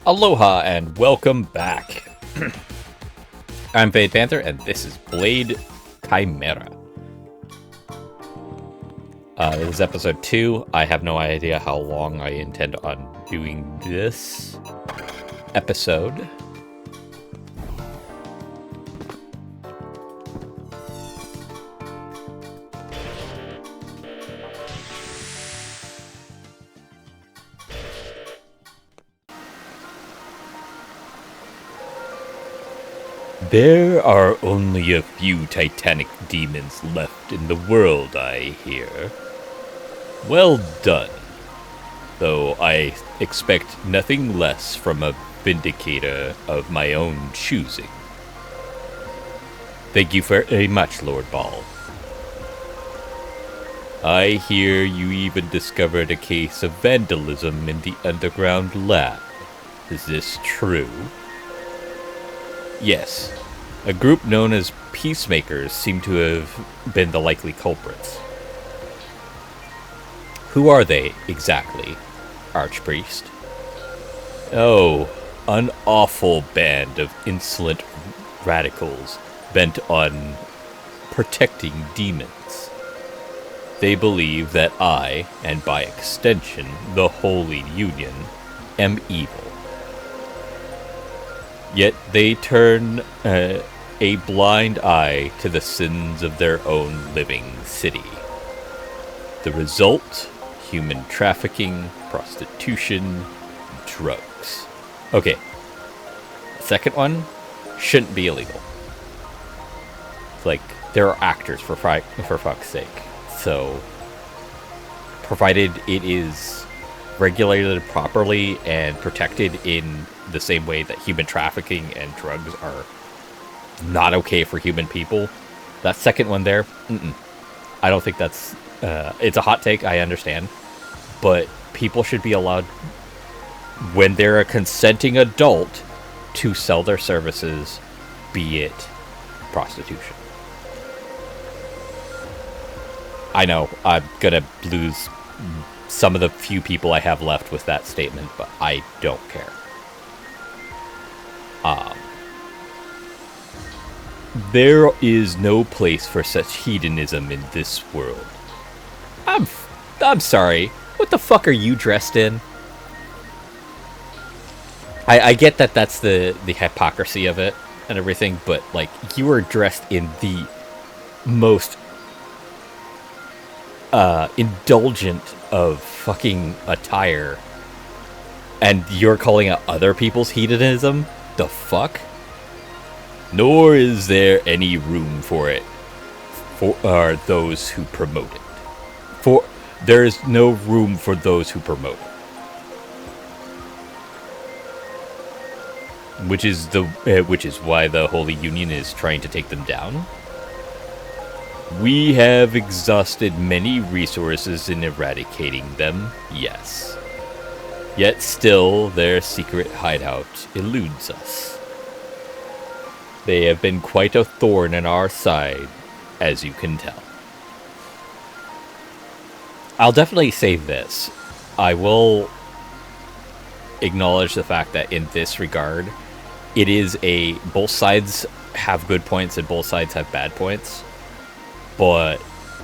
Aloha and welcome back. I'm Panther and this is BLADECHIMERA. This is episode 2. I have no idea how long I intend on doing this episode. There are only a few titanic demons left in the world, I hear. Well done. Though I expect nothing less from a vindicator of my own choosing. Thank you very much, Lord Ball. I hear you even discovered a case of vandalism in the underground lab. Is this true? Yes. A group known as Peacemakers seem to have been the likely culprits. Who are they, exactly, Archpriest? Oh, an awful band of insolent radicals bent on protecting demons. They believe that I, and by extension, the Holy Union, am evil. Yet they turn a blind eye to the sins of their own living city. The result? Human trafficking, prostitution, drugs. Okay. Second one shouldn't be illegal. Like, there are actors for fuck's sake. So, provided it is regulated properly and protected in the same way that human trafficking and drugs are not okay for human people. That second one there, I don't think that's... it's a hot take, I understand. But people should be allowed, when they're a consenting adult, to sell their services, be it prostitution. I know, I'm gonna lose some of the few people I have left with that statement, but I don't care. There is no place for such hedonism in this world. I'm sorry. What the fuck are you dressed in? I get that that's the hypocrisy of it and everything, but like, you are dressed in the most indulgent of fucking attire, and you're calling out other people's hedonism? The fuck? Nor is there any room for it for those who promote it. There is no room for those who promote it. Which is why the Holy Union is trying to take them down. We have exhausted many resources in eradicating them, yes. Yet still, their secret hideout eludes us. They have been quite a thorn in our side, as you can tell. I'll definitely say this. I will acknowledge the fact that in this regard, it is both sides have good points and both sides have bad points. But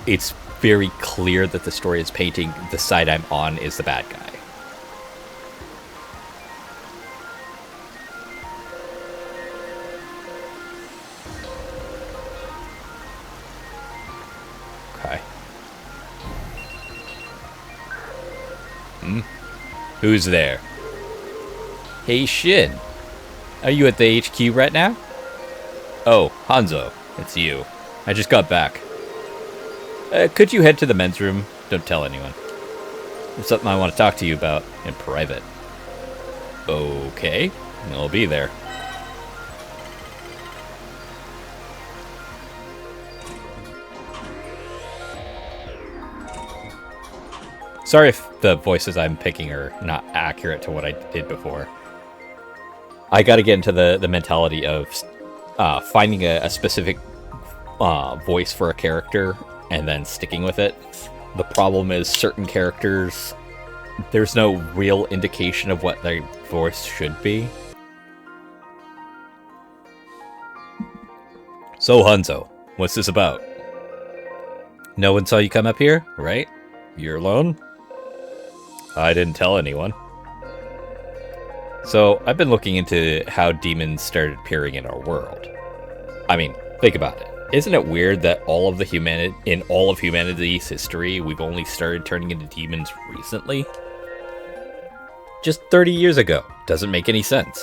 it's very clear that the story is painting the side I'm on is the bad guy. Okay. Who's there? Hey, Shin. Are you at the HQ right now? Oh, Hanzo. It's you. I just got back. Could you head to the men's room? Don't tell anyone. There's something I want to talk to you about in private. Okay, I'll be there. Sorry if the voices I'm picking are not accurate to what I did before. I gotta get into the mentality of finding a specific voice for a character and then sticking with it. The problem is certain characters there's no real indication of what their voice should be. So, Hanzo, what's this about? No one saw you come up here, right? You're alone? I didn't tell anyone. So, I've been looking into how demons started appearing in our world. I mean, think about it. Isn't it weird that in all of humanity's history, we've only started turning into demons recently? Just 30 years ago. Doesn't make any sense.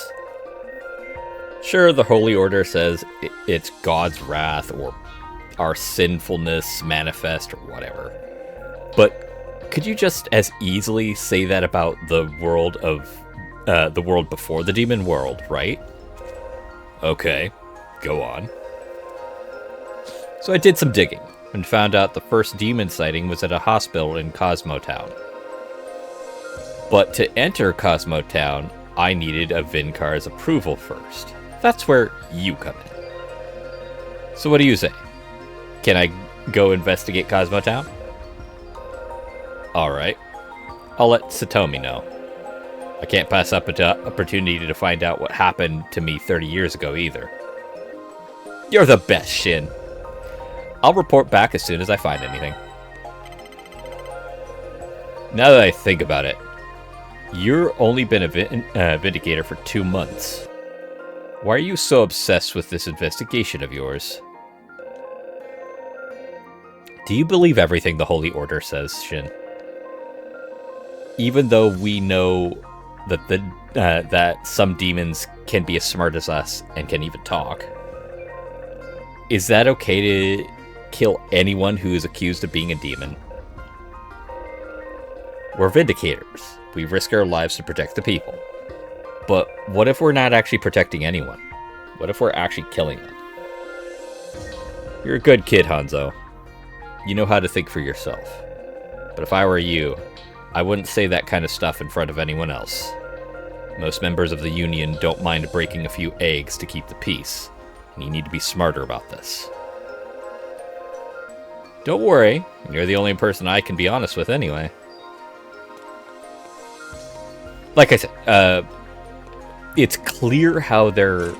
Sure, the Holy Order says it's God's wrath or our sinfulness manifest or whatever. But could you just as easily say that about the world before the demon world, right? Okay, go on. So I did some digging and found out the first demon sighting was at a hospital in Cosmotown. But to enter Cosmotown, I needed a Vincar's approval first. That's where you come in. So what do you say? Can I go investigate Cosmotown? Alright. I'll let Satomi know. I can't pass up an opportunity to find out what happened to me 30 years ago either. You're the best, Shin. I'll report back as soon as I find anything. Now that I think about it, you've only been a Vindicator for 2 months. Why are you so obsessed with this investigation of yours? Do you believe everything the Holy Order says, Shin? Even though we know that that some demons can be as smart as us and can even talk, is that okay to kill anyone who is accused of being a demon? We're Vindicators. We risk our lives to protect the people. But what if we're not actually protecting anyone? What if we're actually killing them? You're a good kid, Hanzo. You know how to think for yourself. But if I were you, I wouldn't say that kind of stuff in front of anyone else. Most members of the Union don't mind breaking a few eggs to keep the peace, and you need to be smarter about this. Don't worry, you're the only person I can be honest with anyway. Like I said, it's clear how they're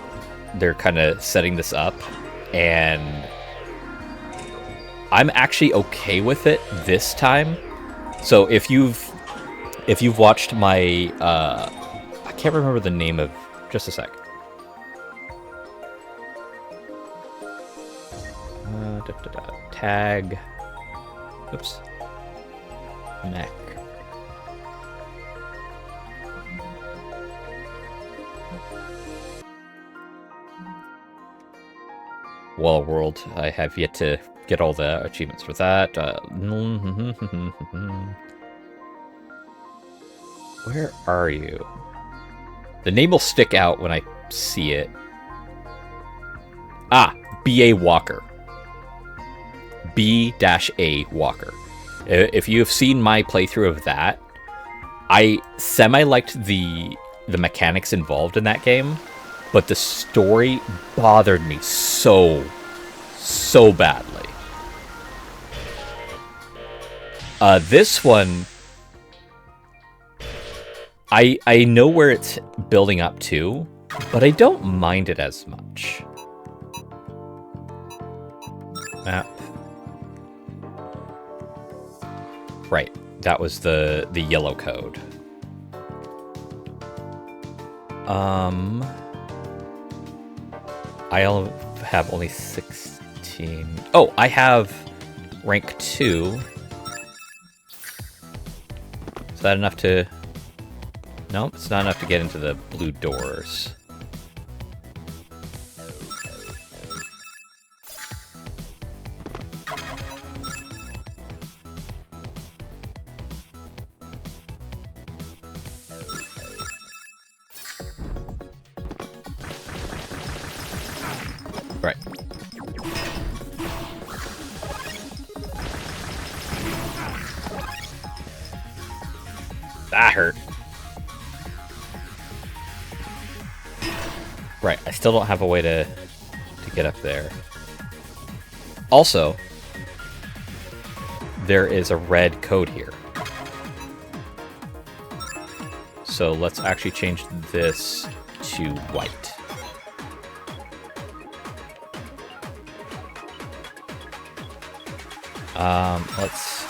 kind of setting this up, and I'm actually okay with it this time. So if you've watched my I can't remember the name of, just a sec. Tag. Oops. Neck. Wall World. I have yet to get all the achievements for that. Where are you? The name will stick out when I see it. Ah, B.A. Walker. B-A Walker. If you have seen my playthrough of that, I semi-liked the mechanics involved in that game, but the story bothered me so badly. This one, I know where it's building up to, but I don't mind it as much. Map. Right, that was the yellow code. I have only 16. Oh, I have rank 2. Is that enough to... No, it's not enough to get into the blue doors. Right. That hurt. Right, I still don't have a way to get up there. Also, there is a red code here. so let's actually change this to white. Let's...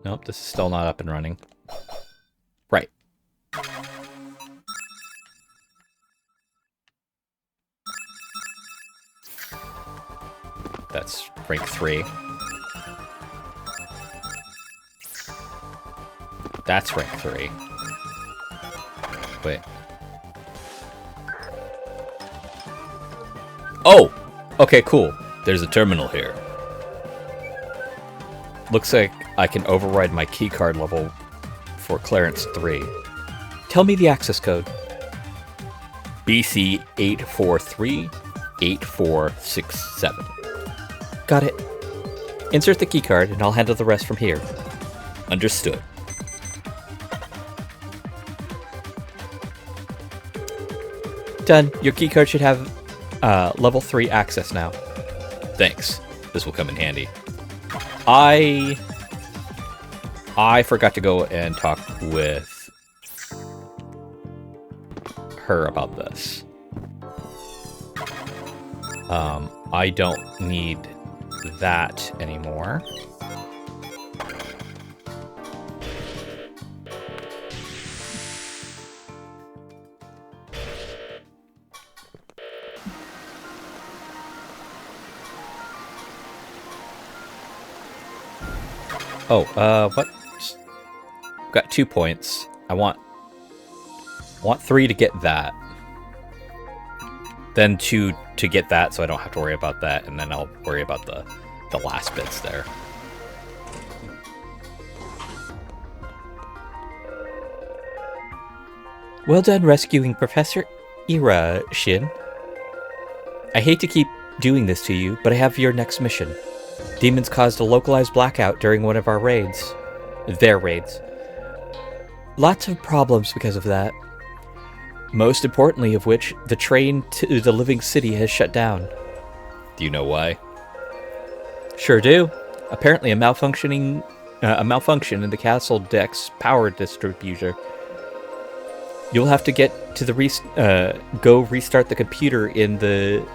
Nope, this is still not up and running. Right. That's rank 3. That's rank 3. Wait. Oh! Okay, cool. There's a terminal here. Looks like I can override my keycard level for clearance 3. Tell me the access code. BC 843-8467. Got it. Insert the keycard and I'll handle the rest from here. Understood. Done. Your keycard should have level 3 access now. Thanks. This will come in handy. I forgot to go and talk with her about this. I don't need that anymore. Oh, what? Got 2 points. I want 3 to get that. Then 2 to get that, so I don't have to worry about that, and then I'll worry about the last bits there. Well done rescuing Professor Ira, Shin. I hate to keep doing this to you, but I have your next mission. Demons caused a localized blackout during one of our raids. Their raids. Lots of problems because of that. Most importantly of which, the train to the living city has shut down. Do you know why? Sure do. Apparently a malfunction in the castle deck's power distributor. You'll have to get to the go restart the computer in the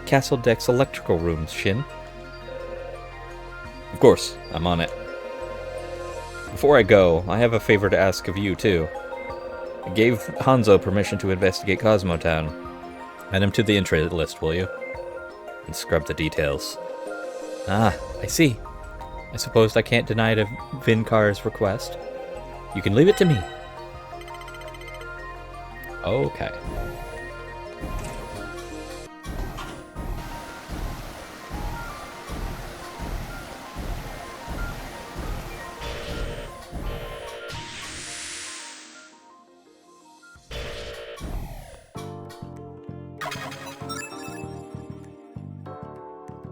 castle deck's electrical rooms, Shin. Of course, I'm on it. Before I go, I have a favor to ask of you, too. I gave Hanzo permission to investigate Cosmotown. Add him to the entry list, will you? And scrub the details. Ah, I see. I suppose I can't deny to Vincar's request. You can leave it to me. Okay.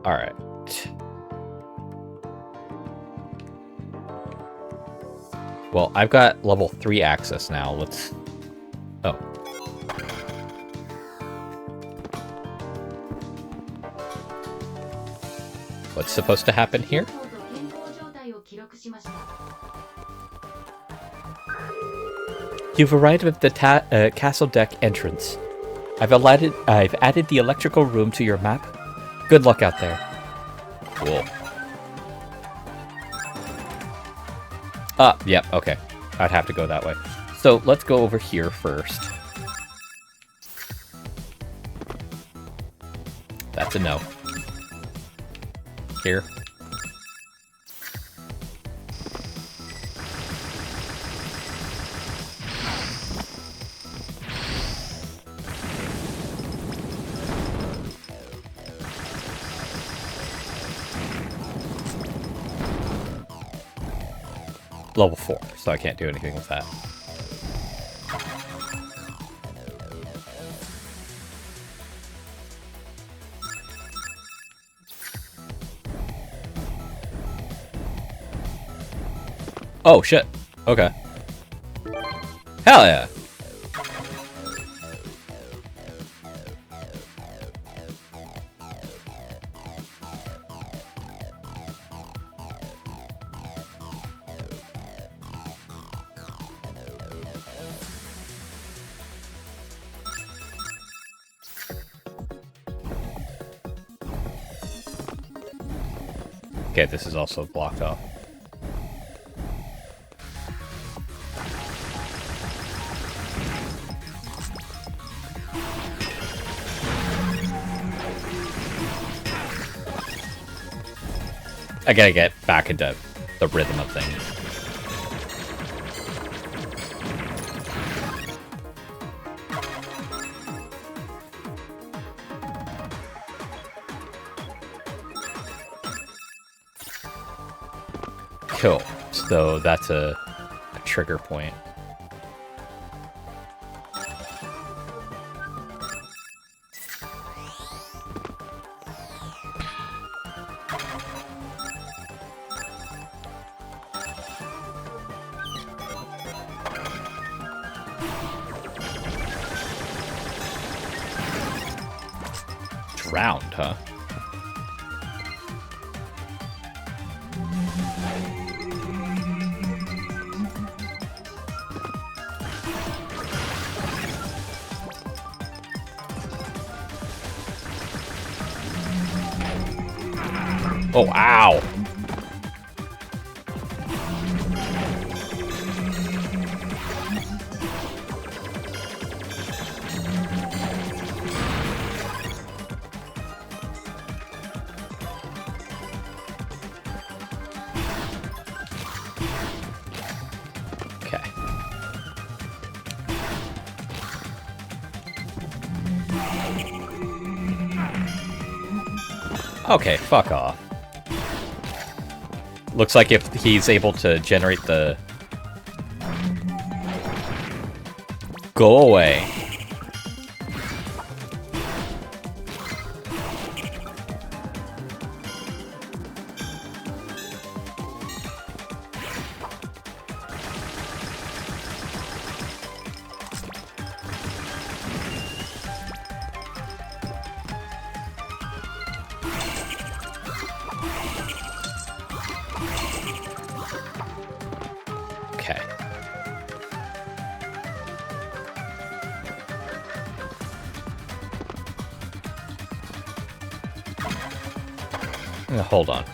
Alright. Well, I've got level 3 access now. Let's... Oh. What's supposed to happen here? You've arrived at the castle deck entrance. I've added the electrical room to your map. Good luck out there. Cool. Yep, okay. I'd have to go that way. So let's go over here first. That's a no. Here. Level 4, so I can't do anything with that. Oh, shit. Okay. Hell yeah. Okay, this is also blocked off. I gotta get back into the rhythm of things. Cool. So that's a trigger point. Drowned, huh? Oh, ow! Okay. Okay, fuck off. Looks like if he's able to generate the... Go away. Okay. Hold on.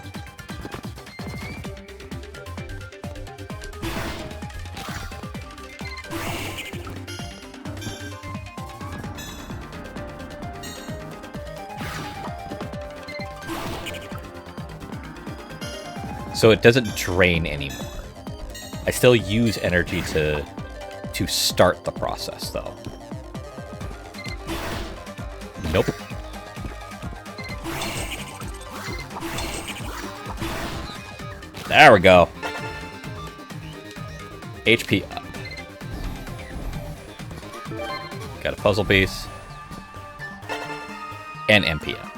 So it doesn't drain anymore. I still use energy to start the process, though. Nope. There we go. HP up. Got a puzzle piece. And MP up.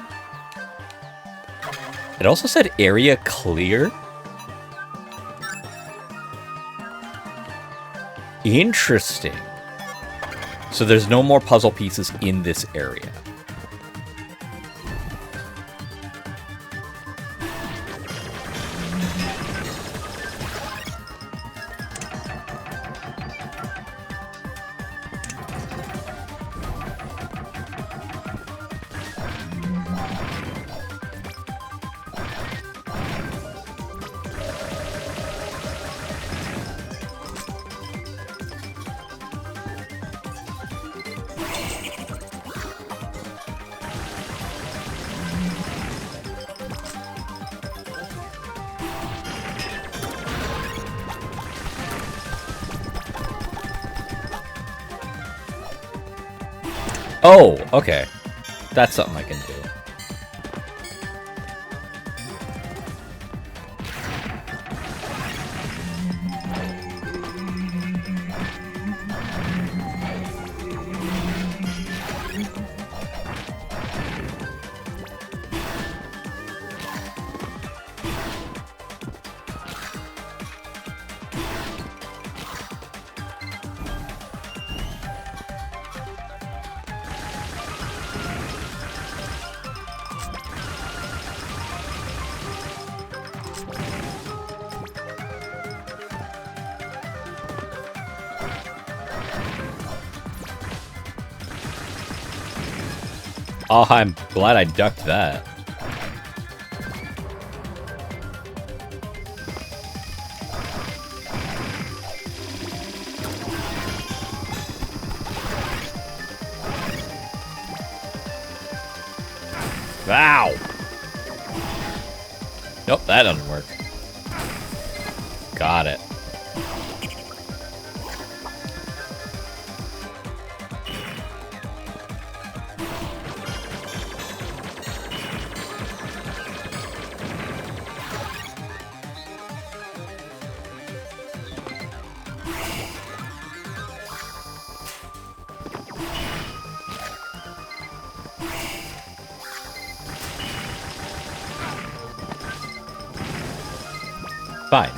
It also said area clear. Interesting. So there's no more puzzle pieces in this area. Oh, okay. That's something I can do. Oh, I'm glad I ducked that. Ow! Nope, that doesn't work. Got it. Fine.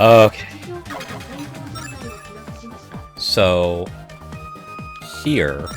Okay. So here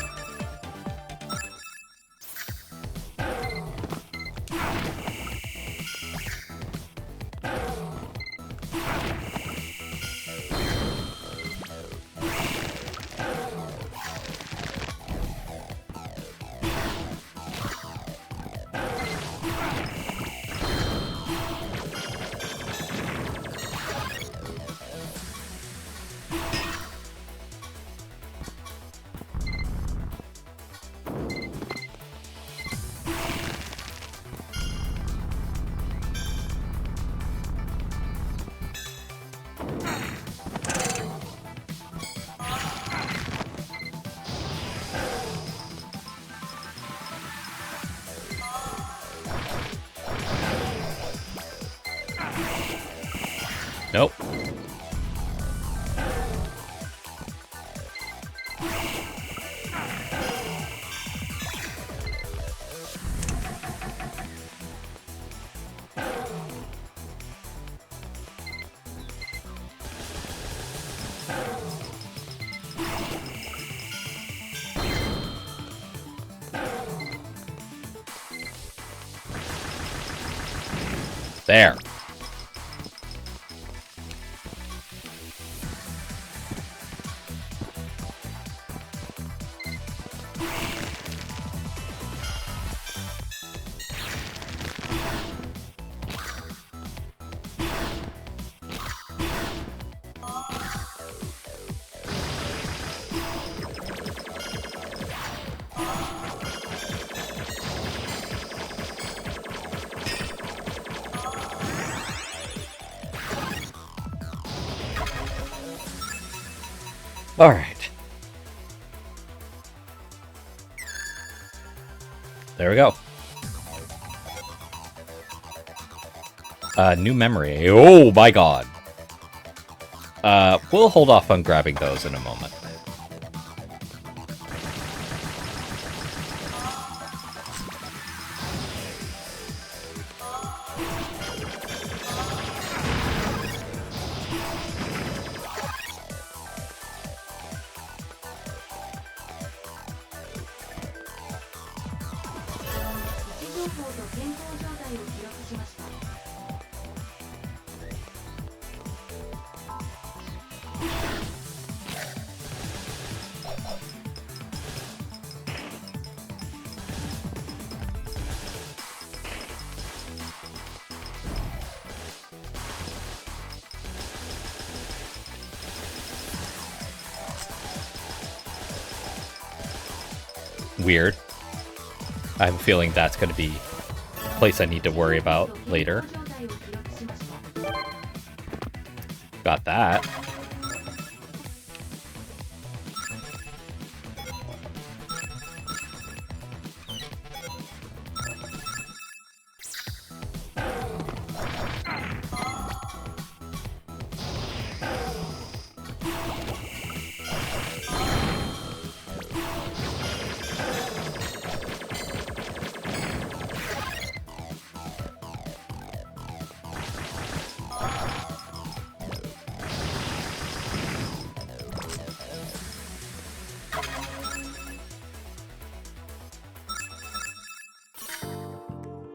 nope. There. All right. There we go. New memory. Oh my god. We'll hold off on grabbing those in a moment. Weird. I have a feeling that's going to be a place I need to worry about later. Got that.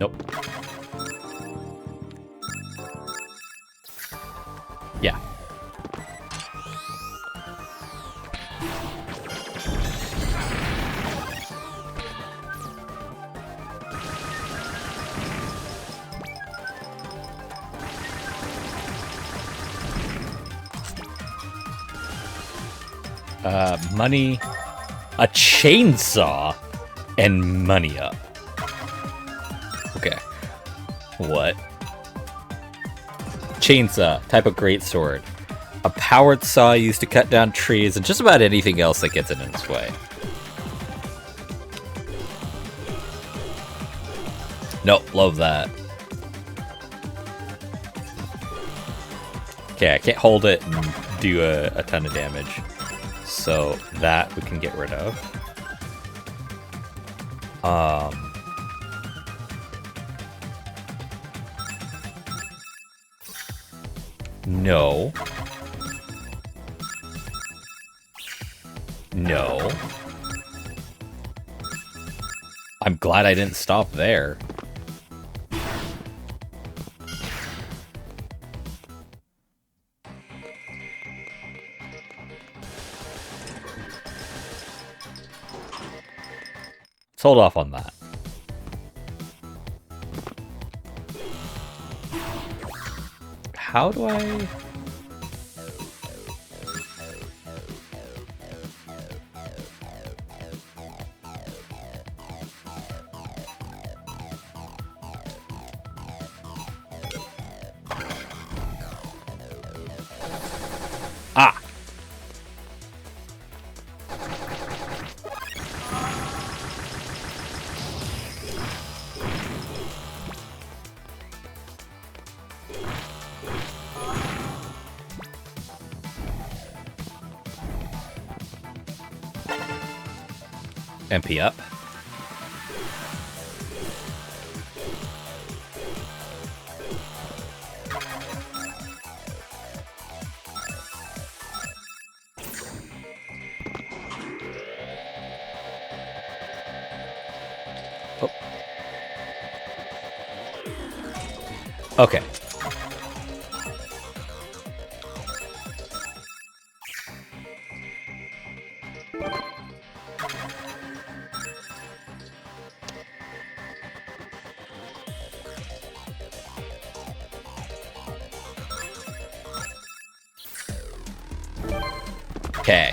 Nope. Yeah. Money, a chainsaw, and money up. Okay. What? Chainsaw, type of greatsword. A powered saw used to cut down trees and just about anything else that gets in its way. Nope, love that. Okay, I can't hold it and do a ton of damage. So that we can get rid of. No. No. I'm glad I didn't stop there. Let's hold off on that. How do I... Ah! MP up. Oh. Okay. Okay.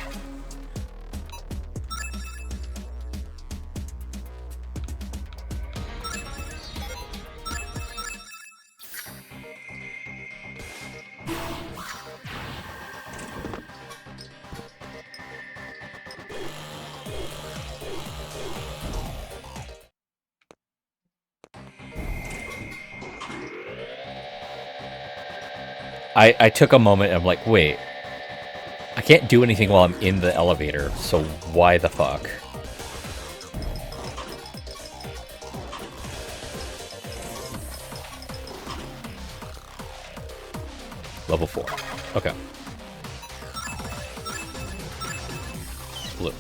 I took a moment and I'm like, wait. I can't do anything while I'm in the elevator, so why the fuck? Level 4. Okay. Blue.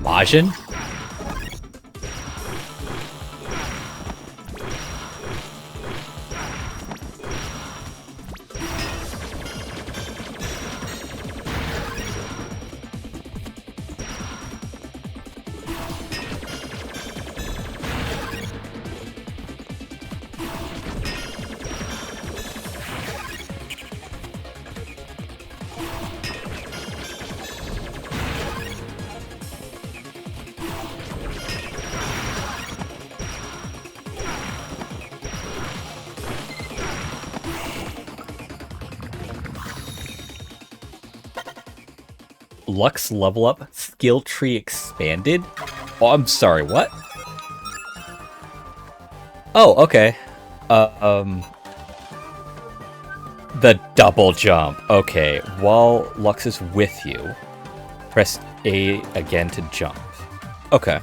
Majin? Lux level up, skill tree expanded? Oh, I'm sorry, what? Oh, okay. The double jump. Okay, while Lux is with you, press A again to jump. Okay.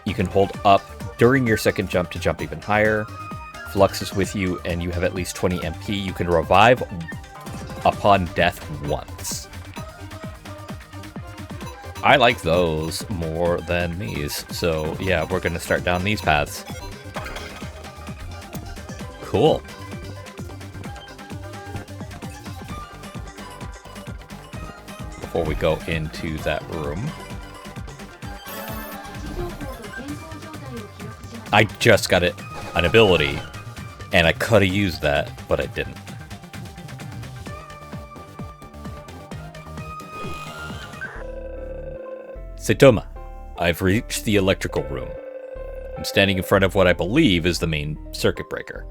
You can hold up during your second jump to jump even higher. If Lux is with you and you have at least 20 MP, you can revive upon death once. I like those more than these, so yeah, we're gonna start down these paths. Cool. Before we go into that room, I just got an ability, and I could have used that, but I didn't. Saitoma, I've reached the electrical room. I'm standing in front of what I believe is the main circuit breaker.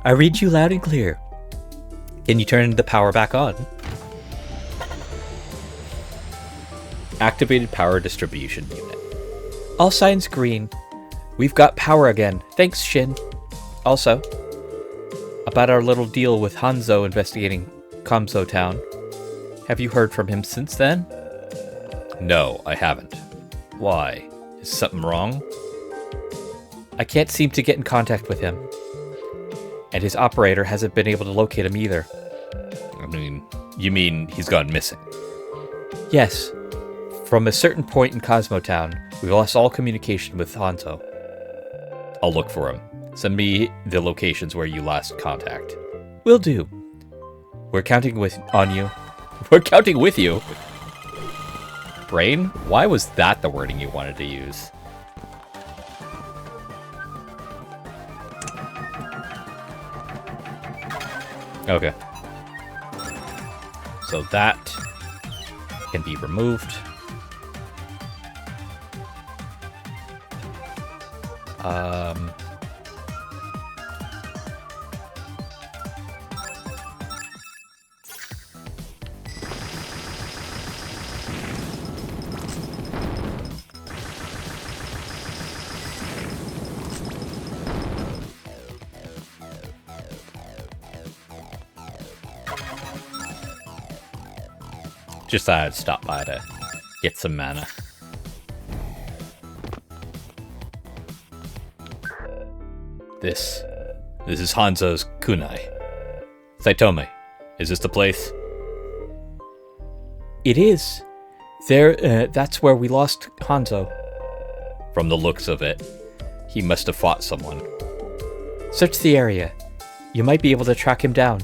I read you loud and clear. Can you turn the power back on? Activated power distribution unit. All signs green. We've got power again. Thanks, Shin. Also, about our little deal with Hanzo investigating Kamso Town. Have you heard from him since then? No, I haven't. Why? Is something wrong? I can't seem to get in contact with him. And his operator hasn't been able to locate him either. I mean, you mean he's gone missing? Yes. From a certain point in Cosmo Town, we lost all communication with Hanzo. I'll look for him. Send me the locations where you lost contact. Will do. We're counting on you. We're counting with you. Brain? Why was that the wording you wanted to use? Okay. So that can be removed. Just thought I'd stop by to get some mana. This is Hanzo's kunai. Saitome, is this the place? It is. That's where we lost Hanzo. From the looks of it, he must have fought someone. Search the area. You might be able to track him down.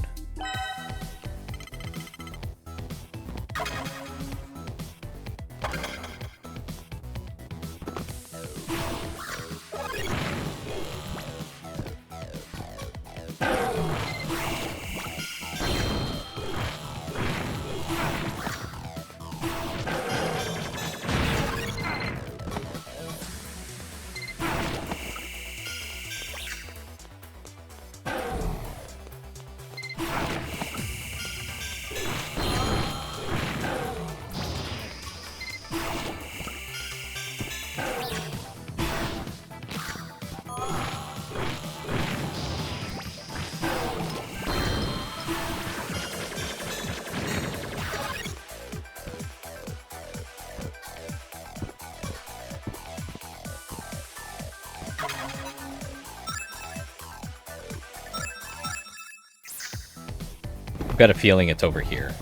I've got a feeling it's over here.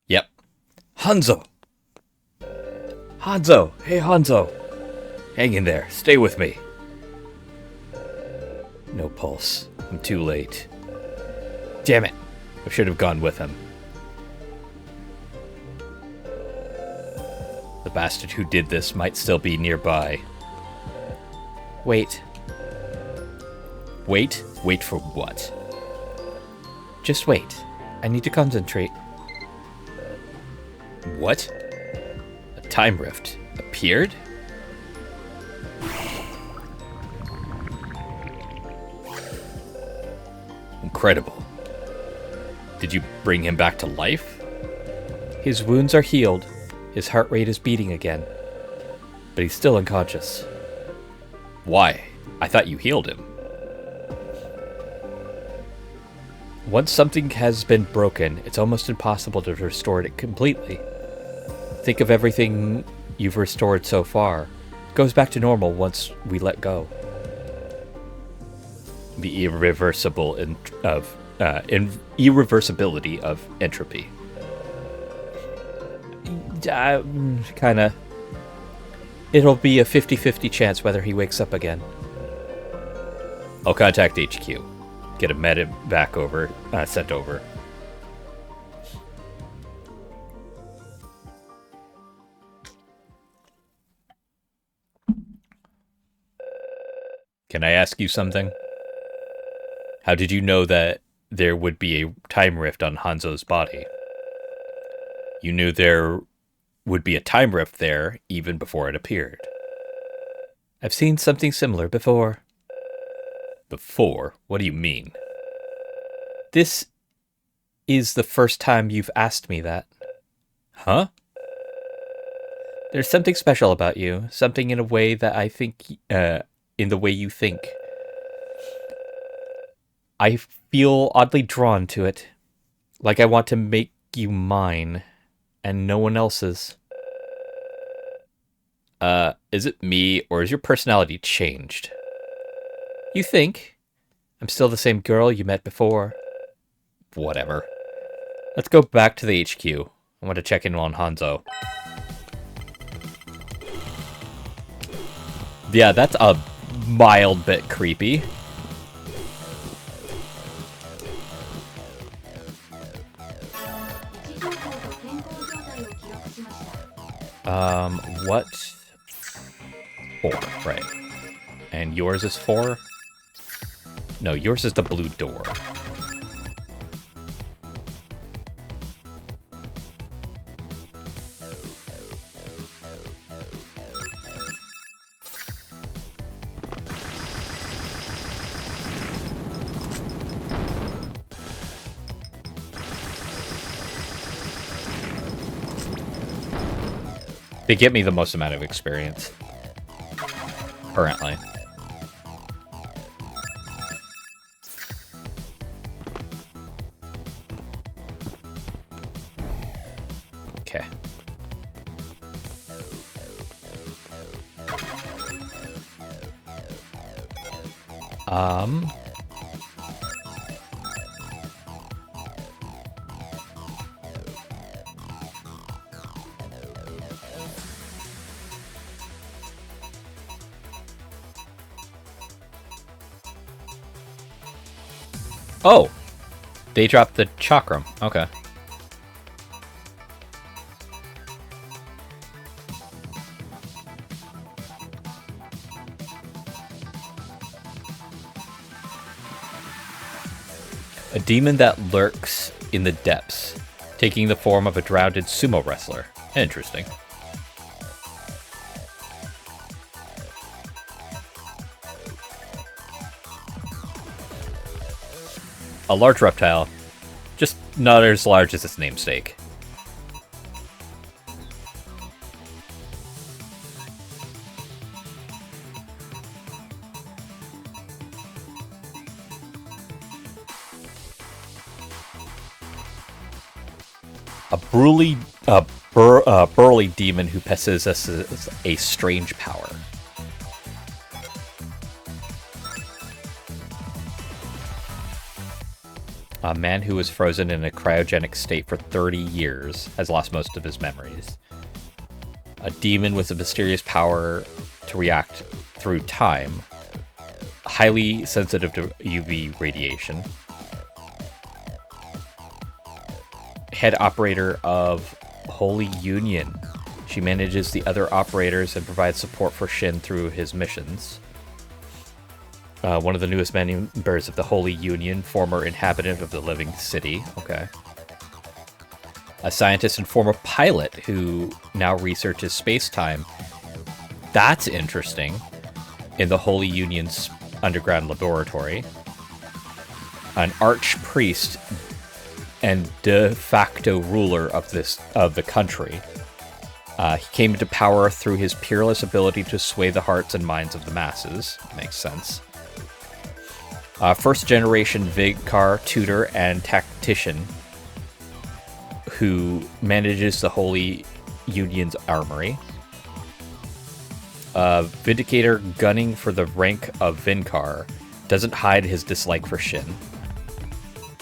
Yep. Hanzo! Hanzo! Hey, Hanzo! Hang in there. Stay with me. No pulse. I'm too late. Damn it. I should have gone with him. The bastard who did this might still be nearby. Wait. Wait? Wait for what? Just wait. I need to concentrate. What? A time rift appeared? Incredible. Did you bring him back to life? His wounds are healed. His heart rate is beating again. But he's still unconscious. Why? I thought you healed him. Once something has been broken, it's almost impossible to restore it completely. Think of everything you've restored so far. It goes back to normal once we let go. The irreversibility of entropy. Kinda. It'll be a 50-50 chance whether he wakes up again. I'll contact HQ. Get a med back over, sent over. Can I ask you something? How did you know that there would be a time rift on Hanzo's body? You knew there would be a time rift there even before it appeared. I've seen something similar before. Before? What do you mean? This is the first time you've asked me that. Huh? There's something special about you. Something in a way that I think, in the way you think. I feel oddly drawn to it. Like I want to make you mine, and no one else's. Is it me, or is your personality changed? You think? I'm still the same girl you met before. Whatever. Let's go back to the HQ. I want to check in on Hanzo. Yeah, that's a mild bit creepy. What? 4, right. And yours is 4? No, yours is the blue door. They get me the most amount of experience. Currently. Okay. Oh! They dropped the chakram. Okay. A demon that lurks in the depths, taking the form of a drowned sumo wrestler. Interesting. A large reptile, just not as large as its namesake. A burly demon who possesses a strange power. A man who was frozen in a cryogenic state for 30 years has lost most of his memories. A demon with a mysterious power to react through time. Highly sensitive to UV radiation. Head operator of Holy Union. She manages the other operators and provides support for Shin through his missions. One of the newest members of the Holy Union, former inhabitant of the Living City. Okay. A scientist and former pilot who now researches space-time. That's interesting. In the Holy Union's underground laboratory. An archpriest and de facto ruler of the country. He came into power through his peerless ability to sway the hearts and minds of the masses. Makes sense. First generation Vicar, tutor, and tactician who manages the Holy Union's armory. Vindicator gunning for the rank of Vicar. Doesn't hide his dislike for Shin.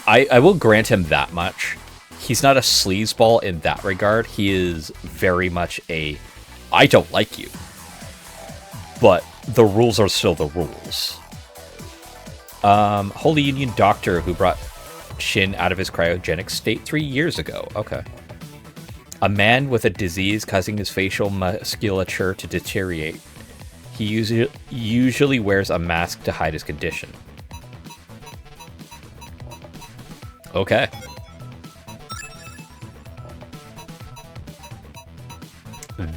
I will grant him that much. He's not a sleazeball in that regard. He is very much a, I don't like you. But the rules are still the rules. Holy Union doctor who brought Shin out of his cryogenic state 3 years ago. Okay. A man with a disease causing his facial musculature to deteriorate. He usually wears a mask to hide his condition. Okay.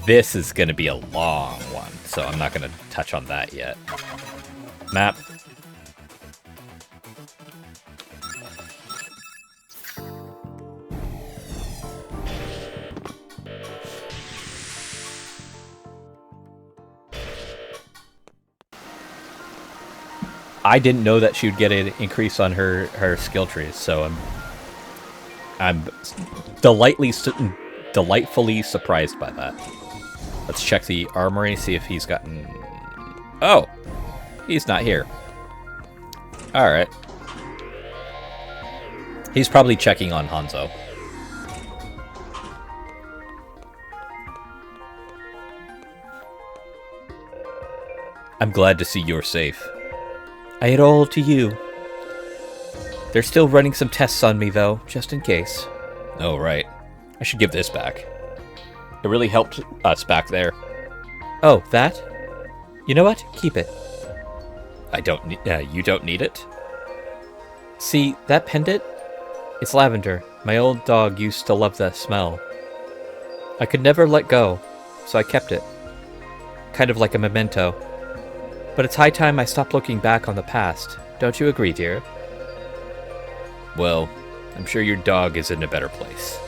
This is going to be a long one, so I'm not going to touch on that yet. Map. I didn't know that she would get an increase on her skill trees, so I'm delightfully surprised by that. Let's check the armory, see if he's gotten... Oh! He's not here. Alright. He's probably checking on Hanzo. I'm glad to see you're safe. I owe it all to you. They're still running some tests on me, though, just in case. Oh, right. I should give this back. It really helped us back there. Oh, that? You know what? Keep it. I don't need... you don't need it? See, that pendant? It's lavender. My old dog used to love that smell. I could never let go, so I kept it. Kind of like a memento. But it's high time I stopped looking back on the past. Don't you agree, dear? Well, I'm sure your dog is in a better place.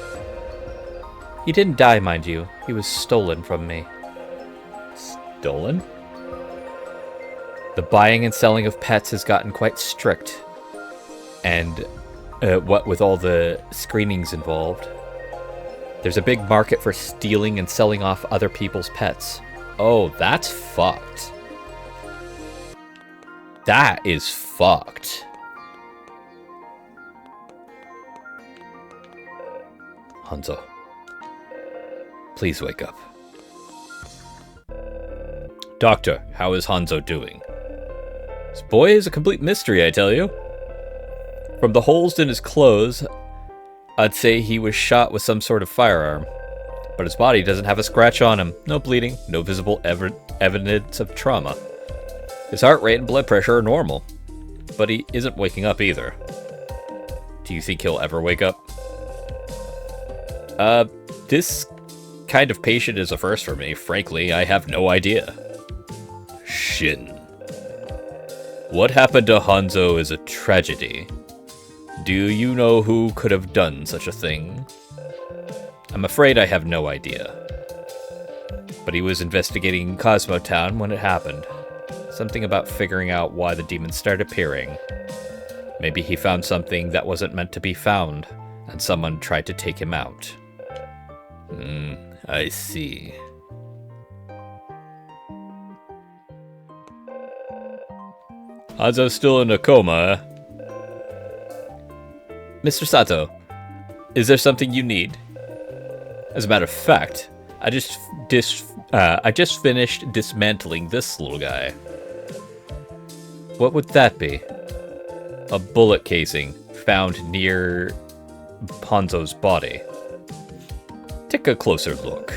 He didn't die, mind you. He was stolen from me. Stolen? The buying and selling of pets has gotten quite strict. And what with all the screenings involved. There's a big market for stealing and selling off other people's pets. Oh, that's fucked. That is fucked. Hanzo. Please wake up. Doctor, how is Hanzo doing? This boy is a complete mystery, I tell you. From the holes in his clothes, I'd say he was shot with some sort of firearm. But his body doesn't have a scratch on him. No bleeding, no visible evidence of trauma. His heart rate and blood pressure are normal. But he isn't waking up either. Do you think he'll ever wake up? This kind of patient is a first for me. Frankly, I have no idea. Shin. What happened to Hanzo is a tragedy. Do you know who could have done such a thing? I'm afraid I have no idea. But he was investigating Cosmo Town when it happened. Something about figuring out why the demons started appearing. Maybe he found something that wasn't meant to be found, and someone tried to take him out. I see. Hanzo's still in a coma, Mr. Sato, is there something you need? As a matter of fact, I just finished dismantling this little guy. What would that be? A bullet casing found near Hanzo's body. Take a closer look.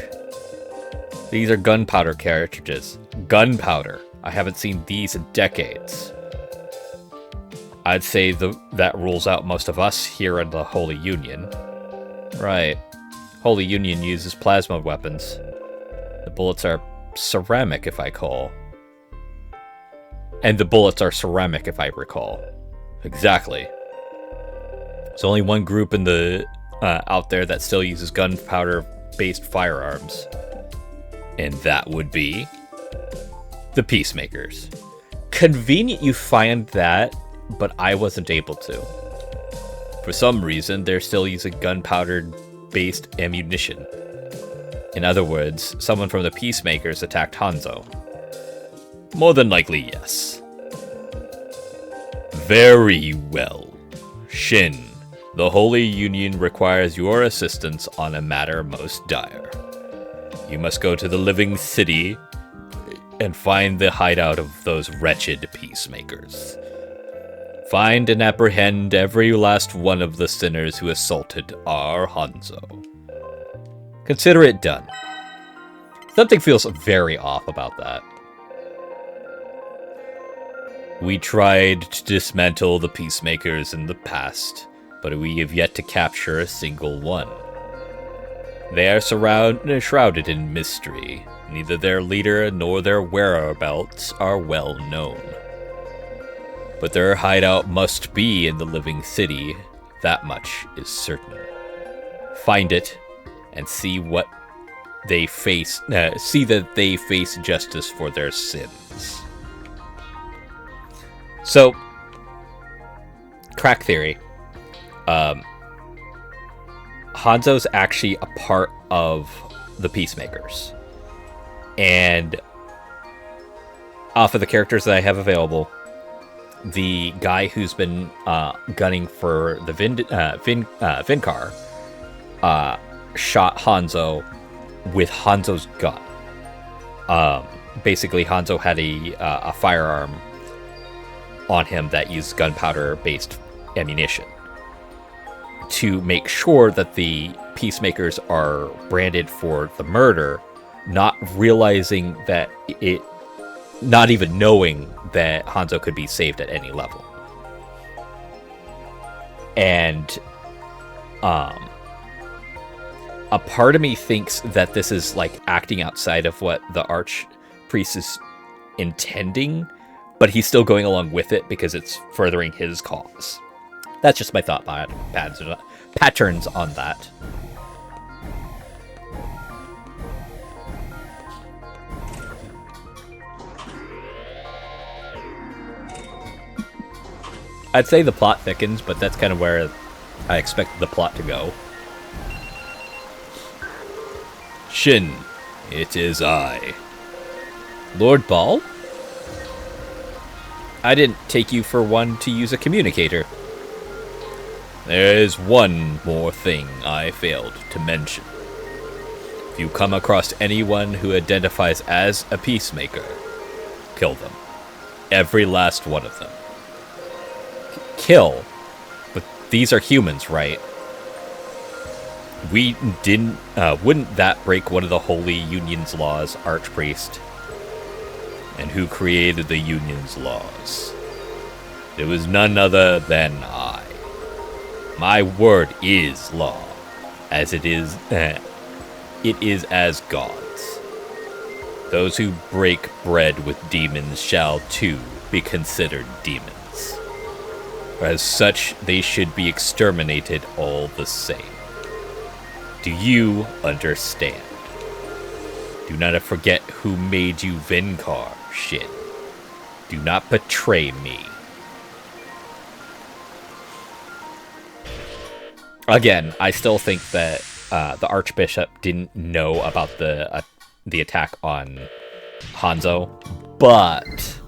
These are gunpowder cartridges. Gunpowder. I haven't seen these in decades. I'd say that rules out most of us here in the Holy Union. Right. Holy Union uses plasma weapons. The bullets are ceramic, if I recall. And the bullets are ceramic, if I recall. Exactly. There's only one group in the out there that still uses gunpowder-based firearms, and that would be the Peacemakers. Convenient you find that, but I wasn't able to. For some reason, they're still using gunpowder-based ammunition. In other words, someone from the Peacemakers attacked Hanzo. More than likely, yes. Very well. Shin, the Holy Union requires your assistance on a matter most dire. You must go to the Living City and find the hideout of those wretched Peacemakers. Find and apprehend every last one of the sinners who assaulted our Hanzo. Consider it done. Something feels very off about that. We tried to dismantle the Peacemakers in the past, but we have yet to capture a single one. They are shrouded in mystery. Neither their leader nor their whereabouts are well known. But their hideout must be in the Living City. That much is certain. Find it and see what they face. See that they face justice for their sins. So, crack theory. Hanzo's actually a part of the Peacemakers. And off of the characters that I have available, the guy who's been gunning for the Vincar shot Hanzo with Hanzo's gun. Basically, Hanzo had a firearm on him that used gunpowder-based ammunition to make sure that the Peacemakers are branded for the murder, not realizing that not even knowing that Hanzo could be saved at any level. And a part of me thinks that this is like acting outside of what the Archpriest is intending, but he's still going along with it because it's furthering his cause. That's just my thought patterns on that. I'd say the plot thickens, but that's kind of where I expect the plot to go. Shin, it is I. Lord Ball? I didn't take you for one to use a communicator. There is one more thing I failed to mention. If you come across anyone who identifies as a Peacemaker, kill them. Every last one of them. Kill? But these are humans, right? Wouldn't that break one of the Holy Union's laws, Archpriest? And who created the Union's laws? It was none other than I. My word is law, as it is as God's. Those who break bread with demons shall too be considered demons. As such, they should be exterminated all the same. Do you understand? Do not forget who made you Vincar, Shin. Do not betray me. Again, I still think that the Archbishop didn't know about the attack on Hanzo, but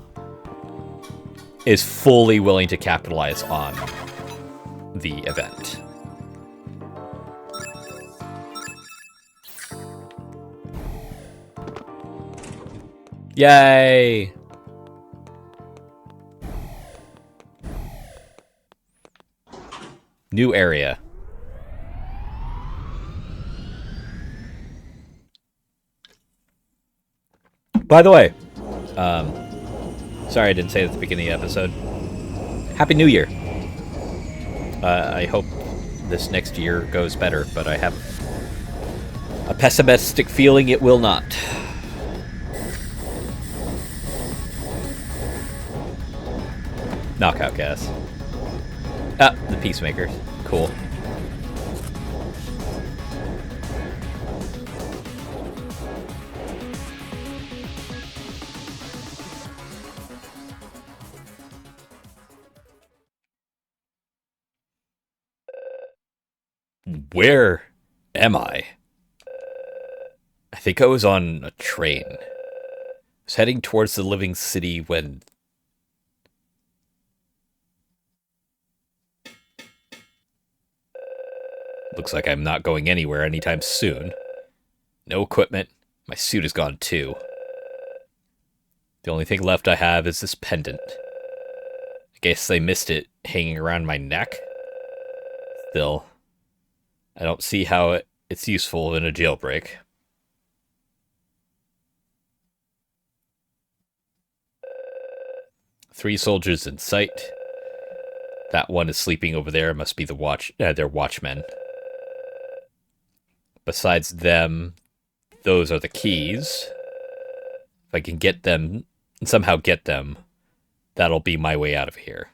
is fully willing to capitalize on the event. Yay! New area. By the way, sorry I didn't say it at the beginning of the episode. Happy New Year. I hope this next year goes better, but I have a pessimistic feeling it will not. Knockout gas. Ah, the Peacemakers. Cool. Where am I? I think I was on a train. I was heading towards the living city when... Looks like I'm not going anywhere anytime soon. No equipment. My suit is gone too. The only thing left I have is this pendant. I guess they missed it hanging around my neck. Still, I don't see how it's useful in a jailbreak. Three soldiers in sight. That one is sleeping over there. Must be their watchmen. Besides them, those are the keys. If I can get them, somehow get them, that'll be my way out of here.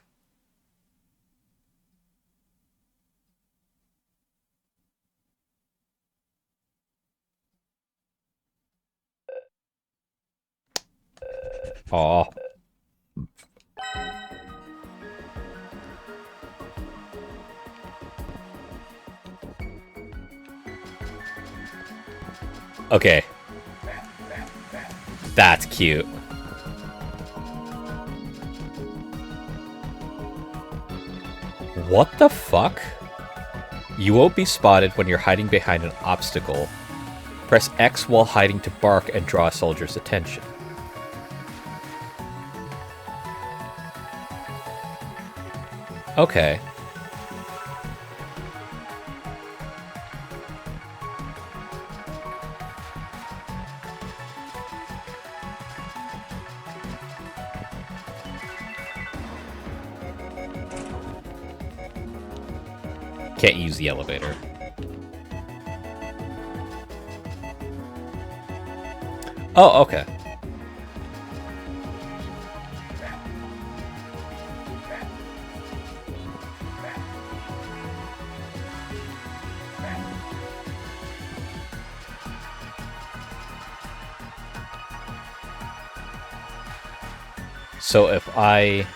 Aw. Okay. That's cute. What the fuck? You won't be spotted when you're hiding behind an obstacle. Press X while hiding to bark and draw a soldier's attention. Okay. Can't use the elevator. Oh, okay. So if I...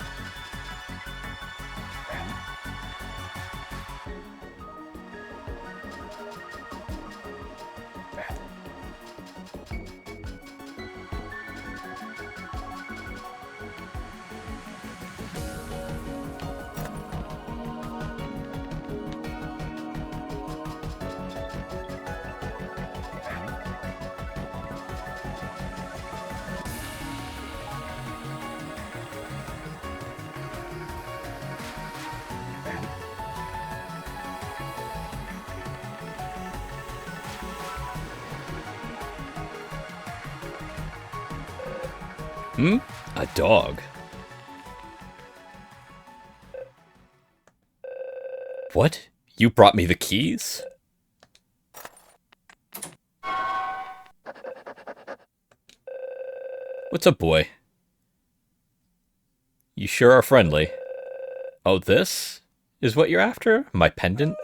A dog. What? You brought me the keys? What's up, boy? You sure are friendly. Oh, this is what you're after? My pendant?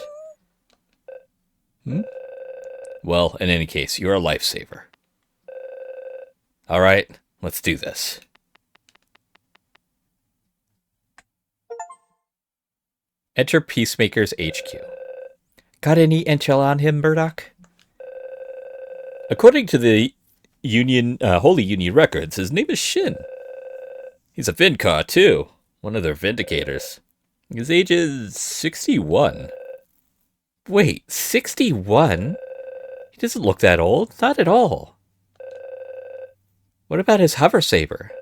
Well, in any case, you're a lifesaver. Alright, let's do this. Enter Peacemaker's HQ. Got any intel on him, Murdoch? According to the Holy Union records, his name is Shin. He's a Vincar, too. One of their Vindicators. His age is 61. Wait, 61? He doesn't look that old. Not at all. What about his hover saber?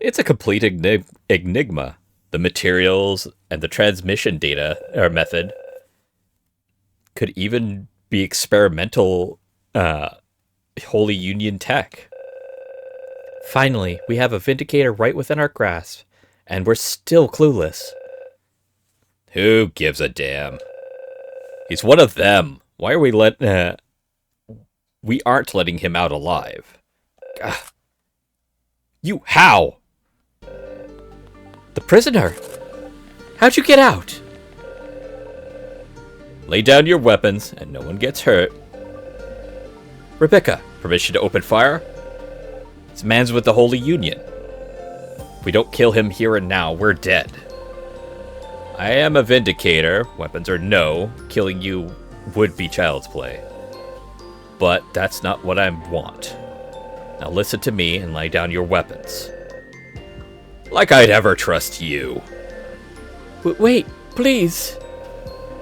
It's a complete enigma. The materials and the transmission data or method could even be experimental Holy Union tech. Finally, we have a Vindicator right within our grasp, and we're still clueless. Who gives a damn? He's one of them. Why are we we aren't letting him out alive. Ugh. You, how? The prisoner! How'd you get out? Lay down your weapons, and no one gets hurt. Rebecca, permission to open fire? This man's with the Holy Union. If we don't kill him here and now, we're dead. I am a vindicator. Weapons or no, killing you would be child's play. But that's not what I want. Now listen to me and lay down your weapons. Like I'd ever trust you. Wait, please.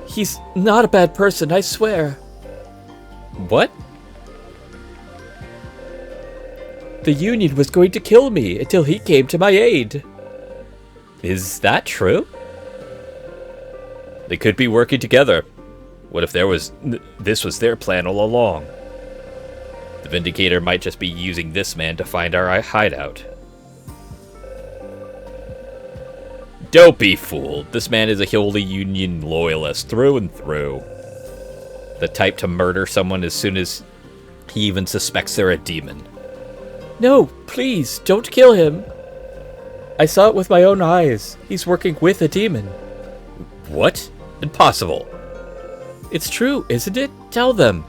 He's not a bad person, I swear. What? The Union was going to kill me until he came to my aid. Is that true? They could be working together. What if this was their plan all along? The Vindicator might just be using this man to find our hideout. Don't be fooled. This man is a Holy Union loyalist through and through. The type to murder someone as soon as he even suspects they're a demon. No, please, don't kill him. I saw it with my own eyes. He's working with a demon. What? Impossible. It's true, isn't it? Tell them.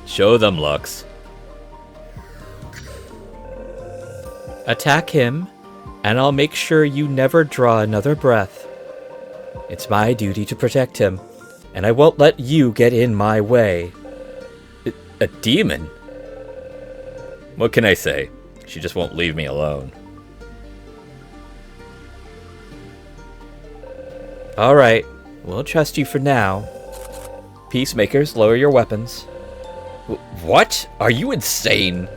Show them, Lux. Attack him, and I'll make sure you never draw another breath. It's my duty to protect him, and I won't let you get in my way. A demon? What can I say? She just won't leave me alone. Alright, we'll trust you for now. Peacemakers, lower your weapons. What? Are you insane?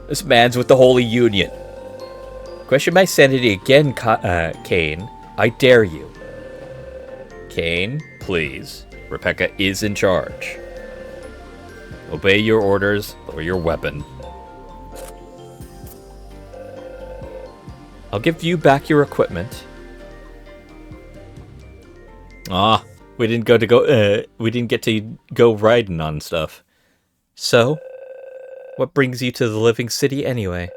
This man's with the Holy Union. Question my sanity again, Kane. I dare you. Kane, please. Rebecca is in charge. Obey your orders, lower your weapon. I'll give you back your equipment. We didn't get to go riding on stuff. So, what brings you to the living city anyway?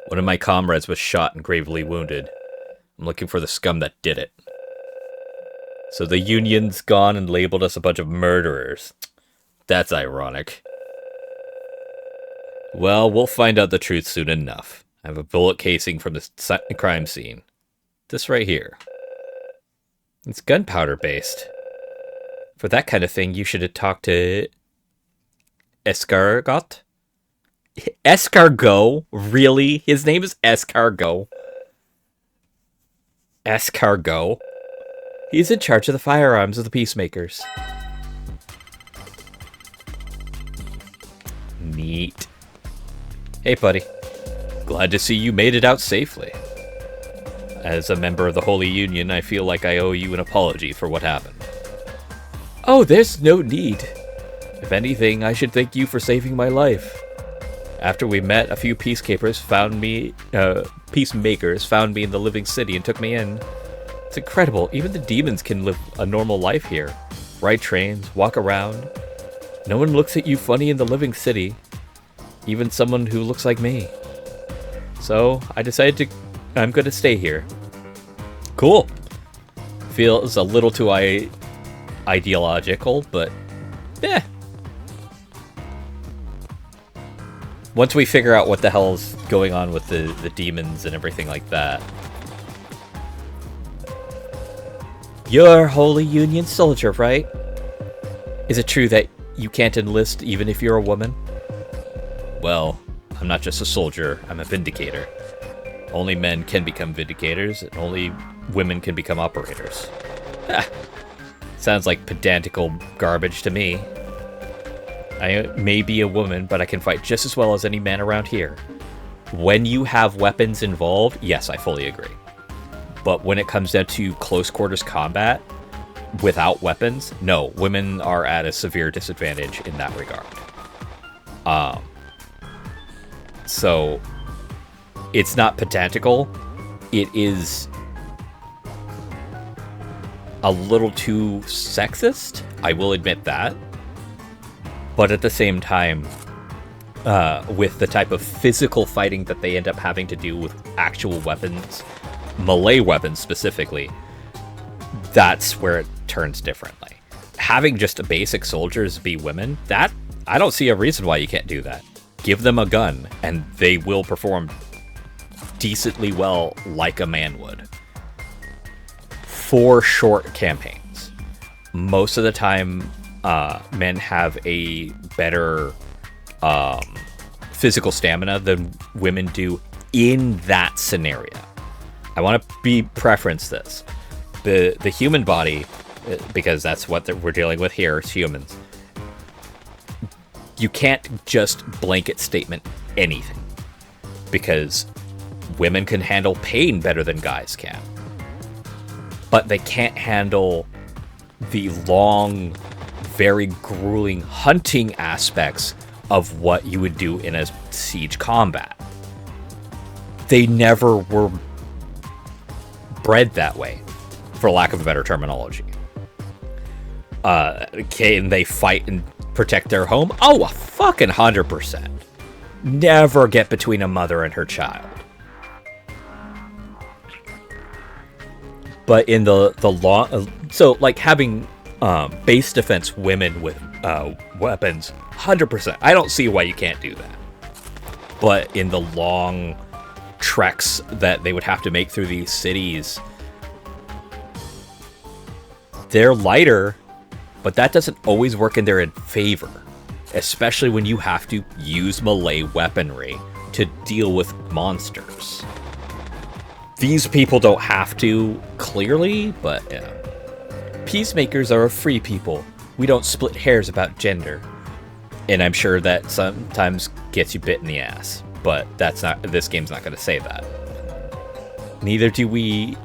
One of my comrades was shot and gravely wounded. I'm looking for the scum that did it. So the Union's gone and labeled us a bunch of murderers. That's ironic. Well, we'll find out the truth soon enough. I have a bullet casing from the crime scene. This right here. It's gunpowder based. For that kind of thing, you should have talked to Escargot? Escargot? Really? His name is Escargot. Escargot? He's in charge of the firearms of the Peacemakers. Neat. Hey, buddy. Glad to see you made it out safely. As a member of the Holy Union, I feel like I owe you an apology for what happened. Oh, there's no need. If anything, I should thank you for saving my life. After we met, a few peacemakers found me in the living city and took me in. It's incredible. Even the demons can live a normal life here. Ride trains, walk around. No one looks at you funny in the living city. Even someone who looks like me. So, I decided I'm going to stay here. Cool. Feels a little too ideological, but eh. Once we figure out what the hell's going on with the demons and everything like that. You're a Holy Union soldier, right? Is it true that you can't enlist even if you're a woman? Well, I'm not just a soldier, I'm a vindicator. Only men can become vindicators, and only women can become operators. Sounds like pedantical garbage to me. I may be a woman, but I can fight just as well as any man around here. When you have weapons involved, yes, I fully agree. But when it comes down to close quarters combat, without weapons, no, women are at a severe disadvantage in that regard. So, it's not pedantical. It is a little too sexist. I will admit that. But at the same time, with the type of physical fighting that they end up having to do with actual weapons, melee weapons specifically, that's where it turns differently. Having just a basic soldiers be women, that I don't see a reason why you can't do that. Give them a gun, and they will perform decently well like a man would. For short campaigns. Most of the time, men have a better physical stamina than women do in that scenario. I want to preference this. The human body, because that's what we're dealing with here as humans, you can't just blanket statement anything, because women can handle pain better than guys can, but they can't handle the long, very grueling hunting aspects of what you would do in a siege combat. They never were bred that way, for lack of a better terminology. Can they fight and protect their home? Oh, a fucking 100%. Never get between a mother and her child. But in the law, so like having base defense women with weapons, 100%. I don't see why you can't do that. But in the long treks that they would have to make through these cities, they're lighter, but that doesn't always work in their favor, especially when you have to use melee weaponry to deal with monsters. These people don't have to, clearly, but yeah. Peacemakers are a free people. We don't split hairs about gender. And I'm sure that sometimes gets you bit in the ass, but this game's not going to say that. Neither do we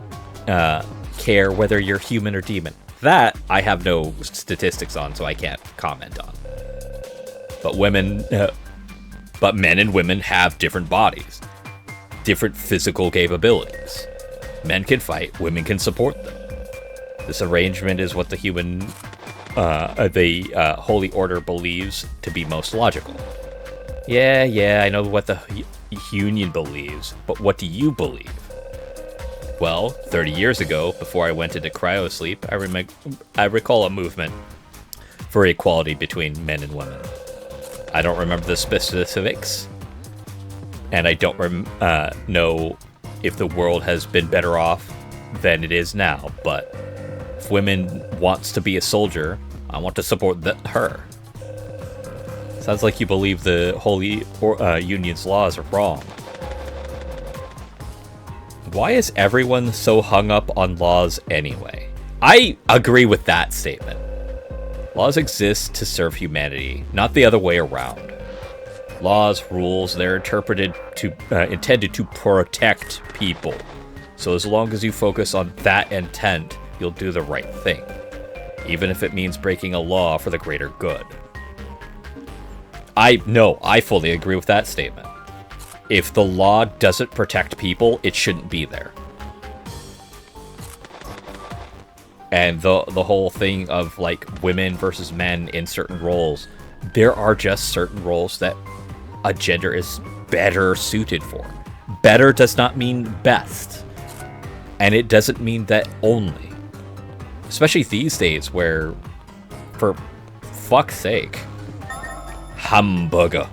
care whether you're human or demon. That I have no statistics on, so I can't comment on. But men and women have different bodies, different physical capabilities. Men can fight, women can support them. This arrangement is what the Holy Order believes to be most logical. Yeah, I know what the Union believes, but what do you believe? Well, 30 years ago, before I went into cryosleep, I recall a movement for equality between men and women. I don't remember the specifics, and I don't know if the world has been better off than it is now, but if women wants to be a soldier, I want to support her. Sounds like you believe the Holy Union's laws are wrong. Why is everyone so hung up on laws anyway? I agree with that statement. Laws exist to serve humanity, not the other way around. Laws, rules, they're intended to protect people. So as long as you focus on that intent, you'll do the right thing, even if it means breaking a law for the greater good. I fully agree with that statement. If the law doesn't protect people, it shouldn't be there. And the whole thing of like women versus men in certain roles, there are just certain roles that a gender is better suited for. Better does not mean best. And it doesn't mean that only. Especially these days where, for fuck's sake, hamburger.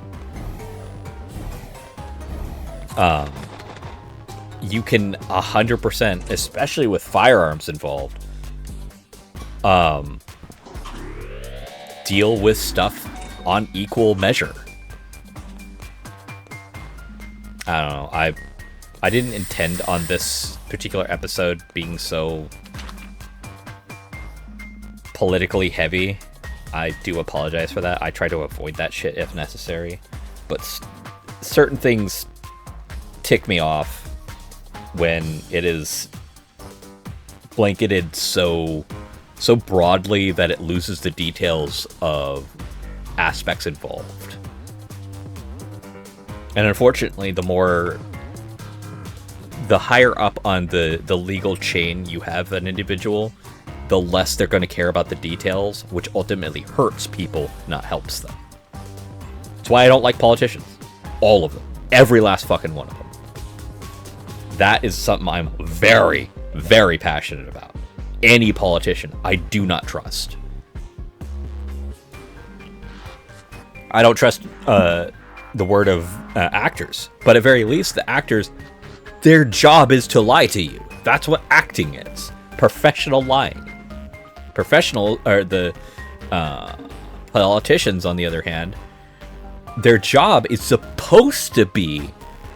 You can 100%, especially with firearms involved, deal with stuff on equal measure. I don't know. I didn't intend on this particular episode being so politically heavy. I do apologize for that. I try to avoid that shit if necessary. But certain things tick me off when it is blanketed so broadly that it loses the details of aspects involved. And unfortunately, the higher up on the legal chain you have an individual, the less they're going to care about the details, which ultimately hurts people, not helps them. That's why I don't like politicians. All of them. Every last fucking one of them. That is something I'm very, very passionate about. any politician I do not trust. I don't trust the word of actors, but at very least, the actors, their job is to lie to you. That's what acting is. Professional lying. Professional, or the politicians, on the other hand, their job is supposed to be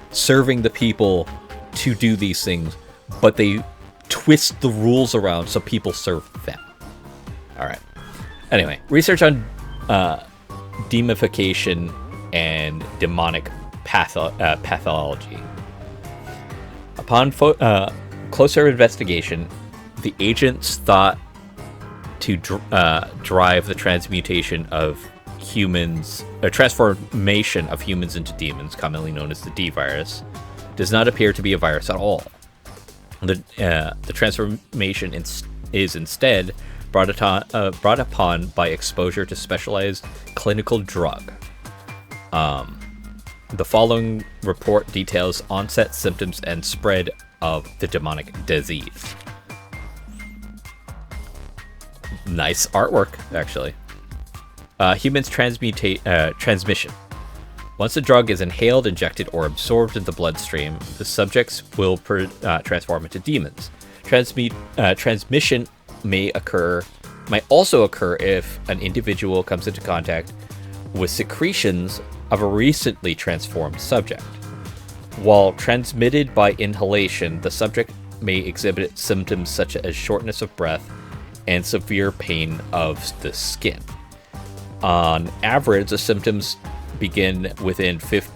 serving the people to do these things, but they twist the rules around so people serve them. All right. Anyway, research on demification and demonic pathology. Upon closer investigation, the agents thought to drive the transmutation of humans, or transformation of humans into demons, commonly known as the D virus, does not appear to be a virus at all. The transformation is instead brought upon by exposure to specialized clinical drug. The following report details onset, symptoms, and spread of the demonic disease. Nice artwork, actually. Humans transmission. Once the drug is inhaled, injected, or absorbed in the bloodstream, the subjects will transform into demons. Transmission may also occur if an individual comes into contact with secretions of a recently transformed subject. While transmitted by inhalation, the subject may exhibit symptoms such as shortness of breath and severe pain of the skin. On average, the symptoms begin within 5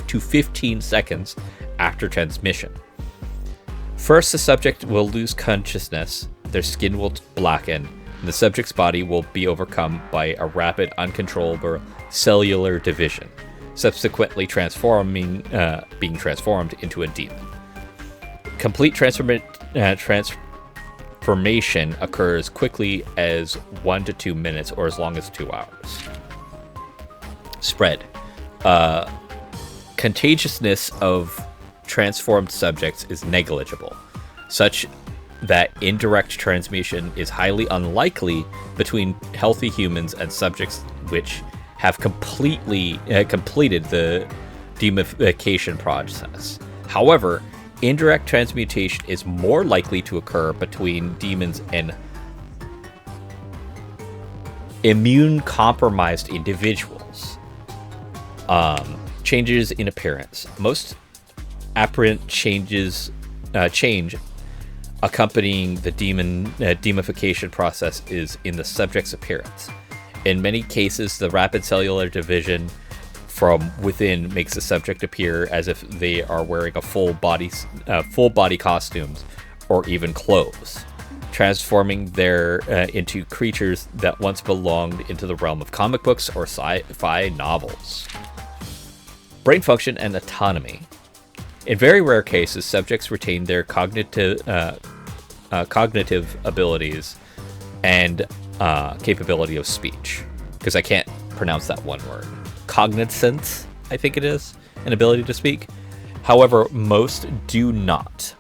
to 15 seconds after transmission. First, the subject will lose consciousness, their skin will blacken, and the subject's body will be overcome by a rapid, uncontrollable cellular division, subsequently being transformed into a demon. Complete transformation occurs quickly as 1 to 2 minutes or as long as 2 hours. Spread. Contagiousness of transformed subjects is negligible, such that indirect transmission is highly unlikely between healthy humans and subjects which have completed the demification process. However, indirect transmutation is more likely to occur between demons and immune-compromised individuals. Changes in appearance. Most apparent change accompanying the demification process is in the subject's appearance. In many cases, the rapid cellular division from within makes the subject appear as if they are wearing a full body costumes or even clothes, transforming into creatures that once belonged into the realm of comic books or sci-fi novels. Brain function and autonomy. In very rare cases, subjects retain their cognitive abilities and capability of speech, because I can't pronounce that one word. Cognizance, I think it is, an ability to speak. However, most do not.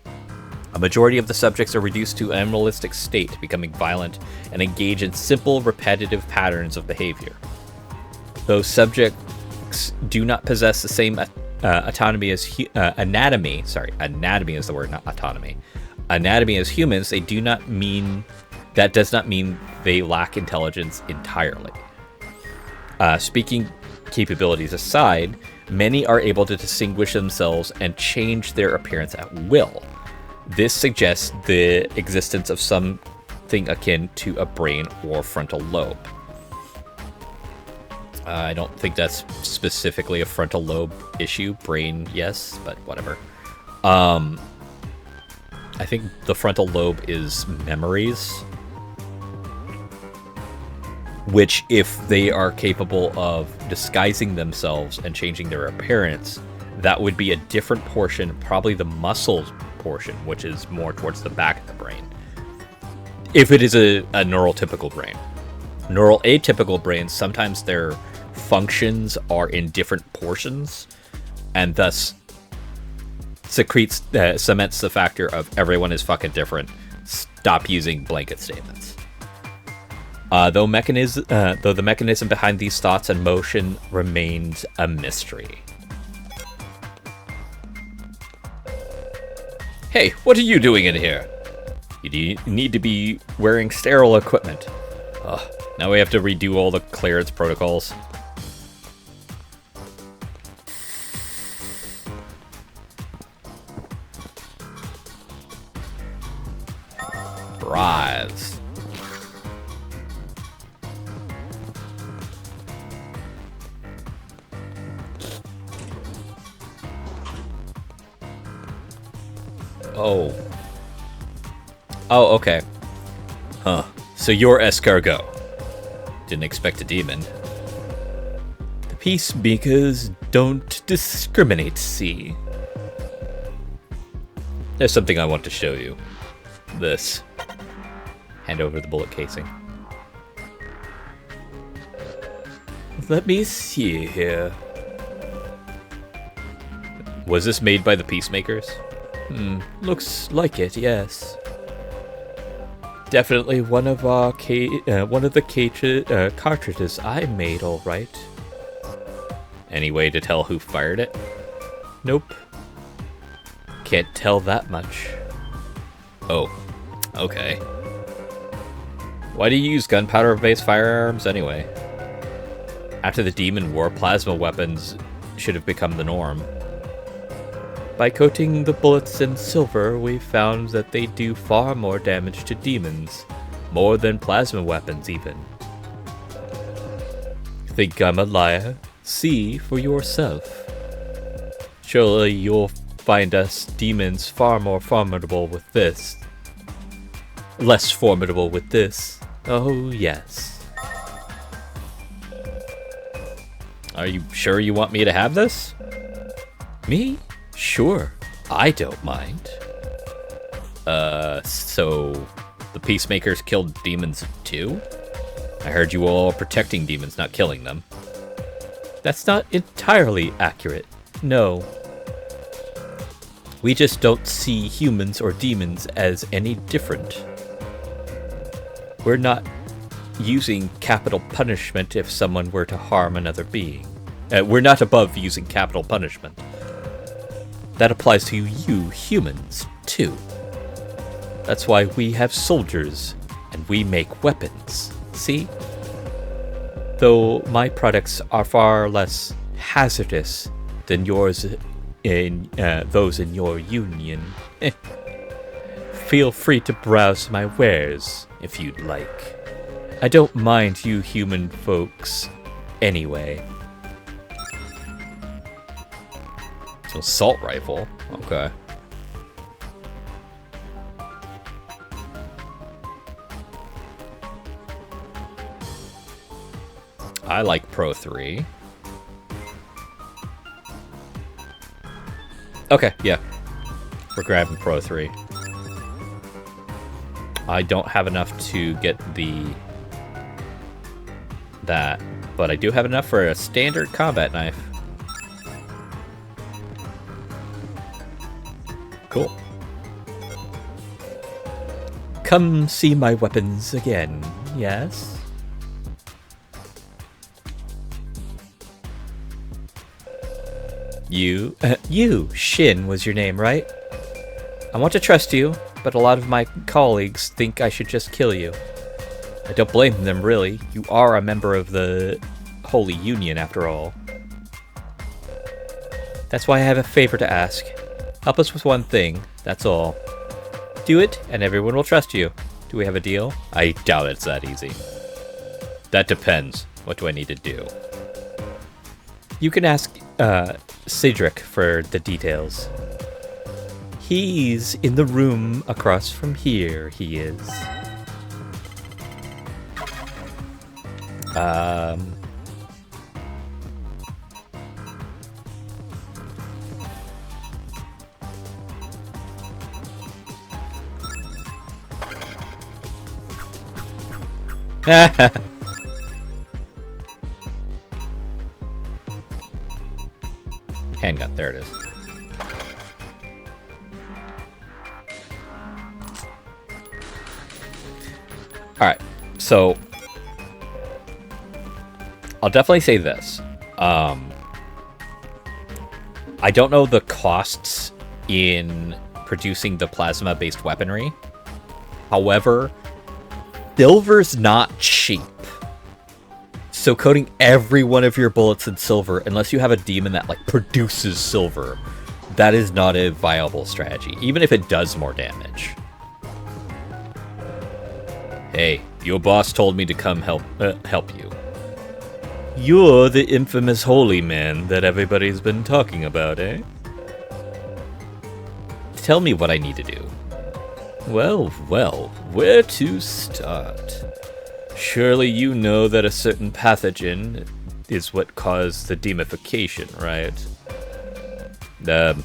A majority of the subjects are reduced to animalistic state, becoming violent and engage in simple, repetitive patterns of behavior. Those subjects do not possess the same autonomy as anatomy. Sorry, anatomy is the word, not autonomy. Anatomy as humans. That does not mean they lack intelligence entirely. Speaking capabilities aside, many are able to distinguish themselves and change their appearance at will. This suggests the existence of something akin to a brain or frontal lobe. I don't think that's specifically a frontal lobe issue. Brain, yes, but whatever. I think the frontal lobe is memories, which, if they are capable of disguising themselves and changing their appearance, that would be a different portion, probably the muscles portion, which is more towards the back of the brain. If it is a neurotypical brain. Neural atypical brains, sometimes their functions are in different portions, and thus cements the factor of everyone is fucking different. Stop using blanket statements. Though the mechanism behind these thoughts and motion remains a mystery. Hey, what are you doing in here? You need to be wearing sterile equipment. Ugh, now we have to redo all the clearance protocols. Rise. Oh. Oh, okay. Huh. So you're escargot. Didn't expect a demon. The peacemakers don't discriminate, see? There's something I want to show you. This. Hand over the bullet casing. Let me see here. Was this made by the peacemakers? Looks like it, yes. Definitely one of the cartridges I made, all right. Any way to tell who fired it? Nope. Can't tell that much. Oh, okay. Why do you use gunpowder-based firearms anyway? After the Demon War, plasma weapons should have become the norm. By coating the bullets in silver, we found that they do far more damage to demons. More than plasma weapons, even. Think I'm a liar? See for yourself. Surely you'll find us demons far more formidable with this. Less formidable with this. Oh, yes. Are you sure you want me to have this? Me? Sure, I don't mind. So the peacemakers killed demons too? I heard you all protecting demons, not killing them. That's not entirely accurate, no. We just don't see humans or demons as any different. We're not using capital punishment if someone were to harm another being. We're not above using capital punishment. That applies to you humans, too. That's why we have soldiers, and we make weapons, see? Though my products are far less hazardous than yours in those in your union. Feel free to browse my wares, if you'd like. I don't mind you human folks, anyway. Assault rifle. Okay. I like Pro 3. Okay, yeah. We're grabbing Pro 3. I don't have enough to get that, but I do have enough for a standard combat knife. Cool. Come see my weapons again, yes? You, Shin was your name, right? I want to trust you, but a lot of my colleagues think I should just kill you. I don't blame them, really. You are a member of the Holy Union, after all. That's why I have a favor to ask. Help us with one thing, that's all. Do it, and everyone will trust you. Do we have a deal? I doubt it's that easy. That depends. What do I need to do? You can ask Cedric for the details. He's in the room across from here, he is. Handgun, there it is. Alright, so I'll definitely say this. I don't know the costs in producing the plasma-based weaponry. However, silver's not cheap. So coating every one of your bullets in silver, unless you have a demon that like produces silver, that is not a viable strategy, even if it does more damage. Hey, your boss told me to come help you. You're the infamous holy man that everybody's been talking about, eh? Tell me what I need to do. Well, where to start? Surely you know that a certain pathogen is what caused the demification, right? That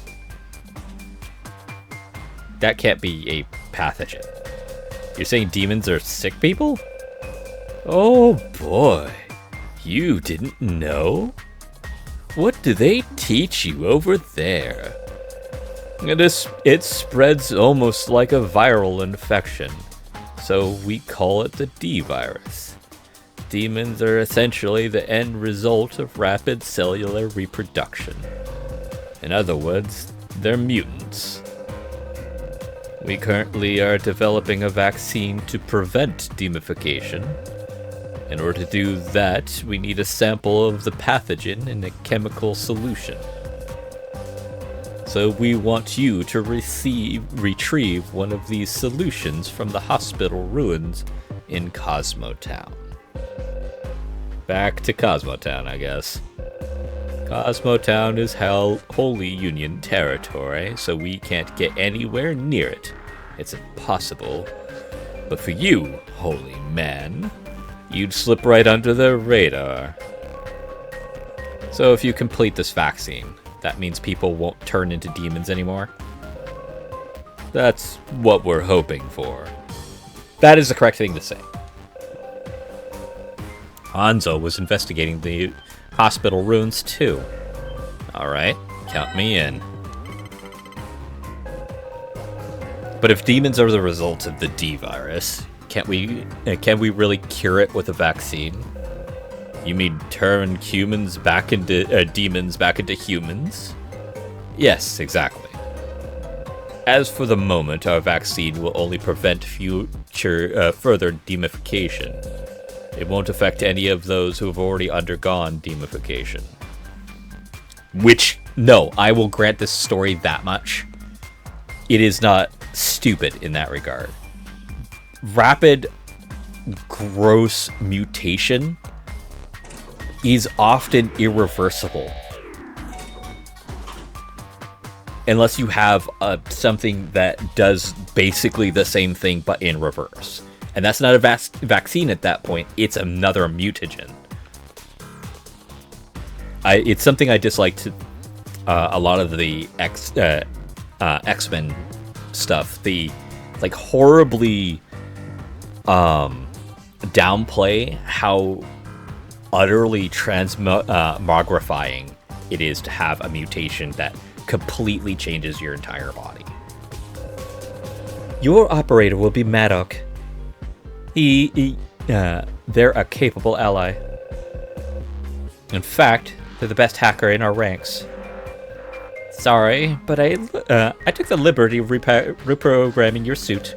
can't be a pathogen. You're saying demons are sick people? Oh boy, you didn't know? What do they teach you over there? It spreads almost like a viral infection, so we call it the D-virus. Demons are essentially the end result of rapid cellular reproduction. In other words, they're mutants. We currently are developing a vaccine to prevent demification. In order to do that, we need a sample of the pathogen in a chemical solution. So we want you to retrieve one of these solutions from the hospital ruins in Cosmotown. Back to Cosmotown, I guess. Cosmotown is Holy Union territory, so we can't get anywhere near it. It's impossible. But for you, holy man, you'd slip right under the radar. So if you complete this vaccine, that means people won't turn into demons anymore? That's what we're hoping for. That is the correct thing to say. Hanzo was investigating the hospital ruins too. Alright, count me in. But if demons are the result of the D-virus, can we really cure it with a vaccine? You mean turn humans back into demons back into humans? Yes, exactly. As for the moment, our vaccine will only prevent future further demification. It won't affect any of those who have already undergone demification. Which, no, I will grant this story that much. It is not stupid in that regard. Rapid, gross mutation is often irreversible. Unless you have something that does basically the same thing but in reverse. And that's not a vaccine at that point, it's another mutagen. It's something I disliked a lot of the X-Men stuff. The like horribly downplay how utterly transmogrifying it is to have a mutation that completely changes your entire body. Your operator will be Maddock. They're a capable ally. In fact, they're the best hacker in our ranks. Sorry, but I took the liberty of reprogramming your suit.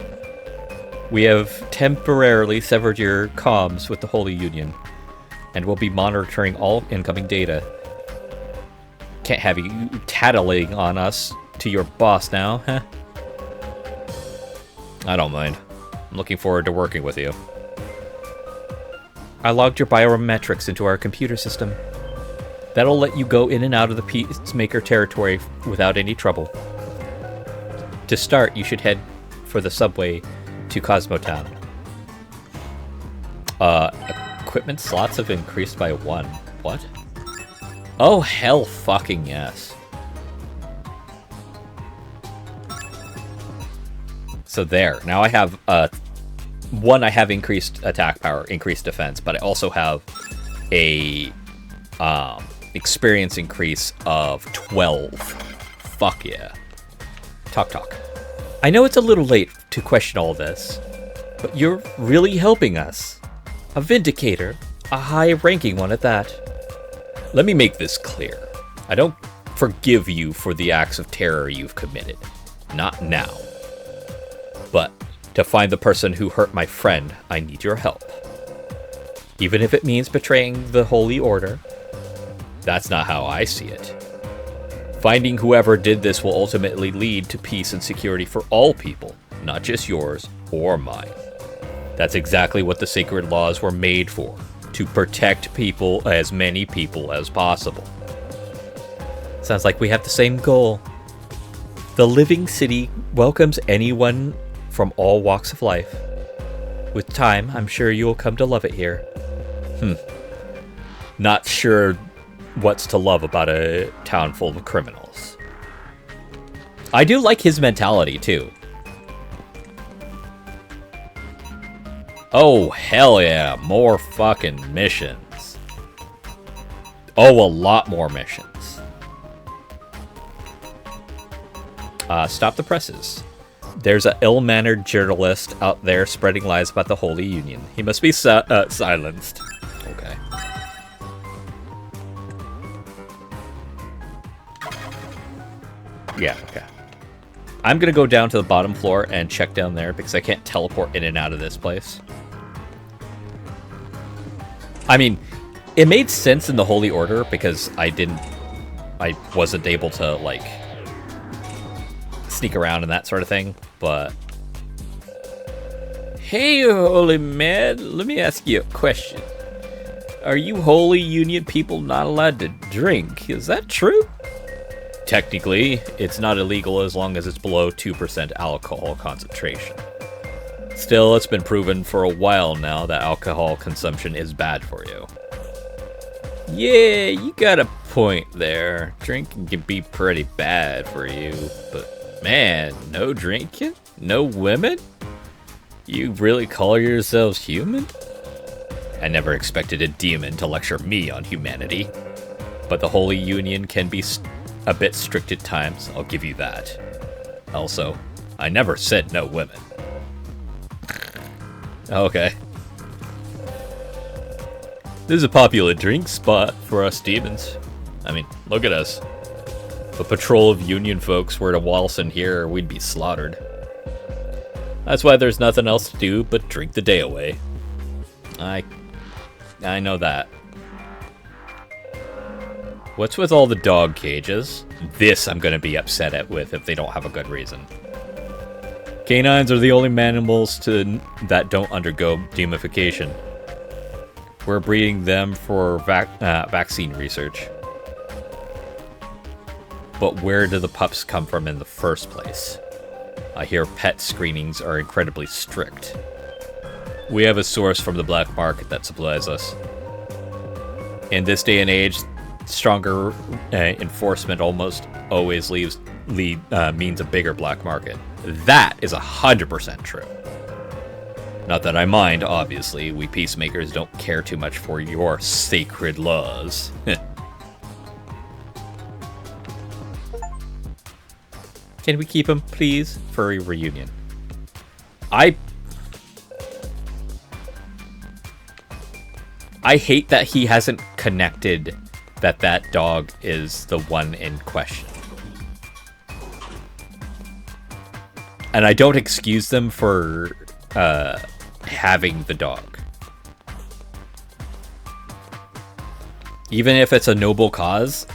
We have temporarily severed your comms with the Holy Union, and we'll be monitoring all incoming data. Can't have you tattling on us to your boss now, huh? I don't mind. I'm looking forward to working with you. I logged your biometrics into our computer system. That'll let you go in and out of the Peacemaker territory without any trouble. To start, you should head for the subway to Cosmotown. Equipment slots have increased by 1. What? Oh, hell fucking yes. So there. Now I have, one, I have increased attack power, increased defense, but I also have a, experience increase of 12. Fuck yeah. Talk. I know it's a little late to question all this, But you're really helping us. A vindicator, a high-ranking one at that. Let me make this clear. I don't forgive you for the acts of terror you've committed. Not now. But to find the person who hurt my friend, I need your help. Even if it means betraying the Holy Order. That's not how I see it. Finding whoever did this will ultimately lead to peace and security for all people, not just yours or mine. That's exactly what the sacred laws were made for, to protect people, as many people as possible. Sounds like we have the same goal. The Living City welcomes anyone from all walks of life. With time, I'm sure you'll come to love it here. Not sure what's to love about a town full of criminals. I do like his mentality, too. Oh, hell yeah. More fucking missions. Oh, a lot more missions. Stop the presses. There's an ill-mannered journalist out there spreading lies about the Holy Union. He must be silenced. Okay. Yeah, okay. I'm gonna go down to the bottom floor and check down there because I can't teleport in and out of this place. I mean, it made sense in the Holy Order because I wasn't able to, like, sneak around and that sort of thing, but... Hey, Holy Man, let me ask you a question. Are you Holy Union people not allowed to drink? Is that true? Technically, it's not illegal as long as it's below 2% alcohol concentration. Still, it's been proven for a while now that alcohol consumption is bad for you. Yeah, you got a point there. Drinking can be pretty bad for you, but man, no drinking? No women? You really call yourselves human? I never expected a demon to lecture me on humanity. But the Holy Union can be a bit strict at times, I'll give you that. Also, I never said no women. Okay. This is a popular drink spot for us demons. I mean, look at us. If a patrol of Union folks were to waltz in here, we'd be slaughtered. That's why there's nothing else to do but drink the day away. I know that. What's with all the dog cages? This I'm gonna be upset with if they don't have a good reason. Canines are the only animals that don't undergo demumification. We're breeding them for vaccine research. But where do the pups come from in the first place? I hear pet screenings are incredibly strict. We have a source from the black market that supplies us. In this day and age, stronger enforcement almost always means a bigger black market. That is 100% true. Not that I mind, obviously. We peacemakers don't care too much for your sacred laws. Can we keep him, please, for a reunion? I hate that he hasn't connected that dog is the one in question. And I don't excuse them for having the dog. Even if it's a noble cause,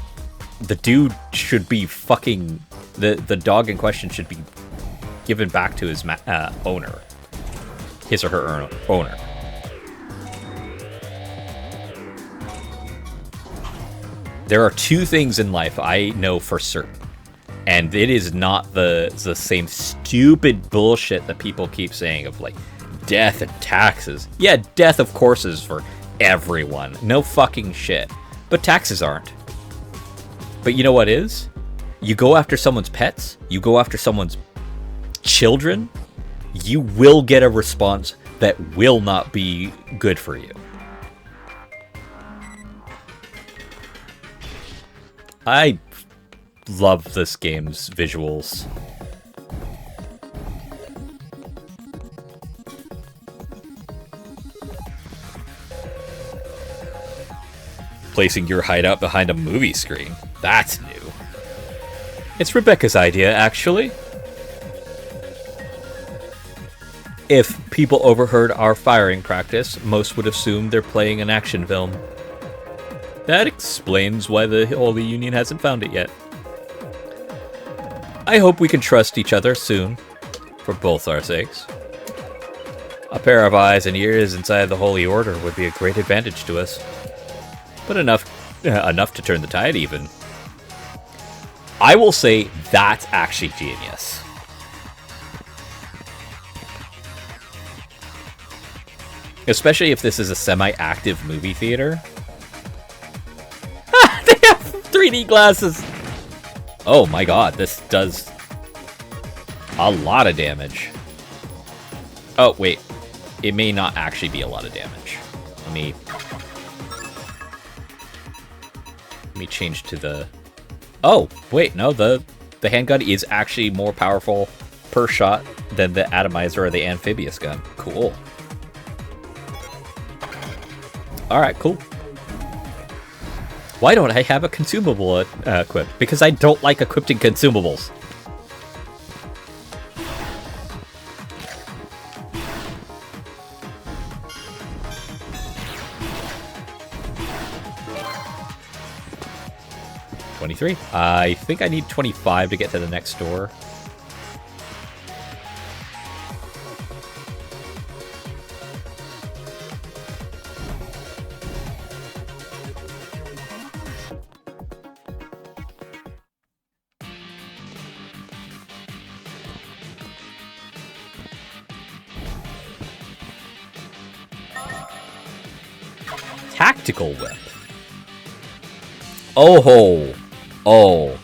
the dude should be fucking... The dog in question should be given back to his owner. His or her owner. There are two things in life I know for certain. And it is not the same stupid bullshit that people keep saying of, like, death and taxes. Yeah, death, of course, is for everyone. No fucking shit. But taxes aren't. But you know what is? You go after someone's pets, you go after someone's children, you will get a response that will not be good for you. I love this game's visuals. placing your hideout behind a movie screen. That's new. It's Rebecca's idea, actually. If people overheard our firing practice, most would assume they're playing an action film. That explains why the Holy Union hasn't found it yet. I hope we can trust each other soon, for both our sakes. A pair of eyes and ears inside the Holy Order would be a great advantage to us. But enough to turn the tide even. I will say that's actually genius. Especially if this is a semi-active movie theater. They have 3D glasses! Oh my god, this does a lot of damage. Oh, wait. It may not actually be a lot of damage. Let me change to the... Oh, wait, no, the handgun is actually more powerful per shot than the atomizer or the amphibious gun. Cool. Alright, cool. Why don't I have a consumable equipped? Because I don't like equipping consumables. $23. I think I need 25 to get to the next door. Tactical whip. Oh ho. Oh.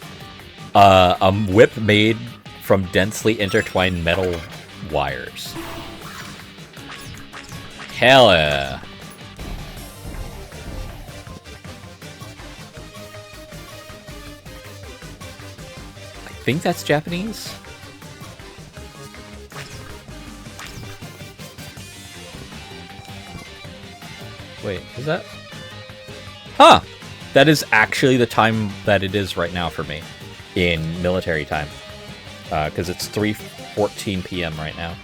A whip made from densely intertwined metal wires. Hell yeah. I think that's Japanese. Wait, is that? Huh! That is actually the time that it is right now for me. In military time. Because it's 3:14 p.m. right now.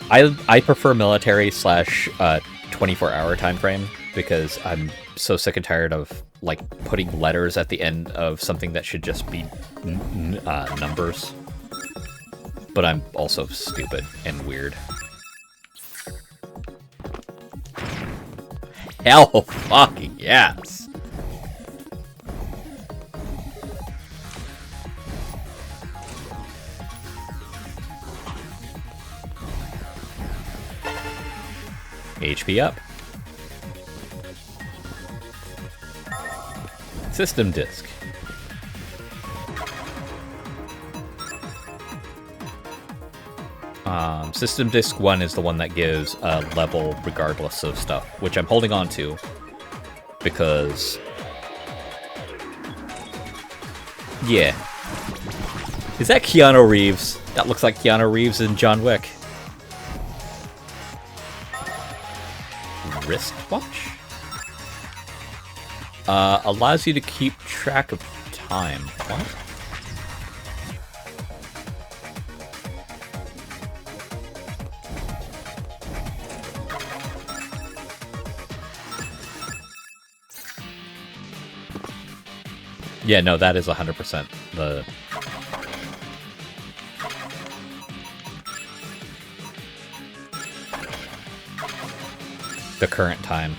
I prefer military / 24-hour time frame. Because I'm so sick and tired of like putting letters at the end of something that should just be numbers. But I'm also stupid and weird. Hell fucking yes. HP up. System disk. System disk 1 is the one that gives a level regardless of stuff, which I'm holding on to because, yeah. Is that Keanu Reeves? That looks like Keanu Reeves in John Wick. Wristwatch? Allows you to keep track of time. What? Yeah, no, that is 100% the current time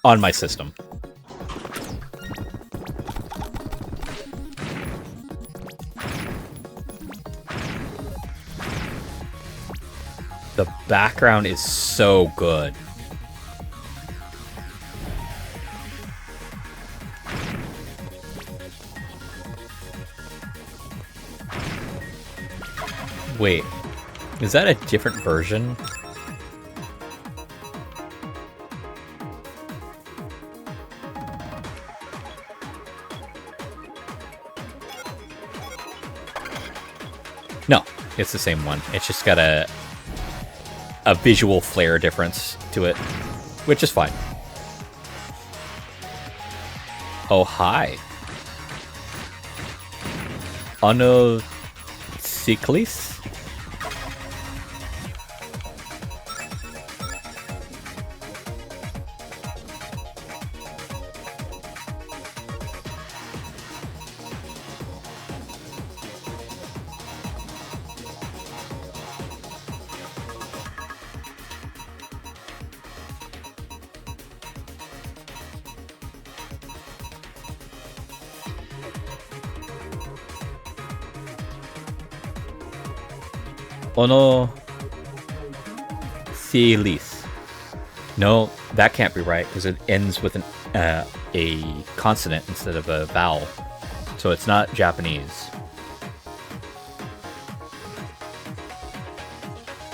on my system. The background is so good. Wait, is that a different version? No, it's the same one. It's just got a... a visual flair difference to it, which is fine. Oh, hi. Ono Cyclis? Ono Cyclis. No, that can't be right because it ends with a consonant instead of a vowel. So it's not Japanese.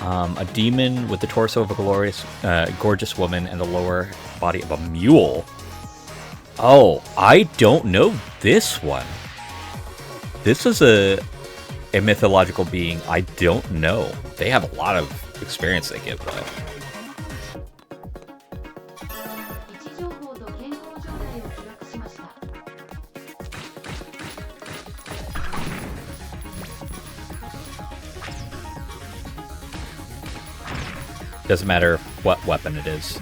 A demon with the torso of a gorgeous woman and the lower body of a mule. Oh, I don't know this one. This is a mythological being I don't know. They have a lot of experience they give, though. Doesn't matter what weapon it is.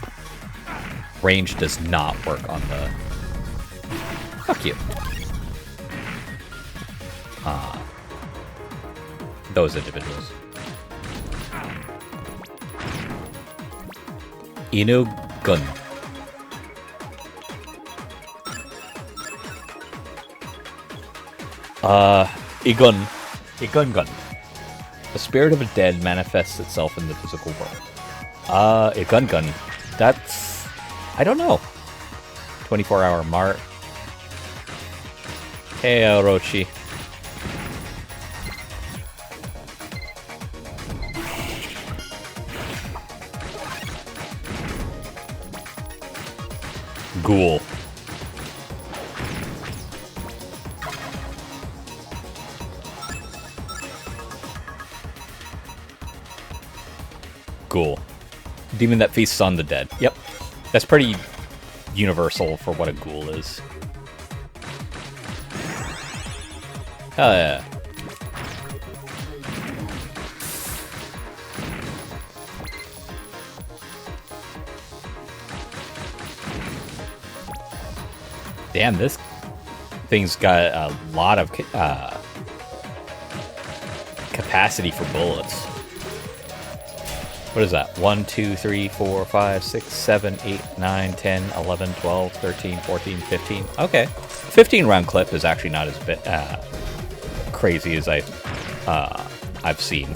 Range does not work on the... Fuck you. Those individuals. Inu Gun. Igun. Igun Gun. The spirit of a dead manifests itself in the physical world. Igun Gun. That's... I don't know. 24-hour Mart. Hey, Orochi. Ghoul. Ghoul. Demon that feasts on the dead. Yep. That's pretty universal for what a ghoul is. Hell yeah. Damn, this thing's got a lot of capacity for bullets. What is that? 1, 2, 3, 4, 5, 6, 7, 8, 9, 10, 11, 12, 13, 14, 15. Okay. 15 round clip is actually not as crazy as I've seen.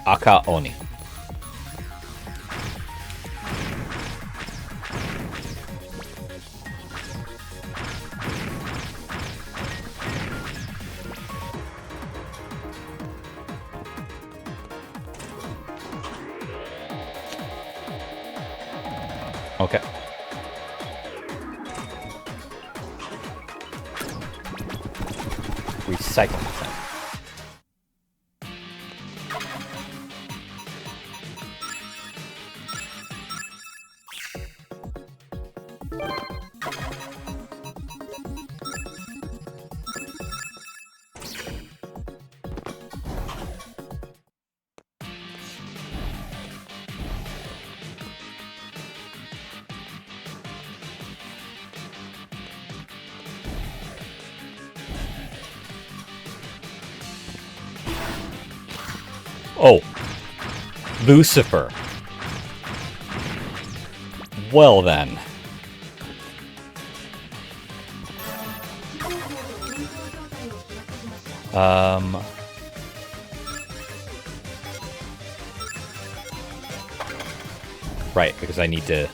Aka Oni. Okay. Recycle thing. Oh, Lucifer. Well then. Right, because I need to...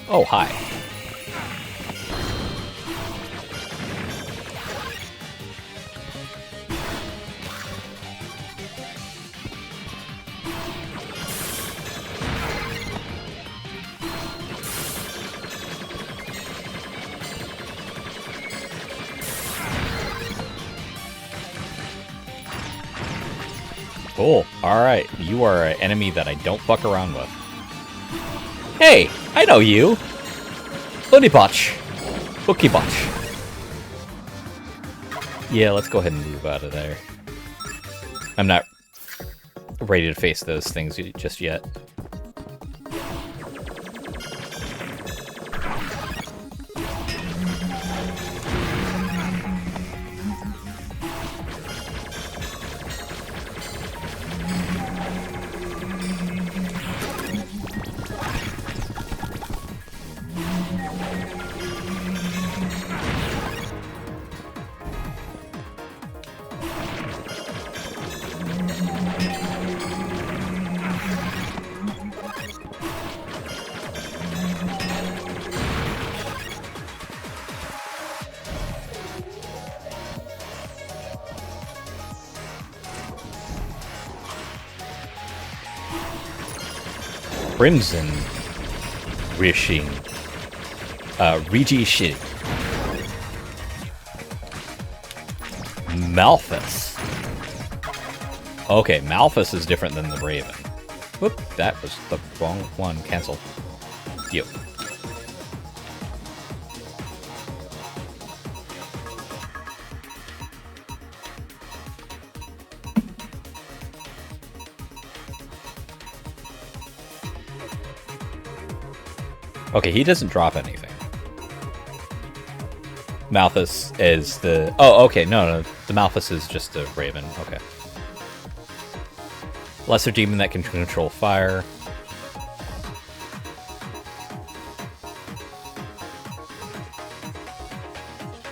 Oh, hi. Cool. Alright, you are an enemy that I don't fuck around with. Hey, I know you! Unibotch! Hookybotch. Yeah, let's go ahead and move out of there. I'm not ready to face those things just yet. Crimson Rishin Rigishi Malphus. Okay, Malphus is different than the Raven. Whoop, that was the wrong one. Cancel. Yep. Okay, he doesn't drop anything. Malphus is the... Oh, okay, no, the Malphus is just a Raven. Okay. Lesser demon that can control fire.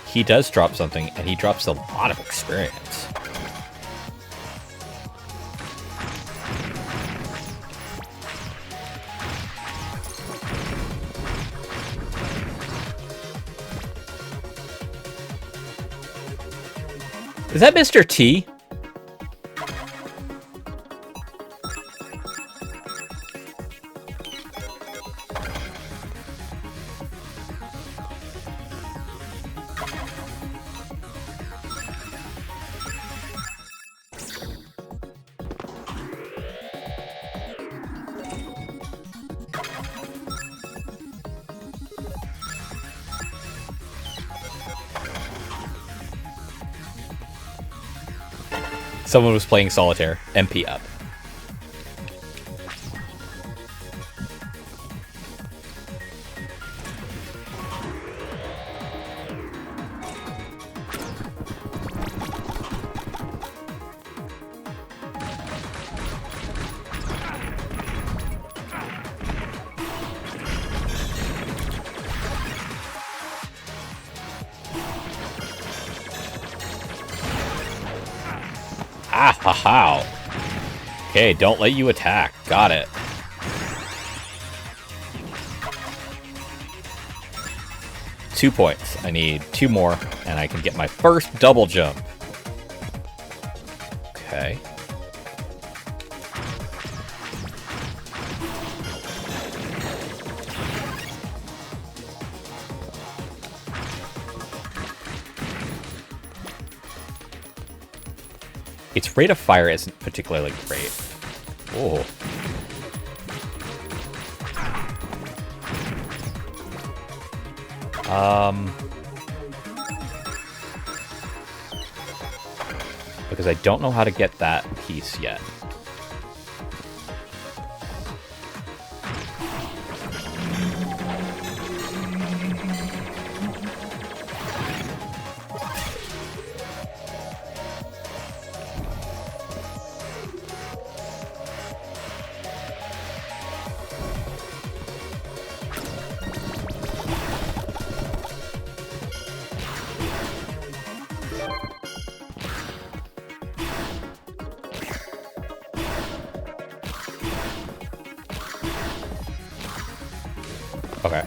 He does drop something, and he drops a lot of experience. Is that Mr. T? Someone was playing solitaire. MP up. Ah, ha, ha. Okay, don't let you attack. Got it. Two points. I need 2 more, and I can get my first double jump. Okay. Its rate of fire isn't particularly great. Oh. Because I don't know how to get that piece yet. Okay.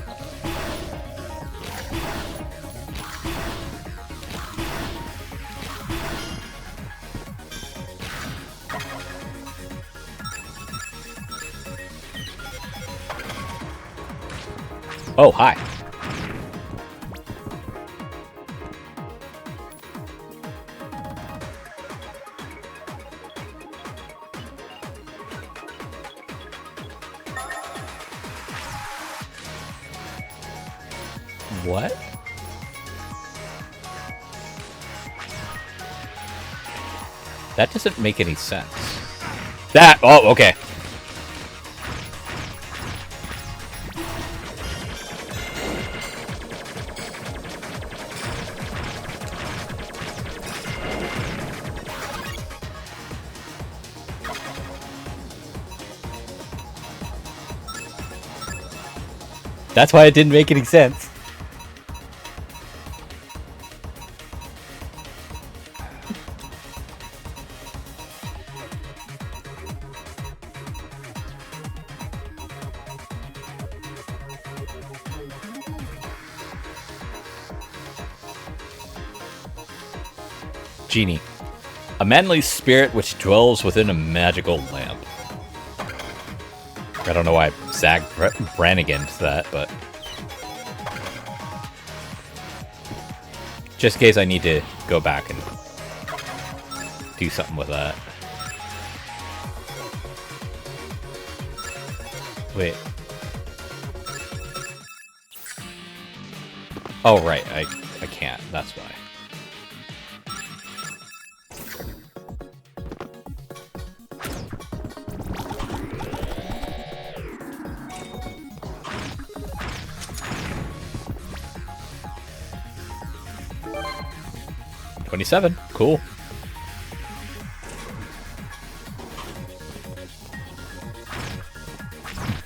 Oh, hi. What? That doesn't make any sense. That... Oh, okay. That's why it didn't make any sense. Genie. A manly spirit which dwells within a magical lamp. I don't know why Zach Brannigan to that, but... just in case I need to go back and do something with that. Wait. Oh, right. I can't. That's why. $27. Cool.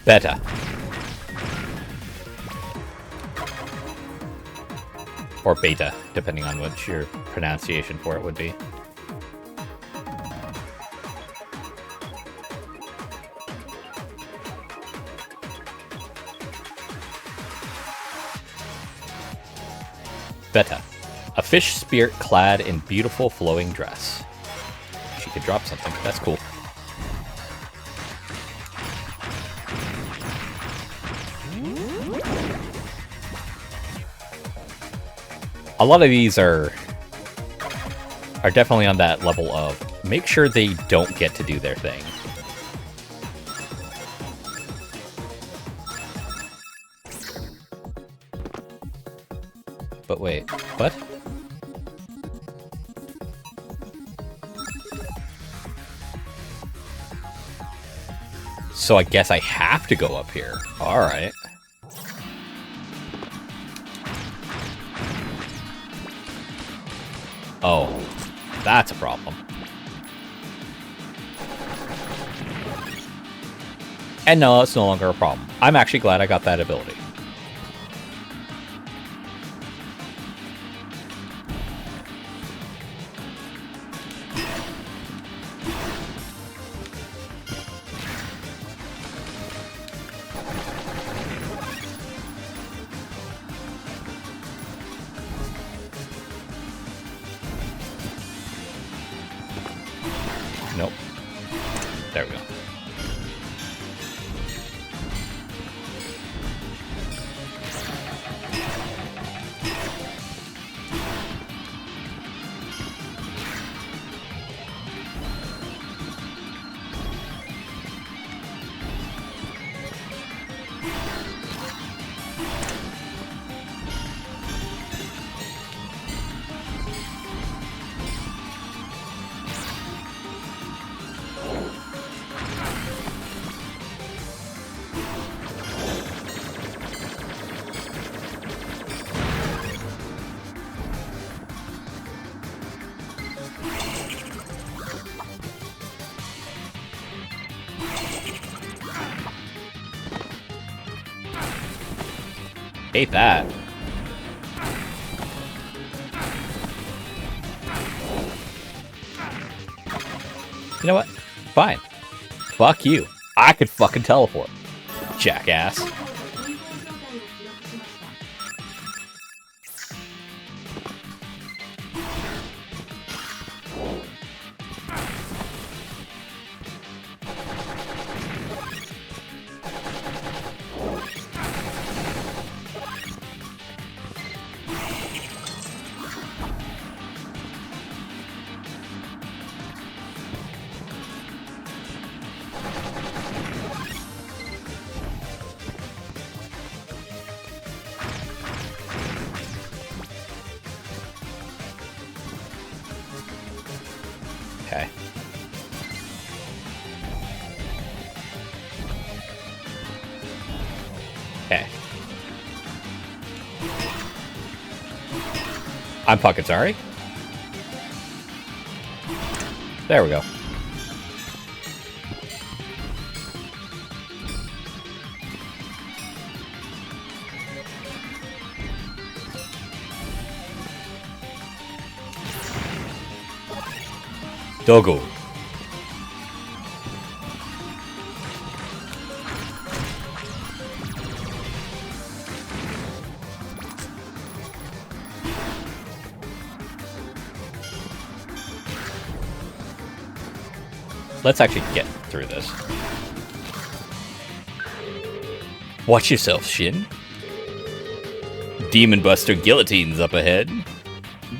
Beta. Or beta, depending on what your pronunciation for it would be. Beta. A fish spirit clad in beautiful flowing dress. She could drop something. That's cool. A lot of these are definitely on that level of make sure they don't get to do their thing. But wait, what? So I guess I have to go up here. All right. Oh, that's a problem. And no, it's no longer a problem. I'm actually glad I got that ability. Nope. There we go. Hate that. You know what? Fine. Fuck you. I could fucking teleport. Jackass. Okay. Okay. I'm fucking sorry. There we go. Doggo. Let's actually get through this. Watch yourself, Shin. Demon Buster guillotines up ahead.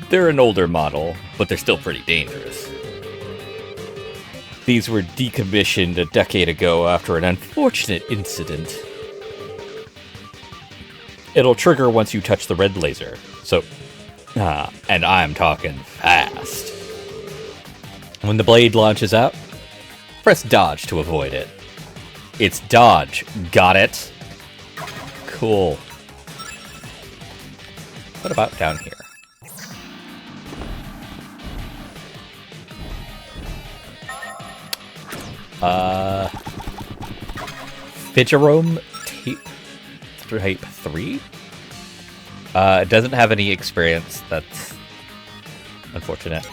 They're an older model, but they're still pretty dangerous. These were decommissioned a decade ago after an unfortunate incident. It'll trigger once you touch the red laser, so... and I'm talking fast. When the blade launches out, press dodge to avoid it. It's dodge, got it? Cool. What about down here? Fijerome Type 3? It doesn't have any experience, that's unfortunate.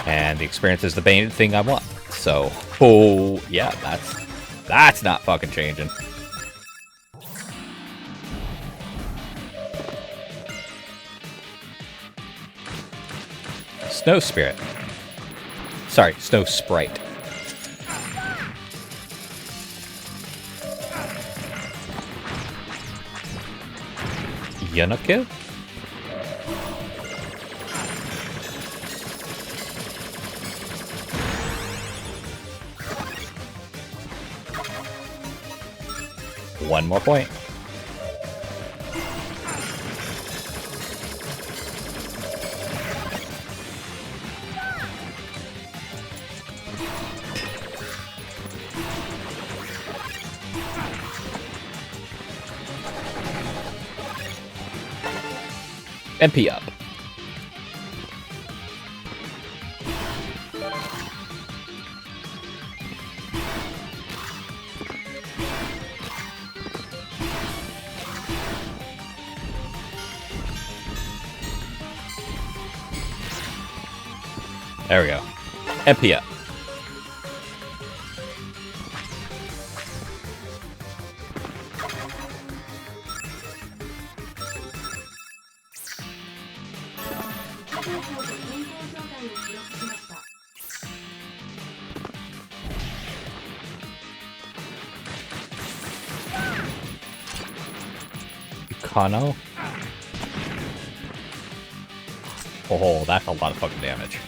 And the experience is the main thing I want. So, oh, yeah, that's not fucking changing. Snow Spirit. Sorry, Snow Sprite. Yanaka? One more point. MP up. There we go. MP up. Kano. Oh, that's a lot of fucking damage.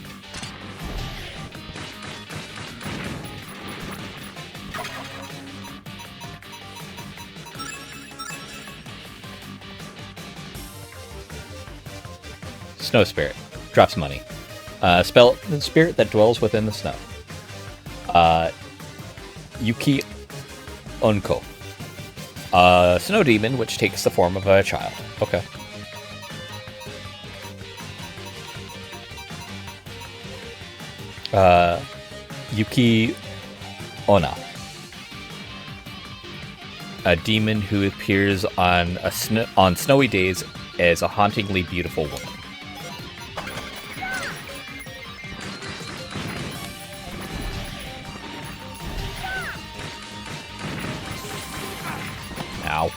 Snow Spirit. Drops money. Spell the spirit that dwells within the snow. Yuki Onko. Snow demon, which takes the form of a child. Okay. Yuki Ona. A demon who appears on on snowy days as a hauntingly beautiful woman. Ow.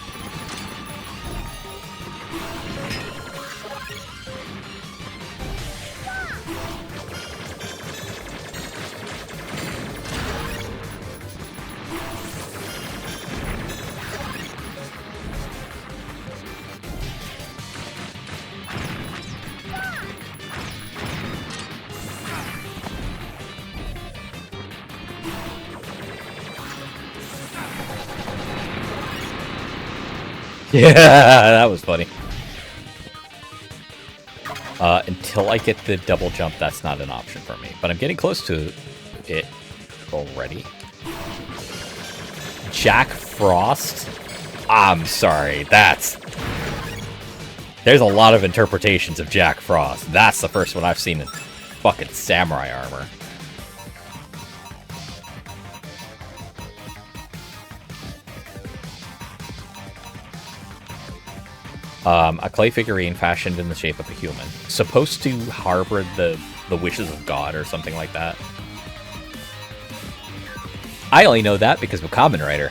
Yeah, that was funny. Until I get the double jump, that's not an option for me. But I'm getting close to it already. Jack Frost? I'm sorry, there's a lot of interpretations of Jack Frost. That's the first one I've seen in fucking samurai armor. A clay figurine fashioned in the shape of a human. Supposed to harbor the wishes of God or something like that. I only know that because of Kamen Rider.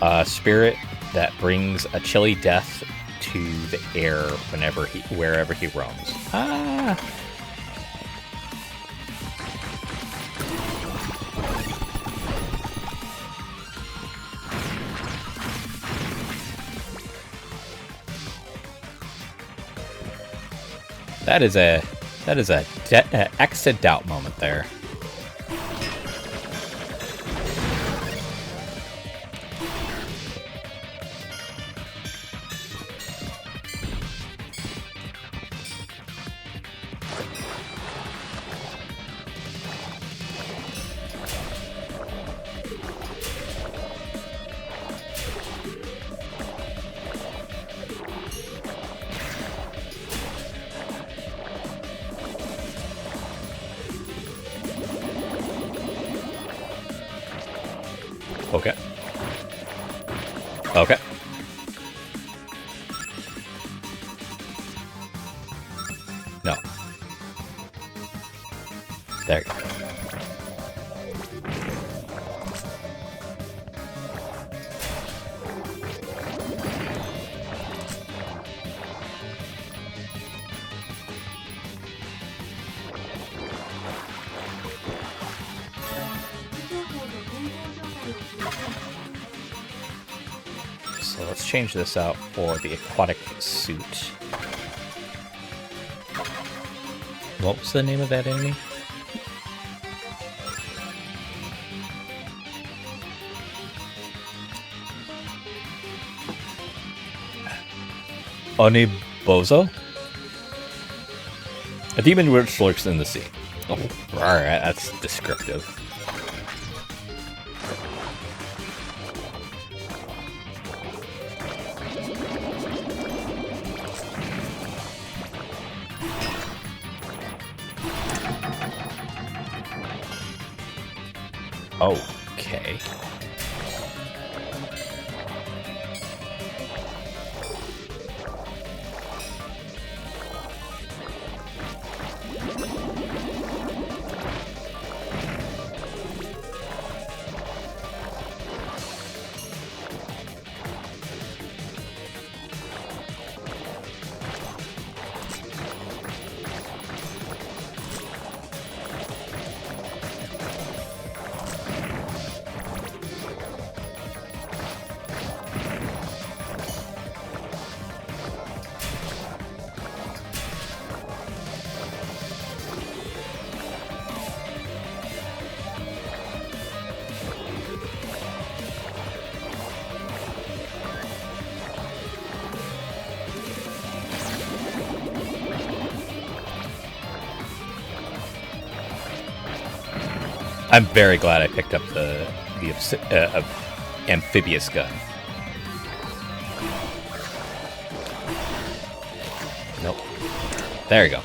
A spirit that brings a chilly death to the air wherever he roams. Ah. That is a exit doubt moment there. Okay. Okay. No. There you go. So let's change this out for the aquatic suit. What was the name of that enemy? Onibozo? A demon which lurks in the sea. Oh, alright, that's descriptive. Okay. I'm very glad I picked up the amphibious gun. Nope. There you go.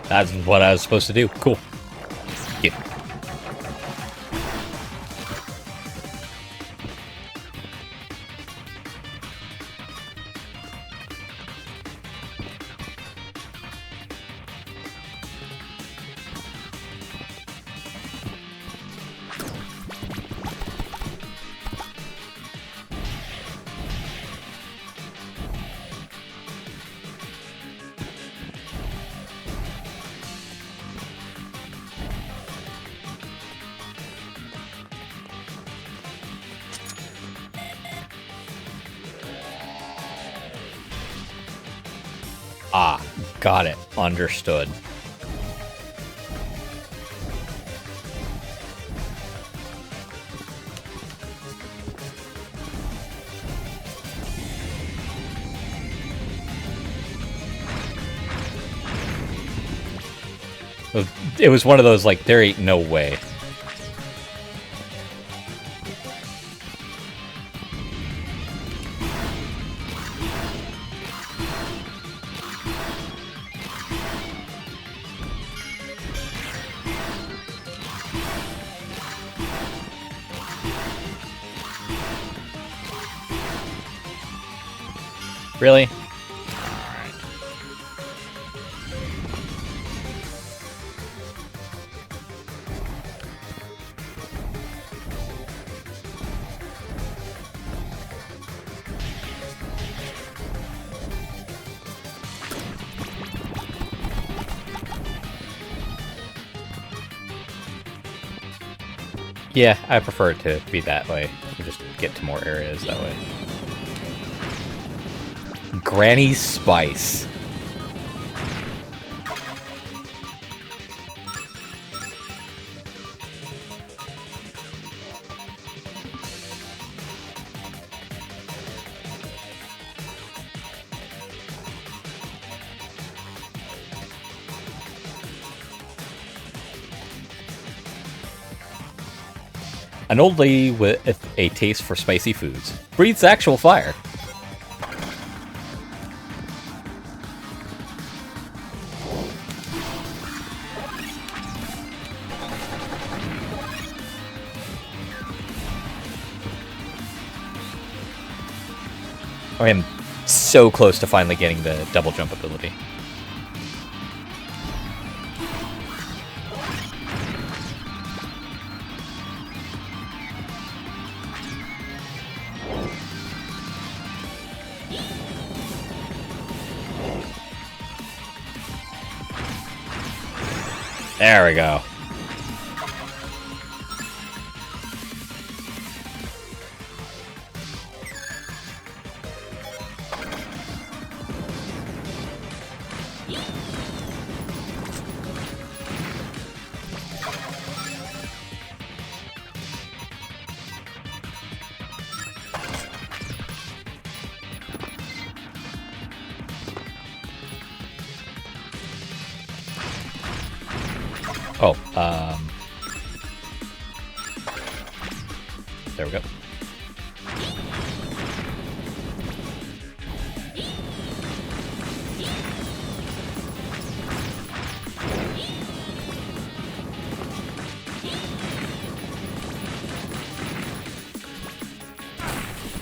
That's what I was supposed to do. Cool. Yeah. Got it. Understood. It was one of those, like, there ain't no way. Really? Yeah, I prefer it to be that way. You just get to more areas that way. Granny Spice. An old lady with a taste for spicy foods breathes actual fire. I am so close to finally getting the double jump ability. There we go. Oh, there we go.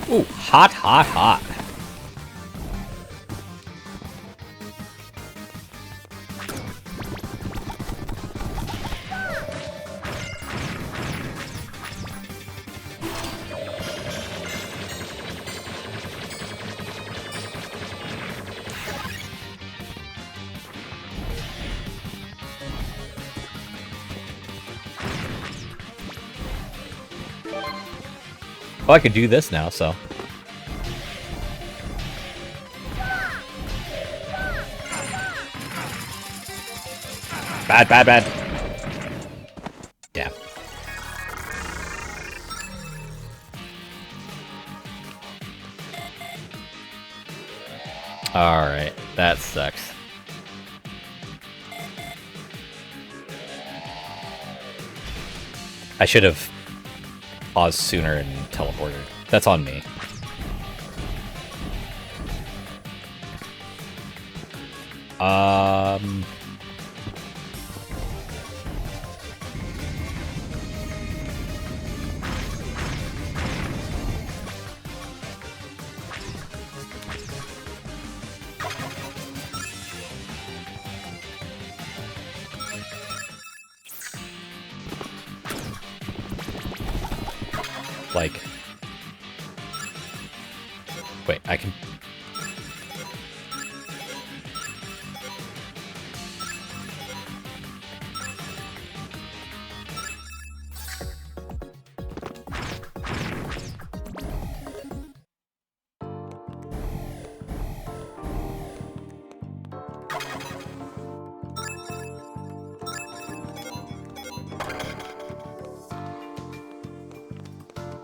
Ooh, hot, hot, hot. Oh, I could do this now, so. Bad, bad, bad. Damn. Alright, that sucks. I should have paused sooner and teleported. That's on me. Like, wait, I can.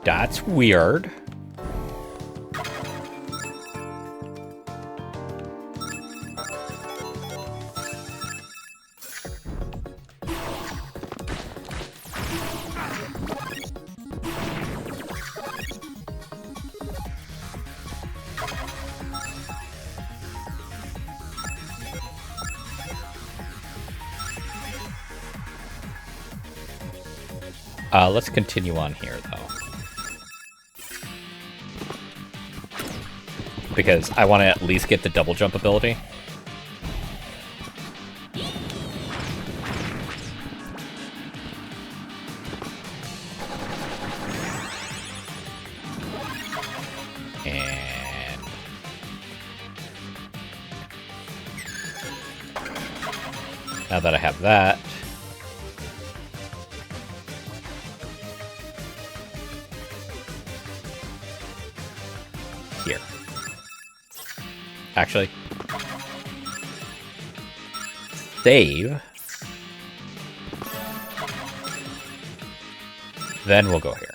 That's weird. Let's continue on here, though. Because I want to at least get the double jump ability. And... now that I have that... here. Actually, save. Then we'll go here.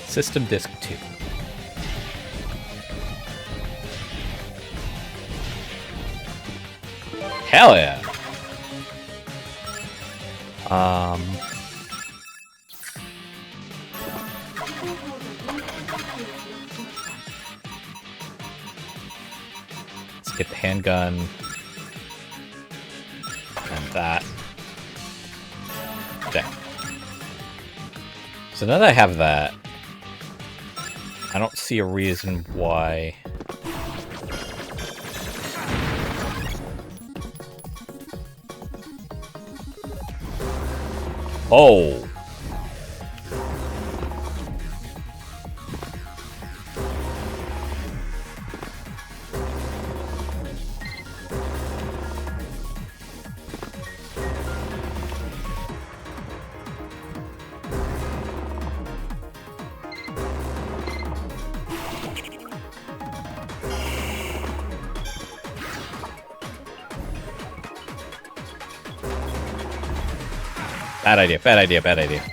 System Disk 2. Hell yeah! Let's get the handgun. And that. Okay. So now that I have that, I don't see a reason why... oh! Bad idea, bad idea, bad idea.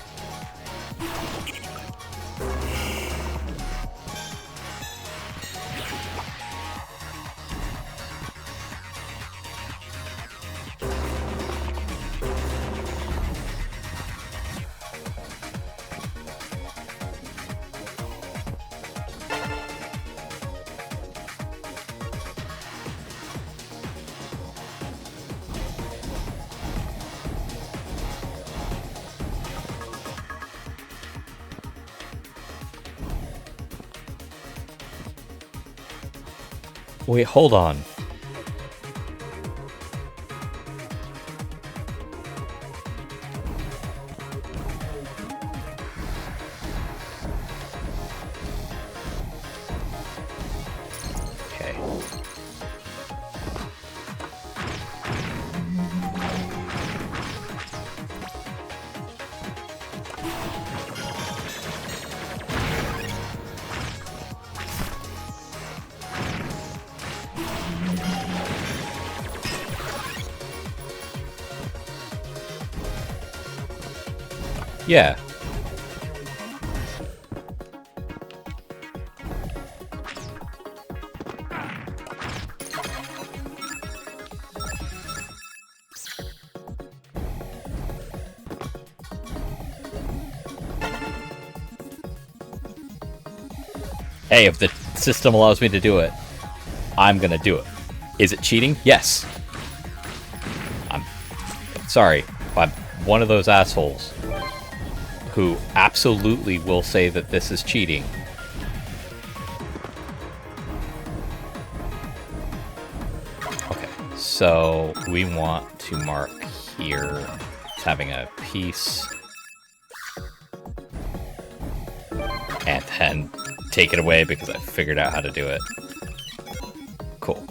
Wait, hold on. Okay. Yeah. Hey, if the system allows me to do it, I'm gonna do it. Is it cheating? Yes. I'm sorry. I'm one of those assholes who absolutely will say that this is cheating. Okay, so we want to mark here. It's having a piece. And then take it away because I figured out how to do it. Cool.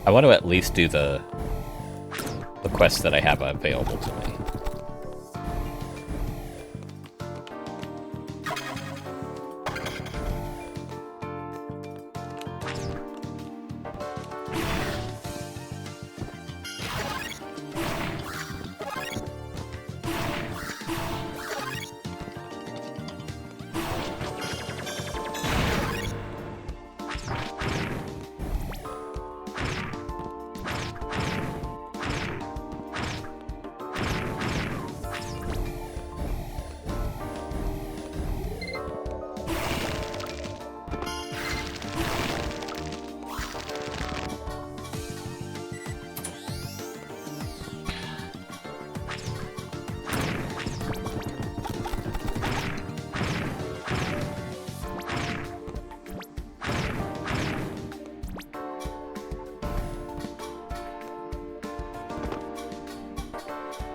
I want to at least do the quest that I have available to me.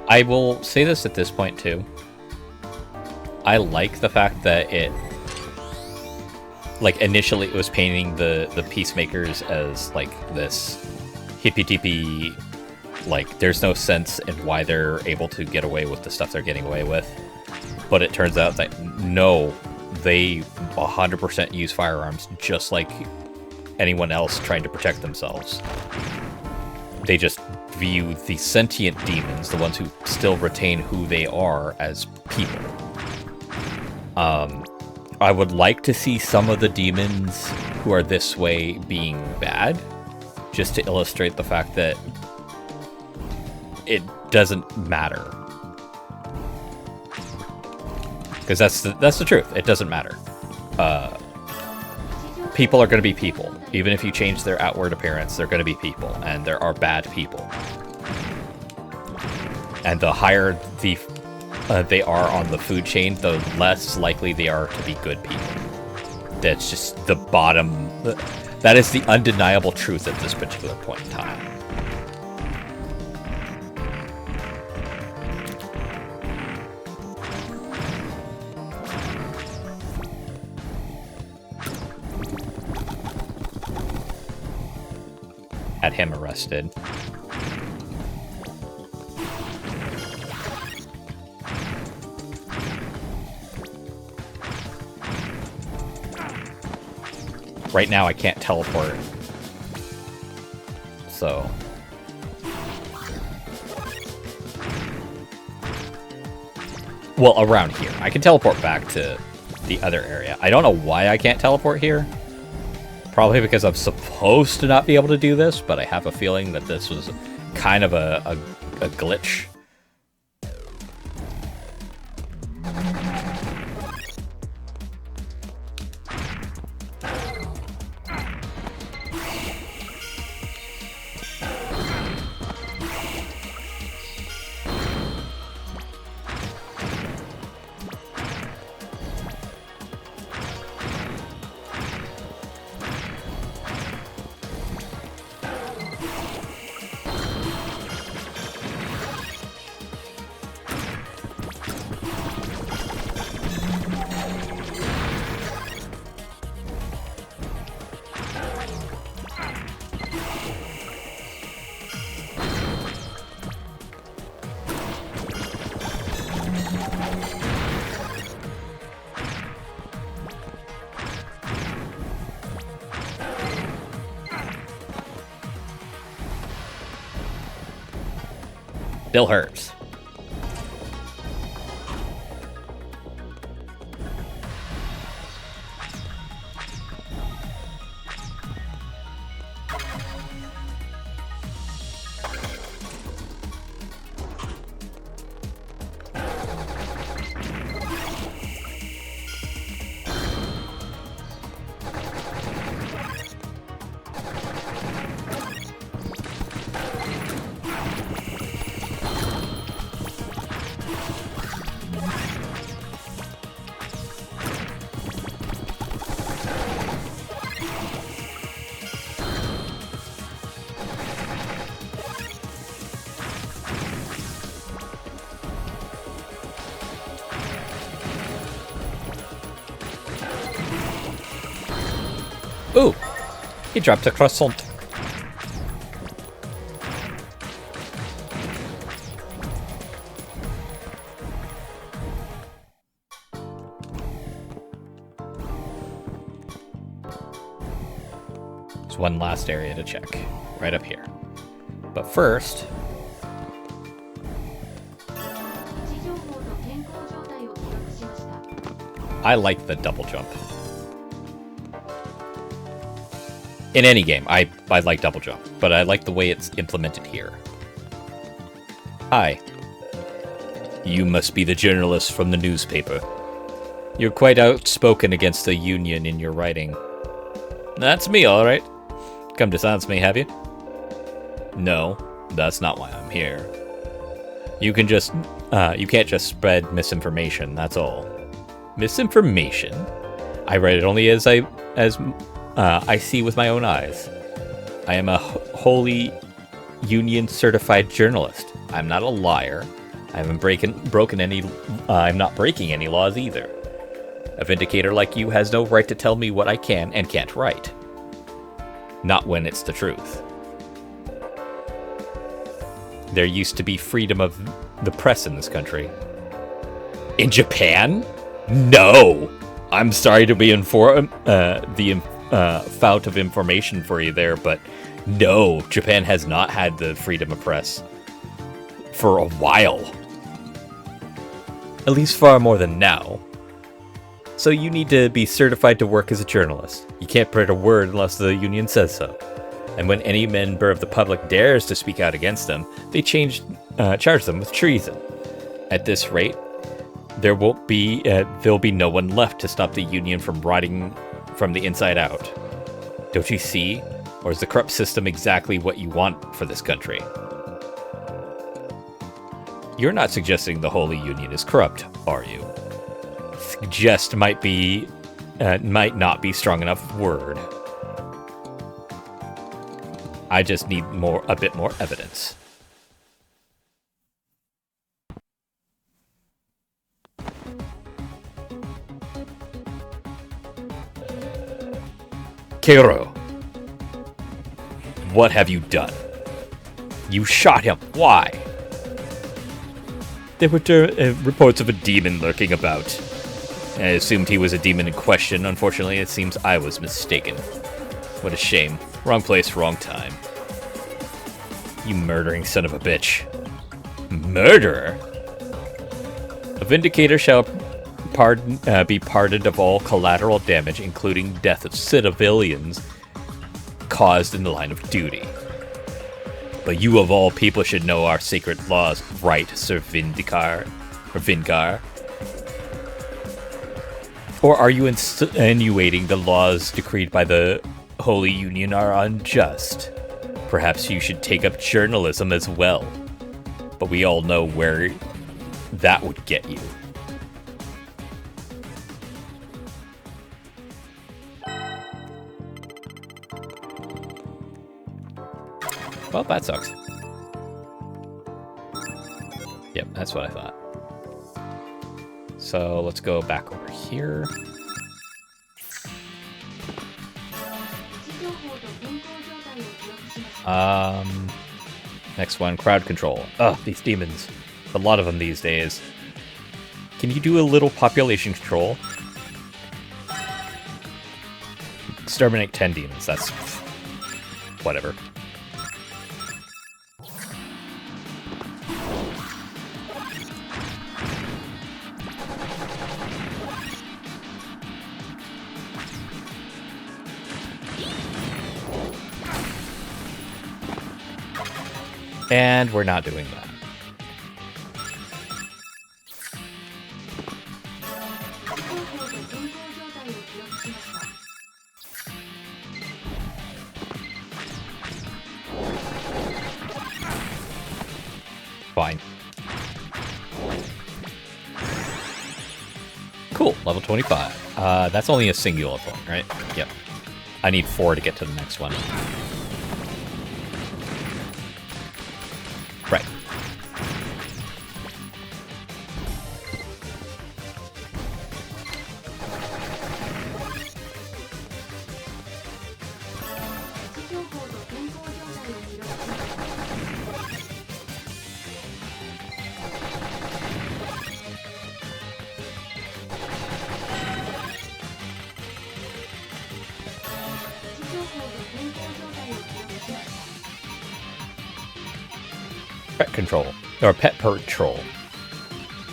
I will say this at this point too. I like the fact that it, like, initially it was painting the peacemakers as like this hippy-dippy, like there's no sense in why they're able to get away with the stuff they're getting away with. But it turns out that no, they 100% use firearms just like anyone else trying to protect themselves. They just view the sentient demons, the ones who still retain who they are, as people. I would like to see some of the demons who are this way being bad, just to illustrate the fact that it doesn't matter. Because that's the truth. It doesn't matter. People are going to be people. Even if you change their outward appearance, they're going to be people, and there are bad people. And the higher they are on the food chain, the less likely they are to be good people. That's just the bottom. That is the undeniable truth at this particular point in time. Had him arrested. Right now I can't teleport. So. Well, around here. I can teleport back to the other area. I don't know why I can't teleport here. Probably because I'm supposed to not be able to do this, but I have a feeling that this was kind of a glitch. Still hurts. Ooh, he dropped a croissant. There's one last area to check, right up here. But first, I like the double jump. In any game, I like double jump, but I like the way it's implemented here. Hi. You must be the journalist from the newspaper. You're quite outspoken against the union in your writing. That's me, all right. Come to silence me, have you? No, that's not why I'm here. You can't just spread misinformation, that's all. Misinformation? I write it only as I see with my own eyes. I am a wholly union-certified journalist. I'm not a liar. I haven't broken any. I'm not breaking any laws either. A vindicator like you has no right to tell me what I can and can't write. Not when it's the truth. There used to be freedom of the press in this country. In Japan? No! I'm sorry to be the fount of information for you there, but no, Japan has not had the freedom of press for a while. At least far more than now. So you need to be certified to work as a journalist. You can't print a word unless the union says so. And when any member of the public dares to speak out against them, they charge them with treason. At this rate, there'll be no one left to stop the union from rotting from the inside out. Don't you see? Or is the corrupt system exactly what you want for this country? You're not suggesting the Holy Union is corrupt, are you? Suggest might not be strong enough word. I just need a bit more evidence. Kero, what have you done? You shot him. Why? There were reports of a demon lurking about. I assumed he was a demon in question. Unfortunately, it seems I was mistaken. What a shame. Wrong place, wrong time. You murdering son of a bitch. Murderer? A vindicator shall be pardoned of all collateral damage, including death of civilians caused in the line of duty. But you of all people should know our sacred laws, right, Sir Vindicar? Or Vingar? Or are you insinuating the laws decreed by the Holy Union are unjust? Perhaps you should take up journalism as well. But we all know where that would get you. Well, that sucks. Yep, that's what I thought. So let's go back over here. Next one, crowd control. Ugh, these demons. A lot of them these days. Can you do a little population control? Exterminate 10 demons, that's... whatever. And we're not doing that. Fine. Cool, level 25. That's only a singular one, right? Yep. I need 4 to get to the next one. Right. pet control, or pet patrol.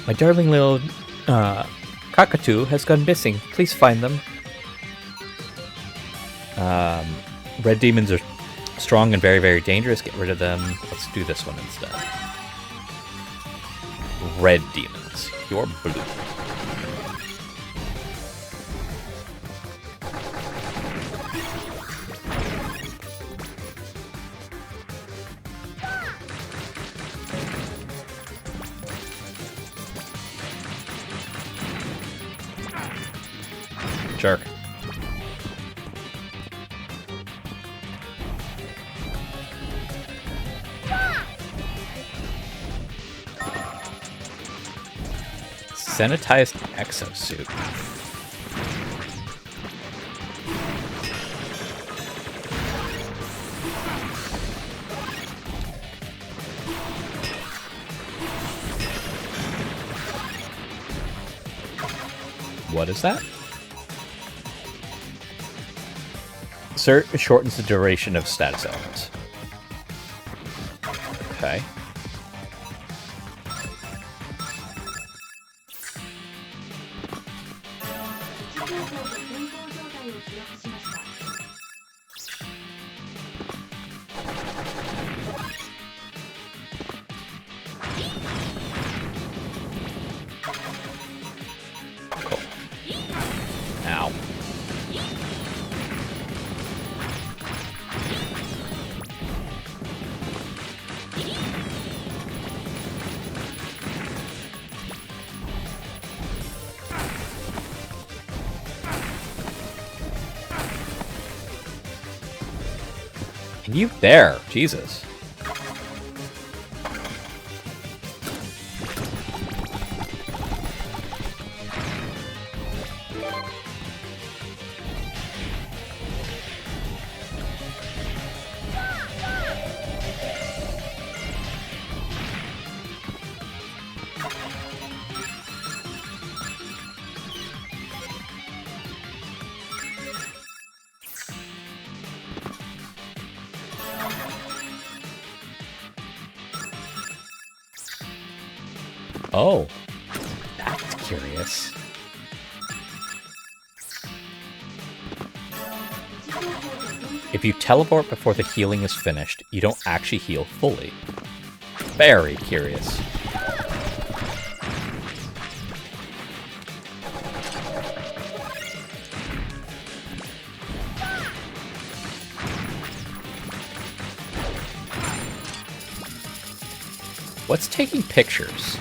My darling little cockatoo has gone missing. Please find them. Red demons are strong and very, very dangerous. Get rid of them. Let's do this one instead. Red demons. You're blue. Jerk. Sanitized exosuit. What is that? Sir, shortens the duration of status elements. Okay. Cool. Ow. You there, Jesus. Oh, that's curious. If you teleport before the healing is finished, you don't actually heal fully. Very curious. What's taking pictures?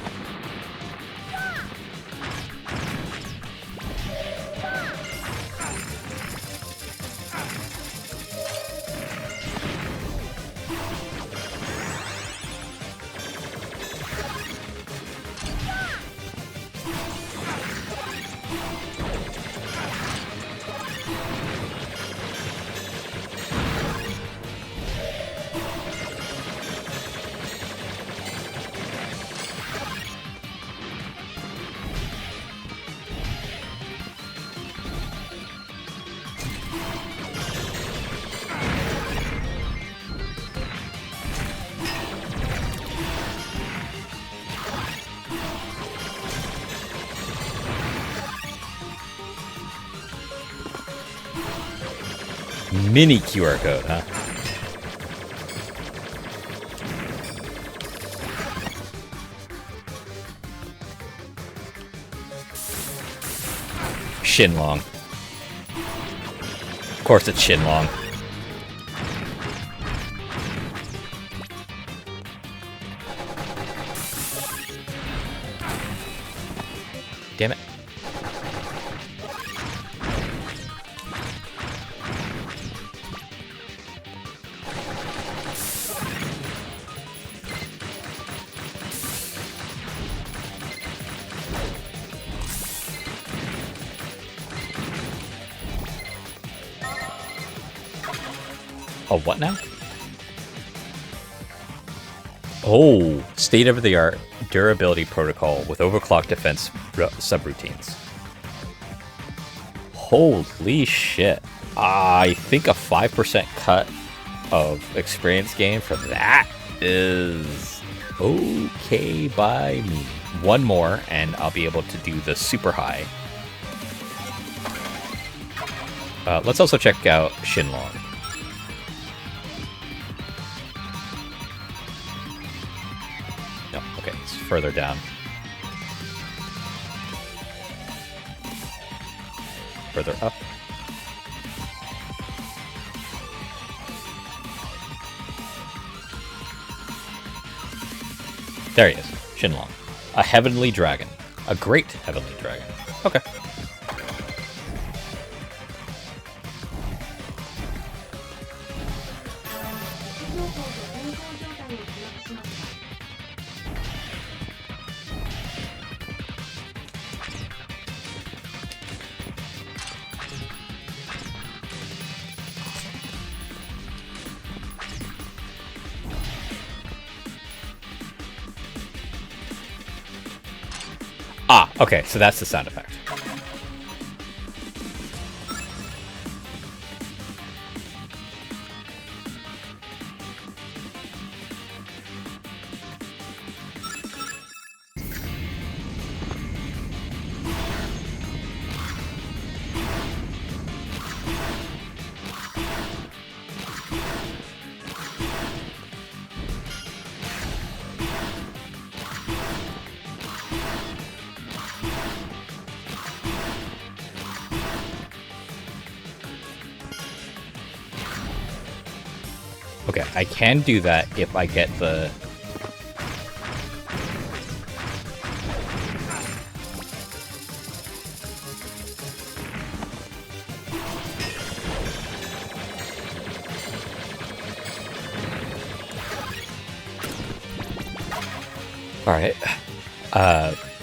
Mini QR code, huh? Shinlong. Of course it's Shinlong. Damn it. Oh, what now? Oh, state-of-the-art durability protocol with overclock defense subroutines. Holy shit. I think a 5% cut of experience gain for that is Okay by me. One more, and I'll be able to do the super high. Let's also check out Shinlong. No, okay, it's further down. Further up. There he is, Shinlong. A heavenly dragon. A great heavenly dragon. Okay. Ah, okay, so that's the sound effect. Okay, I can do that if I get the... Alright.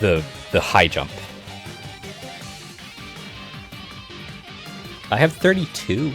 The high jump. I have 32.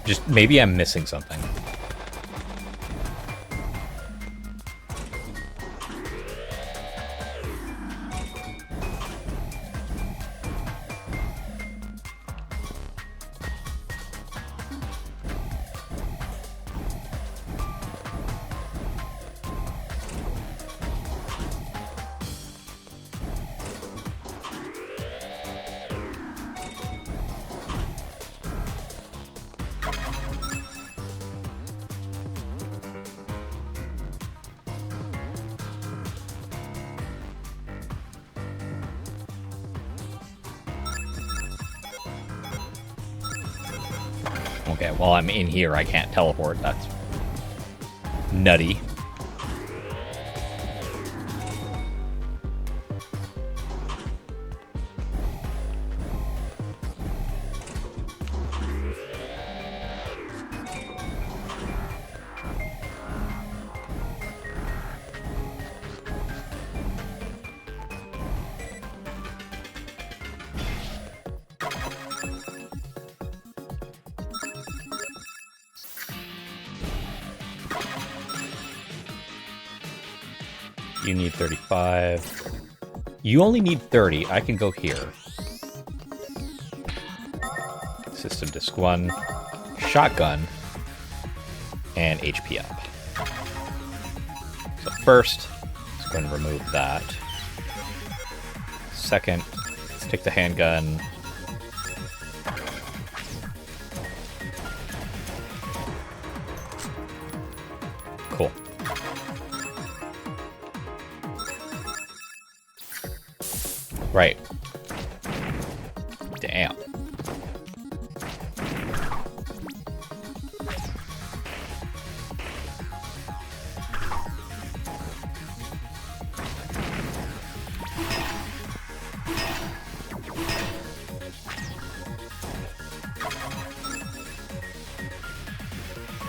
Just maybe I'm missing something. Okay, well, I'm in here. I can't teleport. That's nutty. You need 35. You only need 30. I can go here. System disk 1. Shotgun. And HP up. So first, let's go and remove that. Second, let's take the handgun. Cool. Right. Damn.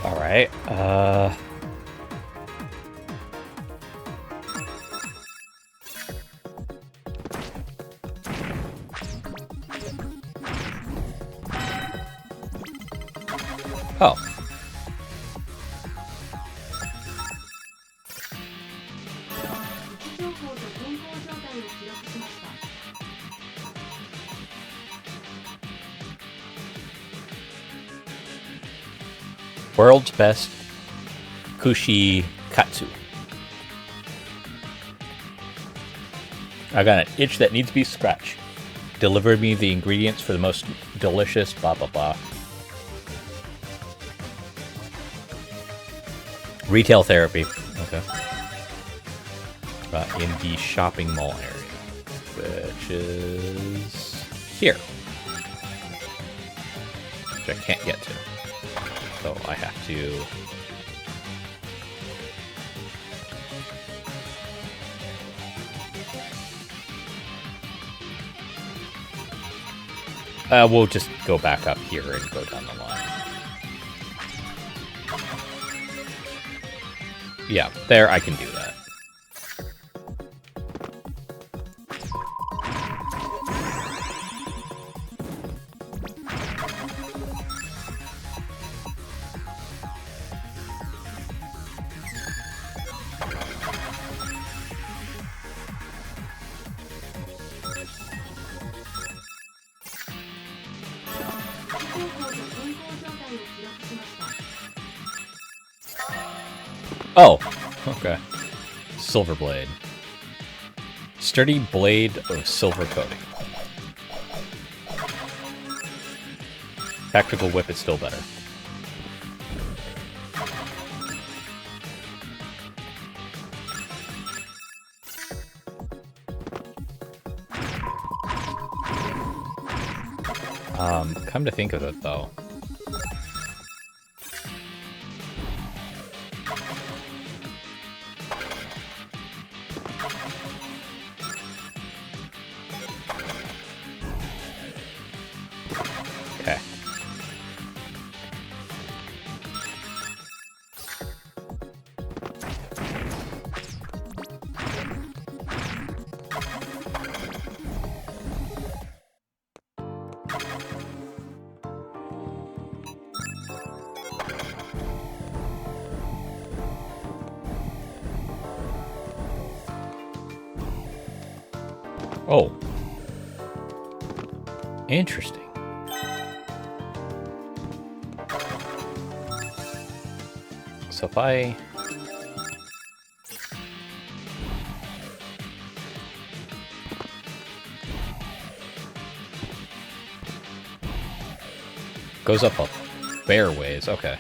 All right. Oh. World's best Kushi Katsu. I got an itch that needs to be scratched. Deliver me the ingredients for the most delicious blah blah blah. Retail therapy. Okay. In the shopping mall area, which is here. Which I can't get to. So I have to... we'll just go back up here and go down the line. Yeah, there I can do that. Oh, okay. Silver blade. Sturdy blade of silver coating. Tactical whip is still better. Come to think of it, though. Okay. Oh. Interesting. So if I... Goes up a fair ways, okay.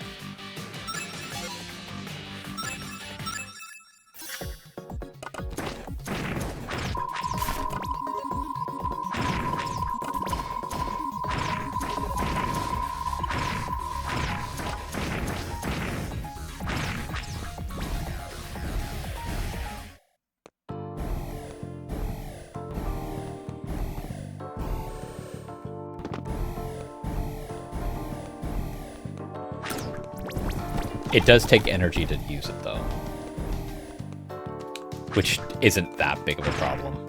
It does take energy to use it, though. Which isn't that big of a problem.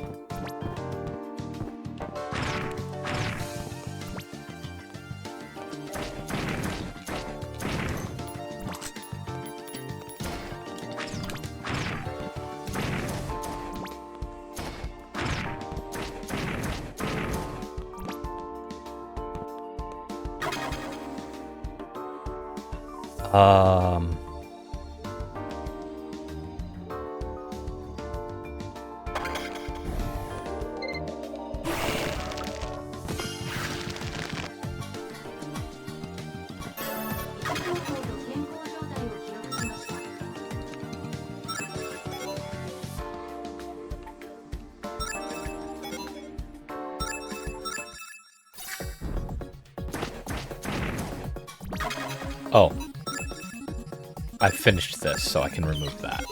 Oh. I finished this, so I can remove that.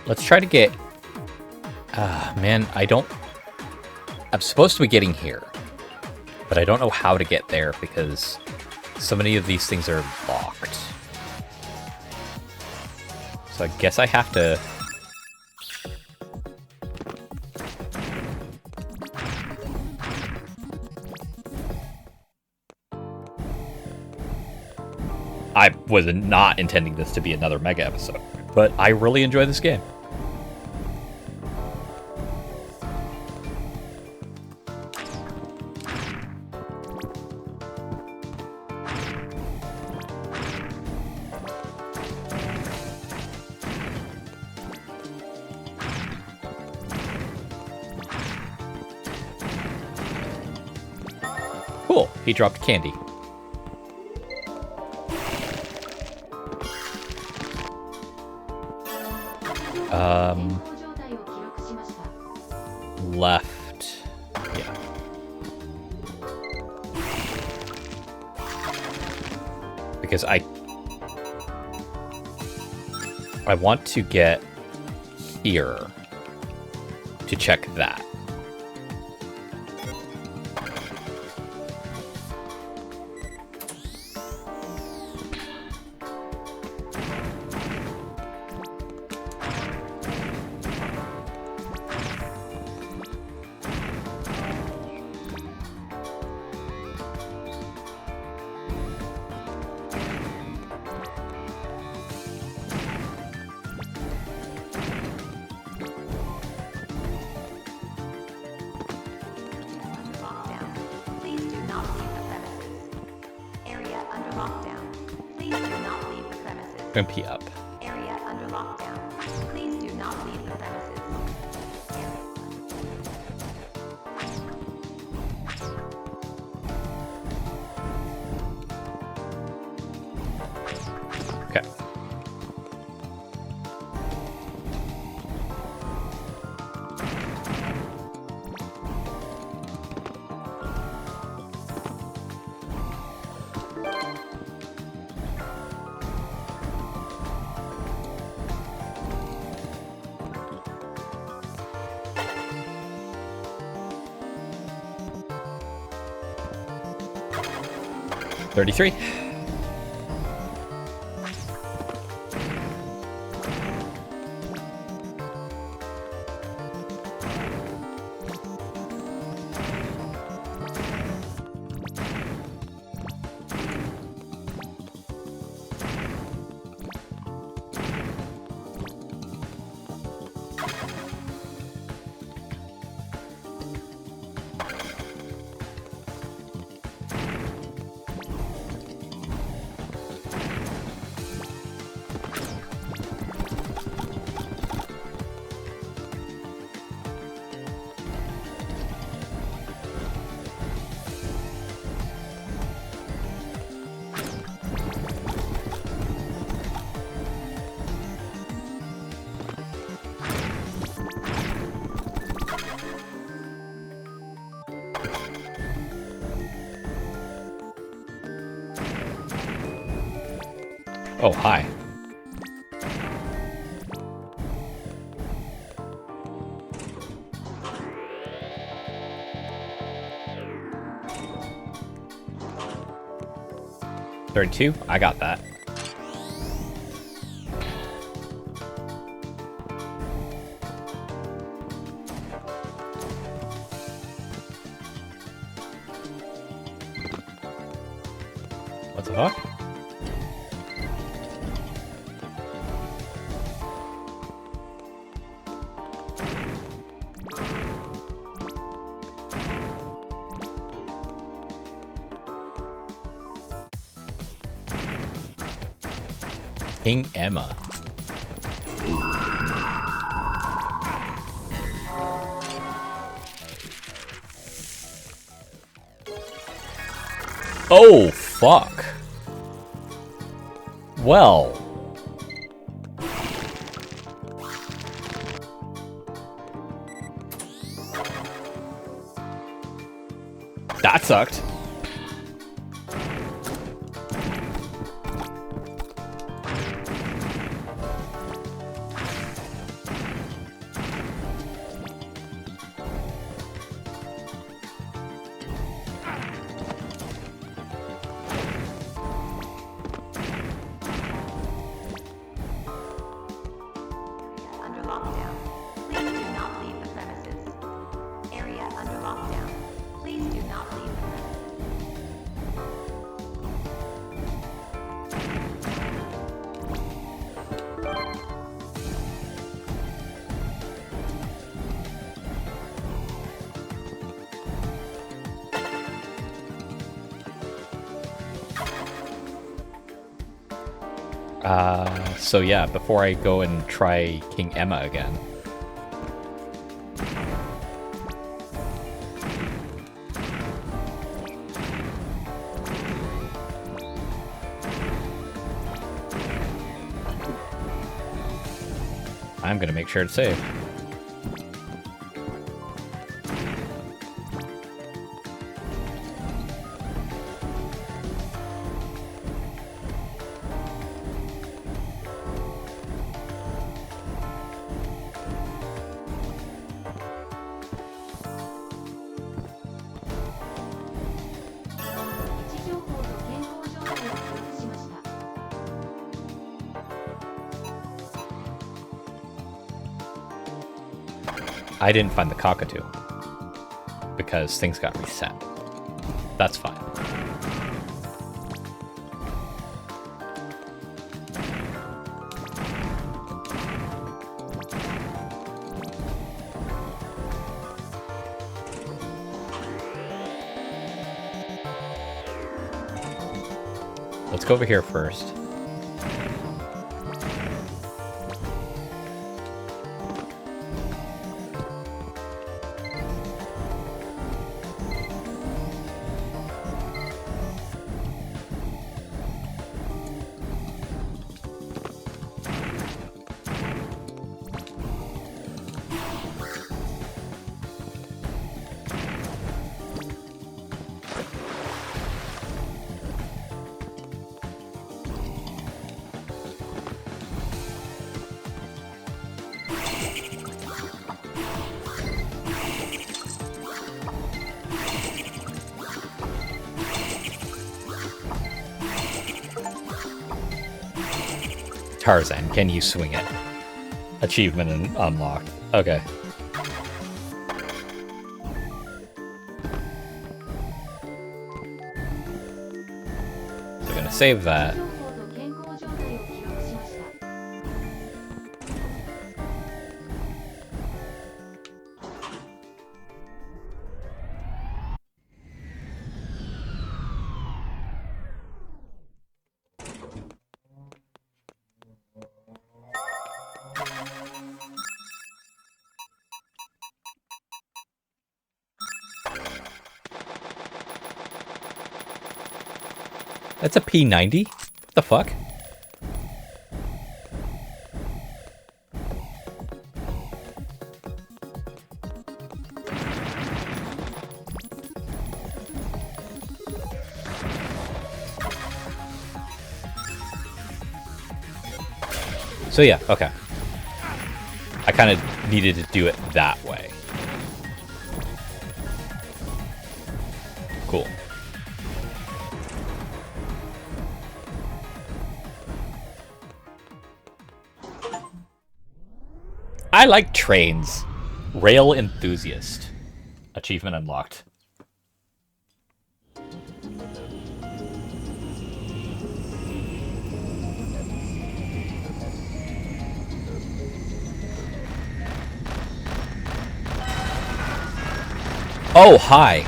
Let's try to get... man, I'm supposed to be getting here, but I don't know how to get there because so many of these things are locked. So I guess I have to... I was not intending this to be another mega episode, but I really enjoy this game. Cool, he dropped candy. Left. Yeah. Because I want to get here to check that. MP up. Area under lockdown. Please do not leave the premises. Okay. Oh, hi. Turn 2? I got that. What the fuck? King Emma. Oh, fuck. Well. That sucked. Under lockdown. Please do not leave the premises. Area under lockdown. Please do not leave the premises. So yeah, before I go and try King Emma again. I'm gonna make sure to save. I didn't find the cockatoo because things got reset. That's fine. Let's go over here first. Tarzan, can you swing it? Achievement unlocked. Okay. So we're gonna save that. That's a P90? What the fuck? So yeah, okay. I kind of needed to do it that way. Cool. I like trains. Rail enthusiast. Achievement unlocked. Oh, hi.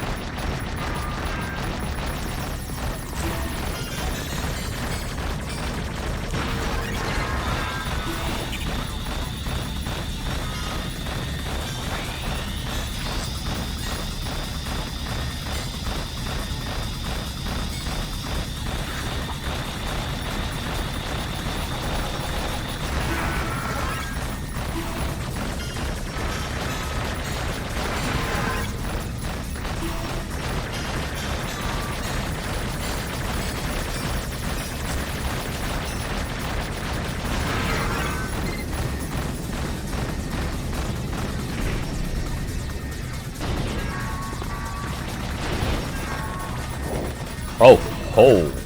Oh, oh.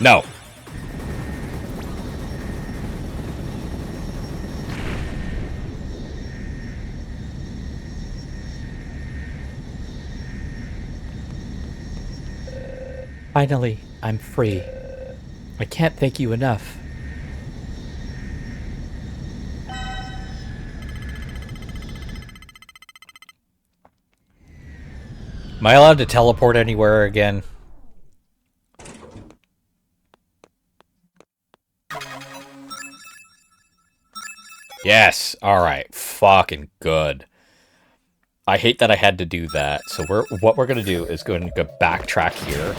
No. Finally, I'm free. I can't thank you enough. Am I allowed to teleport anywhere again? Yes. All right. Fucking good. I hate that I had to do that. So what we're gonna do is going to go backtrack here.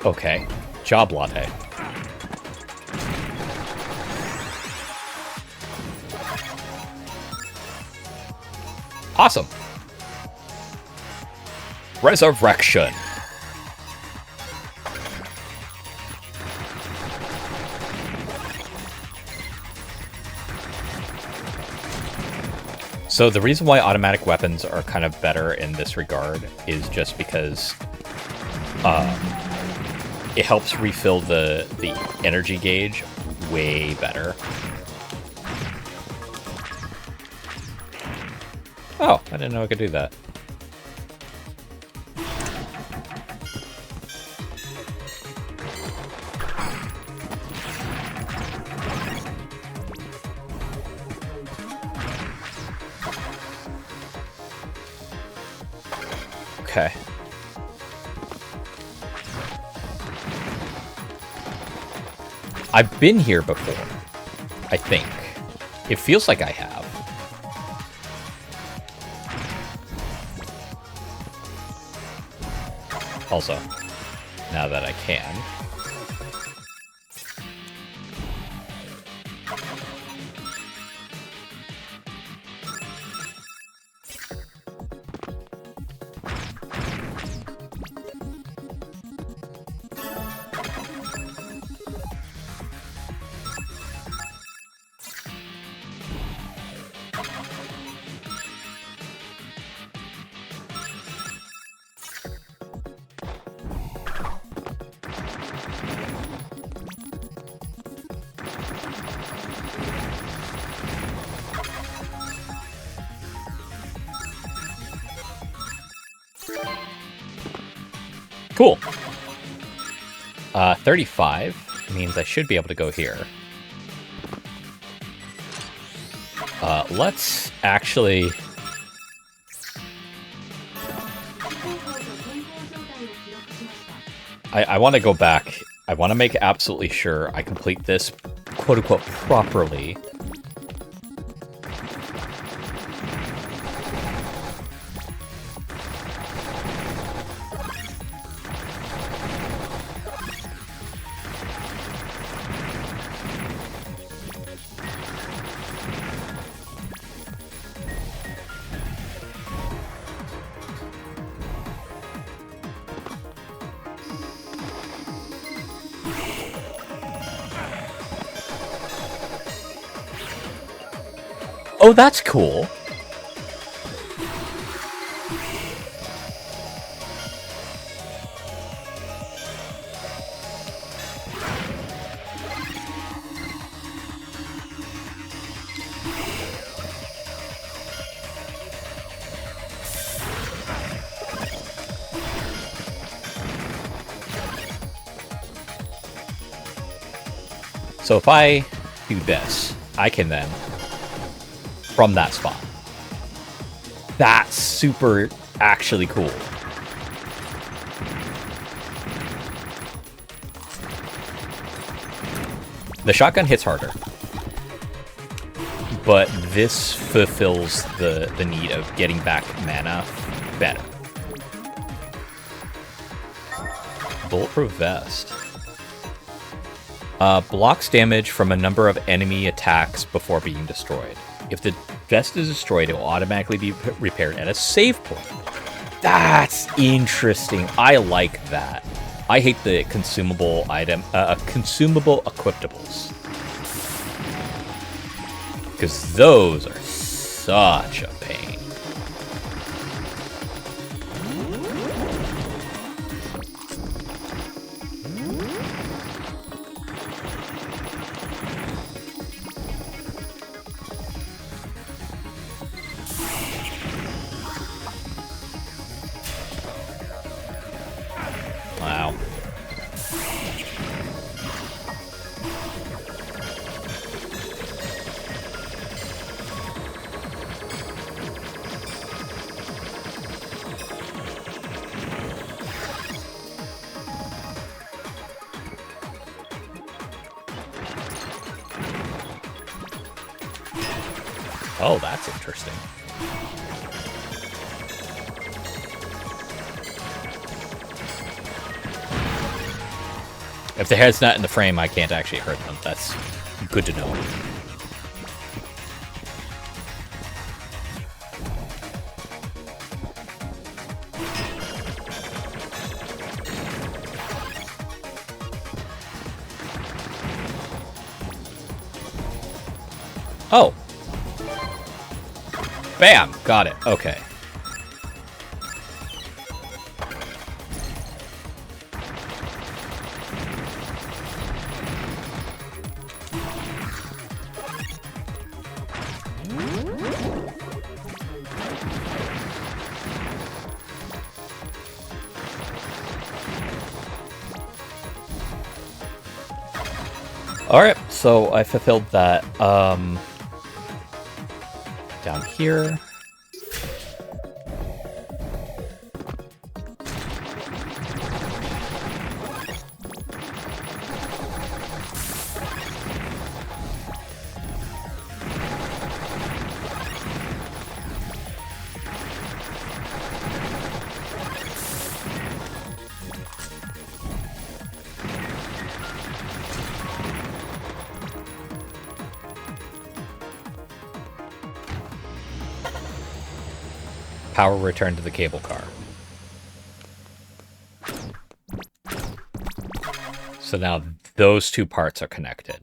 Okay. Job latte. Awesome. Resurrection. So the reason why automatic weapons are kind of better in this regard is just because it helps refill the energy gauge way better. Oh, I didn't know I could do that. Okay. I've been here before, I think. It feels like I have. Also, now that I can. Cool. 35 means I should be able to go here. Let's actually... I want to go back. I want to make absolutely sure I complete this, quote-unquote, properly. Oh, that's cool. So if I do this, I can then, from that spot. That's super actually cool. The shotgun hits harder, but this fulfills the need of getting back mana better. Bulletproof vest. Blocks damage from a number of enemy attacks before being destroyed. If the vest is destroyed, it will automatically be repaired at a save point. That's interesting. I like that. I hate the consumable consumable equiptables. Because those are such a pain. Wow. Oh, that's interesting. If the head's not in the frame, I can't actually hurt them. That's good to know. Oh. Bam! Got it. Okay. Alright, so I fulfilled that. Down here. Power return to the cable car. So now those two parts are connected.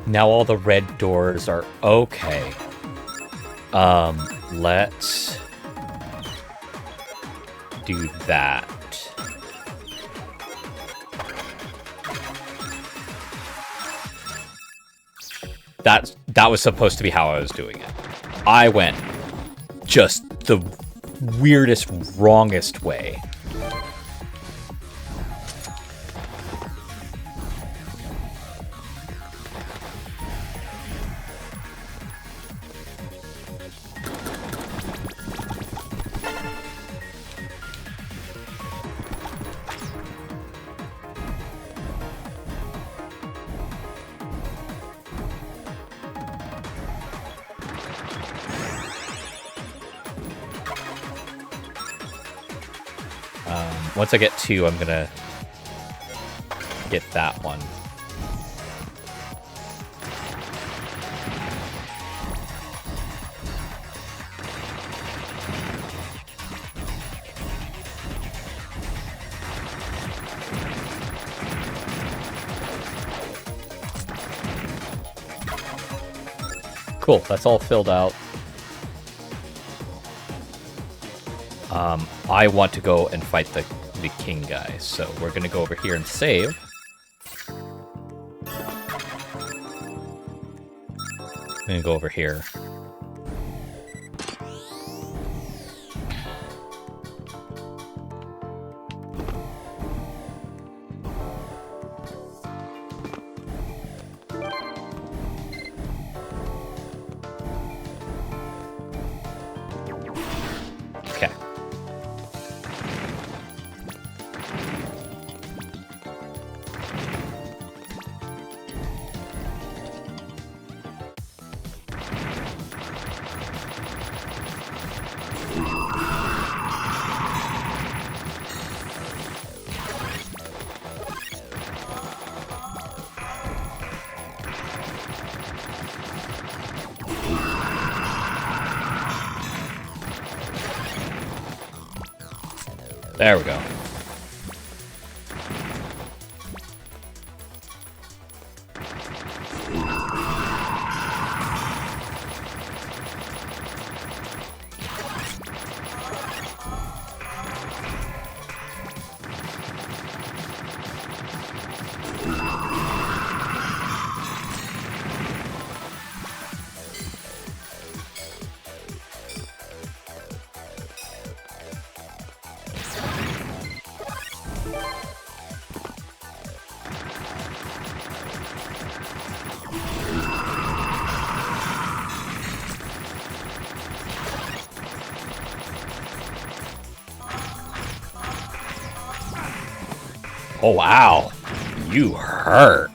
Now all the red doors are okay. Let's do that. That was supposed to be how I was doing it. I went just the weirdest, wrongest way. Once I get 2, I'm gonna get that one. Cool, that's all filled out. I want to go and fight the king guy, so we're gonna go over here and save. I'm gonna go over here. Okay. There we go. Oh, wow. You hurt.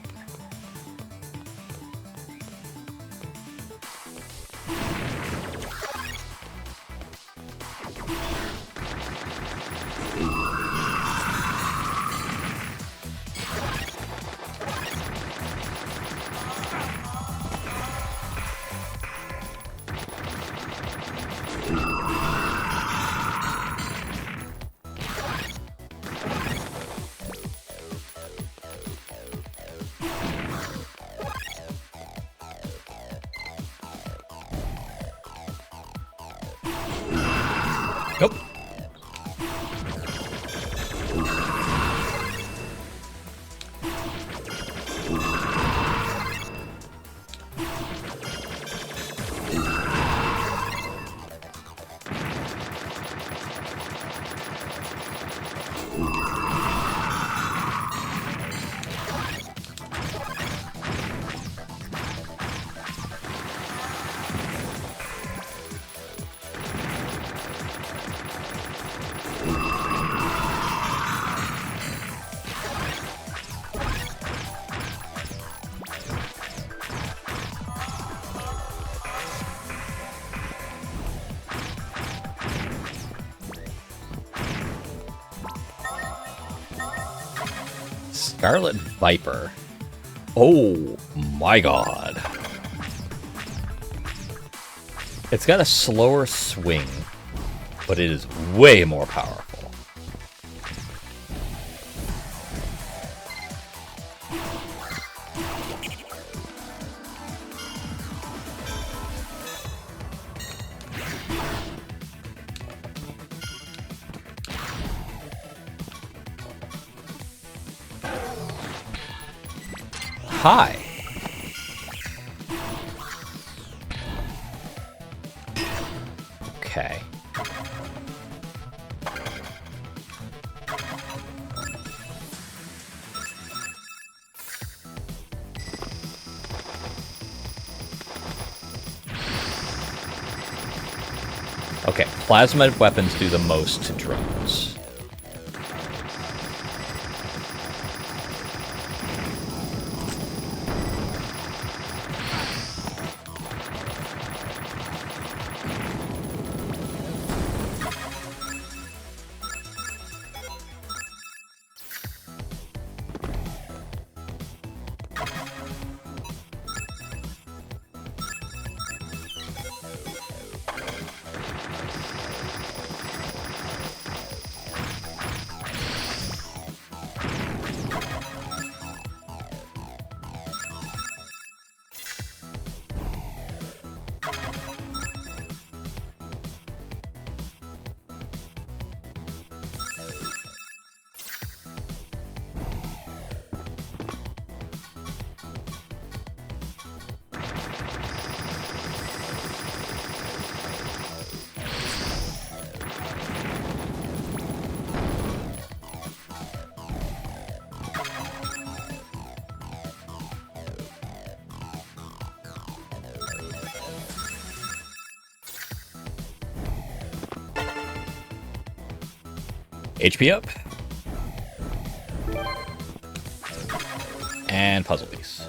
Nope. Scarlet Viper. Oh my god. It's got a slower swing, but it is way more powerful. Hi. Okay. Okay, plasma weapons do the most to drones. HP up. And puzzle piece.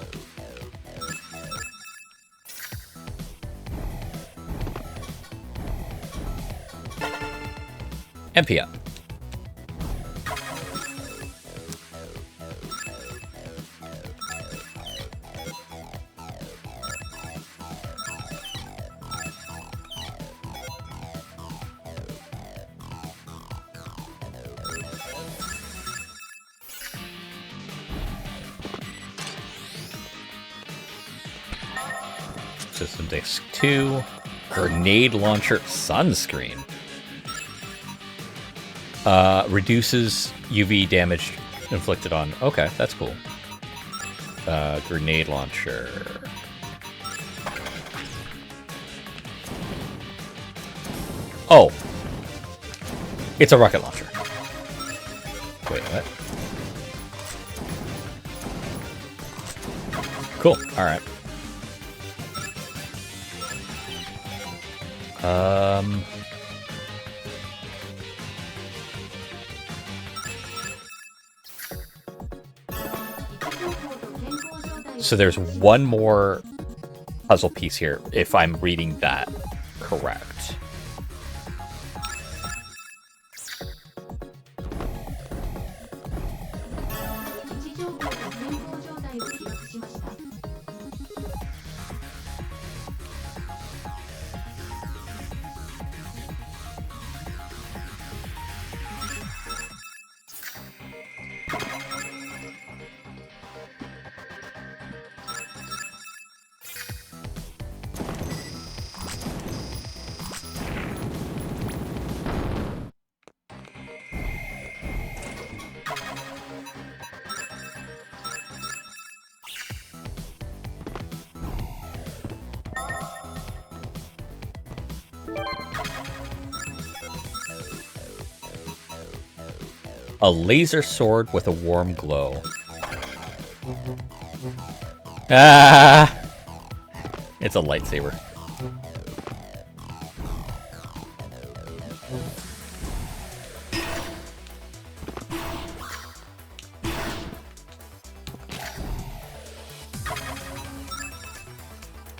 MP up. System Disc 2. Grenade launcher sunscreen. Reduces UV damage inflicted on... Okay, that's cool. Grenade launcher. Oh. It's a rocket launcher. Wait, what? Cool, alright. So there's one more puzzle piece here, if I'm reading that correct. A laser sword with a warm glow. Ah! It's a lightsaber.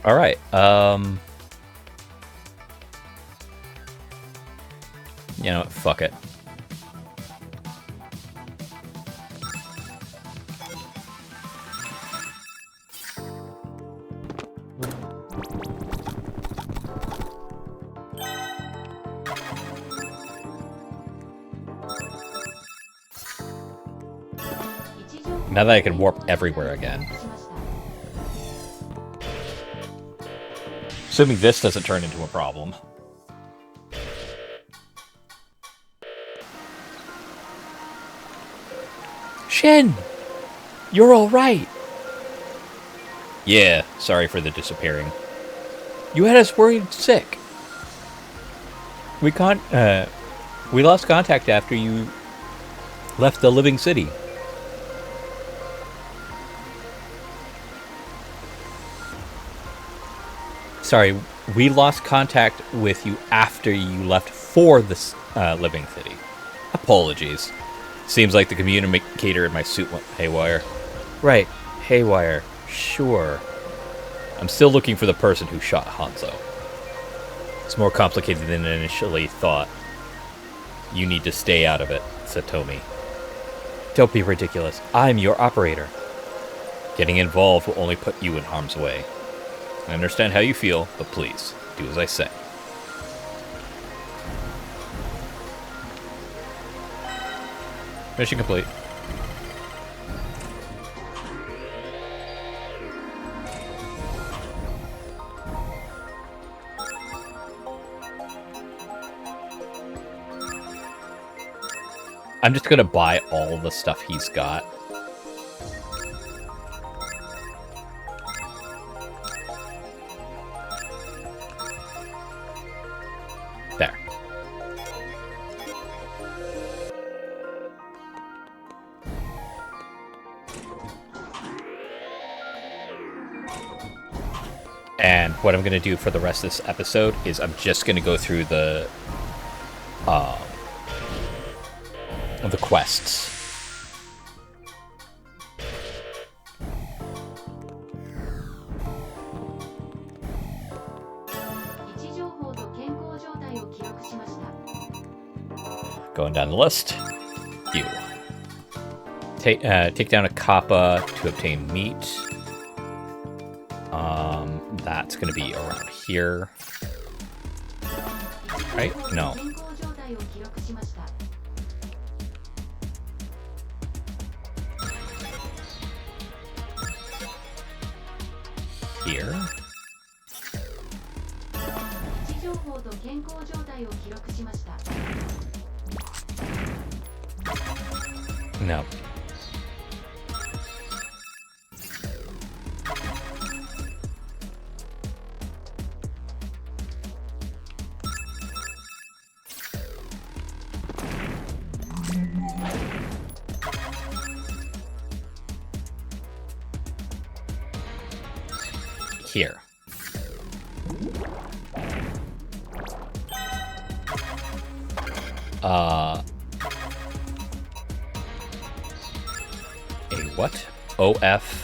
All right. You know what? Fuck it. Now that I can warp everywhere again. Assuming this doesn't turn into a problem. Shin! You're alright! Yeah, sorry for the disappearing. You had us worried sick. We lost contact after you left the living city. Sorry, we lost contact with you after you left for the living city. Apologies. Seems like the communicator in my suit went haywire. Right, haywire. Sure. I'm still looking for the person who shot Hanzo. It's more complicated than I initially thought. You need to stay out of it, Satomi. Don't be ridiculous. I'm your operator. Getting involved will only put you in harm's way. I understand how you feel, but please, do as I say. Mission complete. I'm just gonna buy all the stuff he's got. There. And what I'm going to do for the rest of this episode is I'm just going to go through the quests. Going down the list. You. Take down a kappa to obtain meat. That's going to be around here. Right? No. Here. No. Here. A what? OF.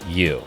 U.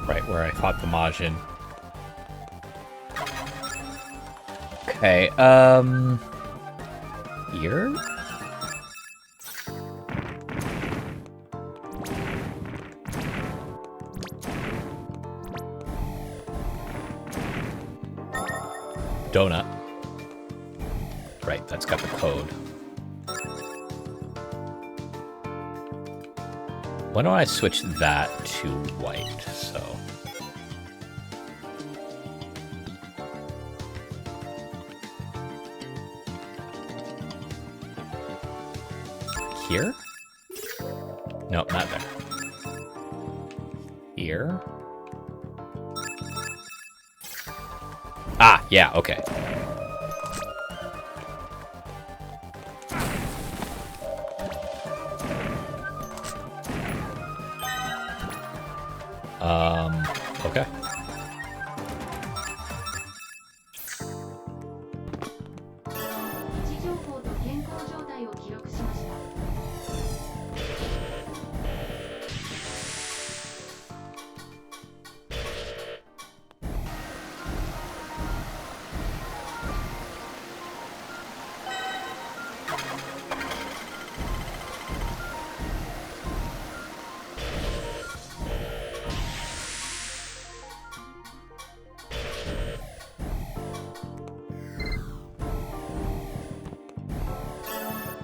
Right where I fought the Majin. Okay, here? Donut. Right, that's got the code. Why don't I switch that to white? So here? Nope, not there. Here? Ah, yeah, okay. Okay. 位置情報と健康状態を記録しました。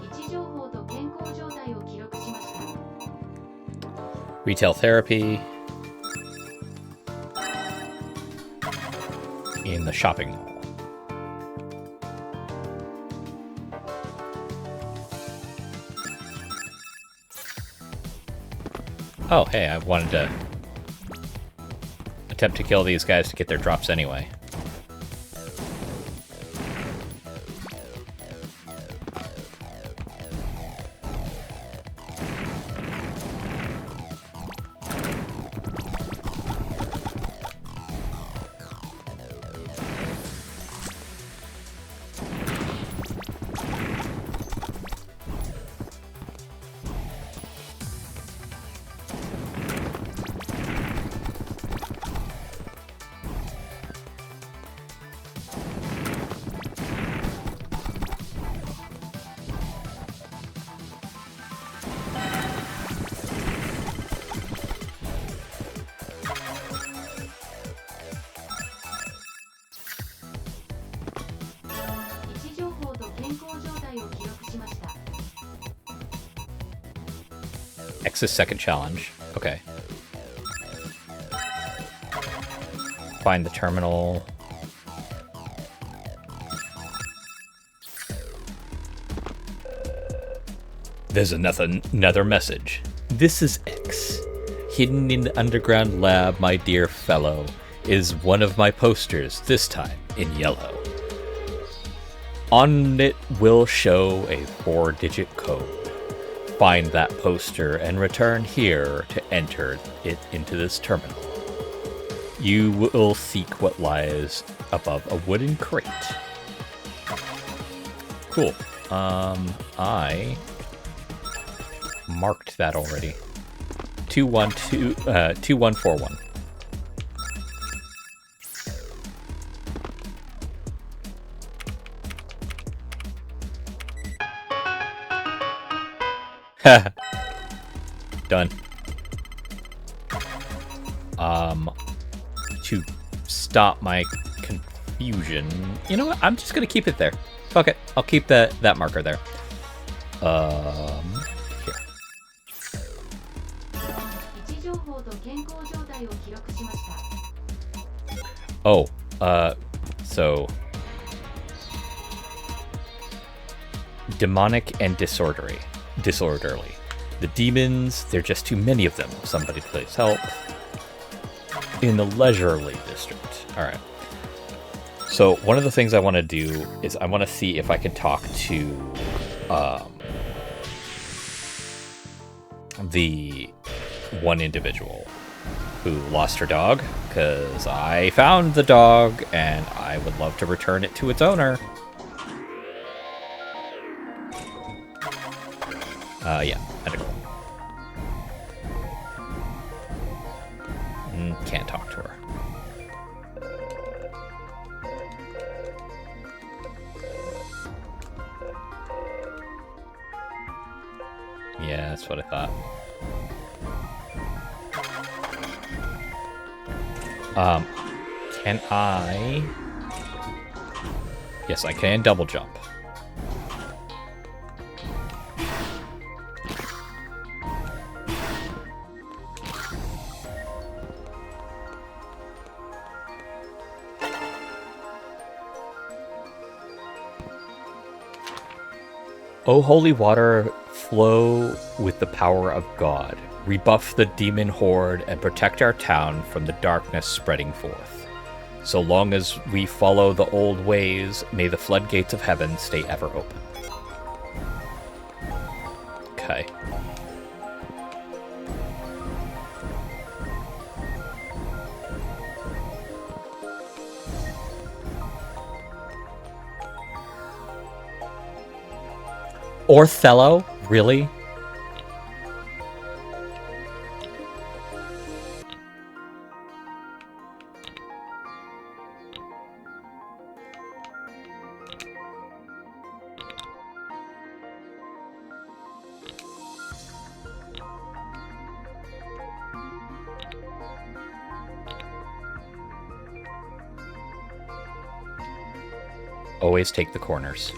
位置情報と健康状態を記録しました。 Retail therapy in the shopping mall. Oh, hey, I wanted to attempt to kill these guys to get their drops anyway. X's second challenge. Okay. Find the terminal. There's another message. This is X. Hidden in the underground lab, my dear fellow, is one of my posters, this time in yellow. On it will show a 4-digit code. Find that poster and return here to enter it into this terminal. You will seek what lies above a wooden crate. Cool. I marked that already. 2141. Done. To stop my confusion, you know what? I'm just gonna keep it there. Fuck it. I'll keep that marker there. Here. Oh, so demonic and disorderly. The demons, there are just too many of them. Somebody please help. In the leisurely district. Alright. So one of the things I want to do is I want to see if I can talk to the one individual who lost her dog, because I found the dog and I would love to return it to its owner. Yeah, medical. Can't talk to her. Yeah, that's what I thought. Can I... Yes, I can double jump. O holy water, flow with the power of God. Rebuff the demon horde and protect our town from the darkness spreading forth. So long as we follow the old ways, may the floodgates of heaven stay ever open. Okay. Othello? Really? Always take the corners.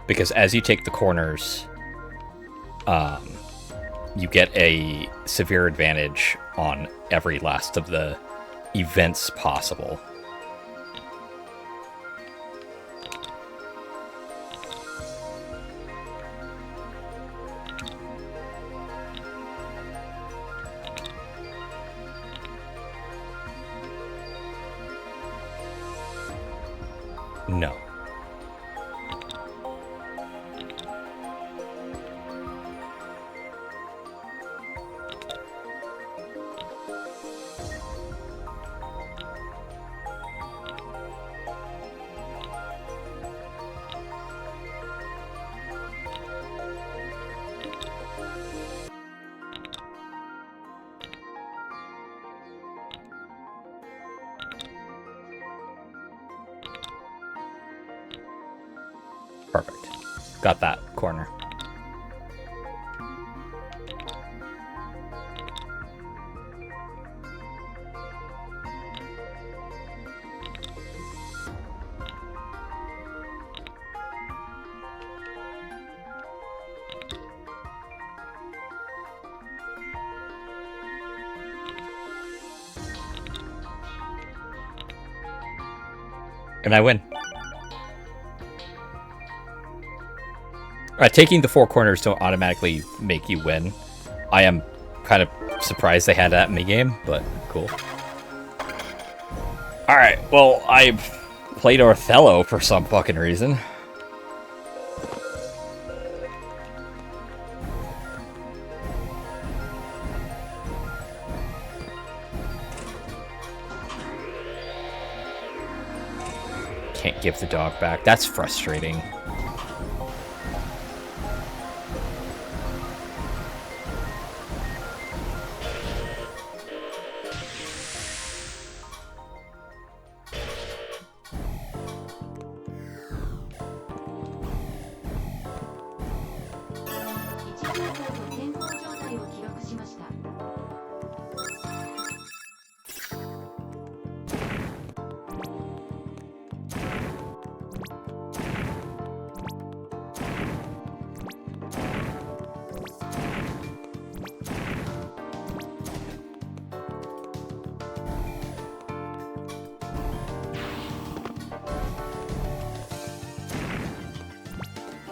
Because as you take the corners, you get a severe advantage on every last of the events possible. No. Perfect. Got that corner. And I win. Taking the four corners don't automatically make you win. I am kind of surprised they had that in the game, but cool. Alright, well, I played Othello for some fucking reason. Can't give the dog back. That's frustrating.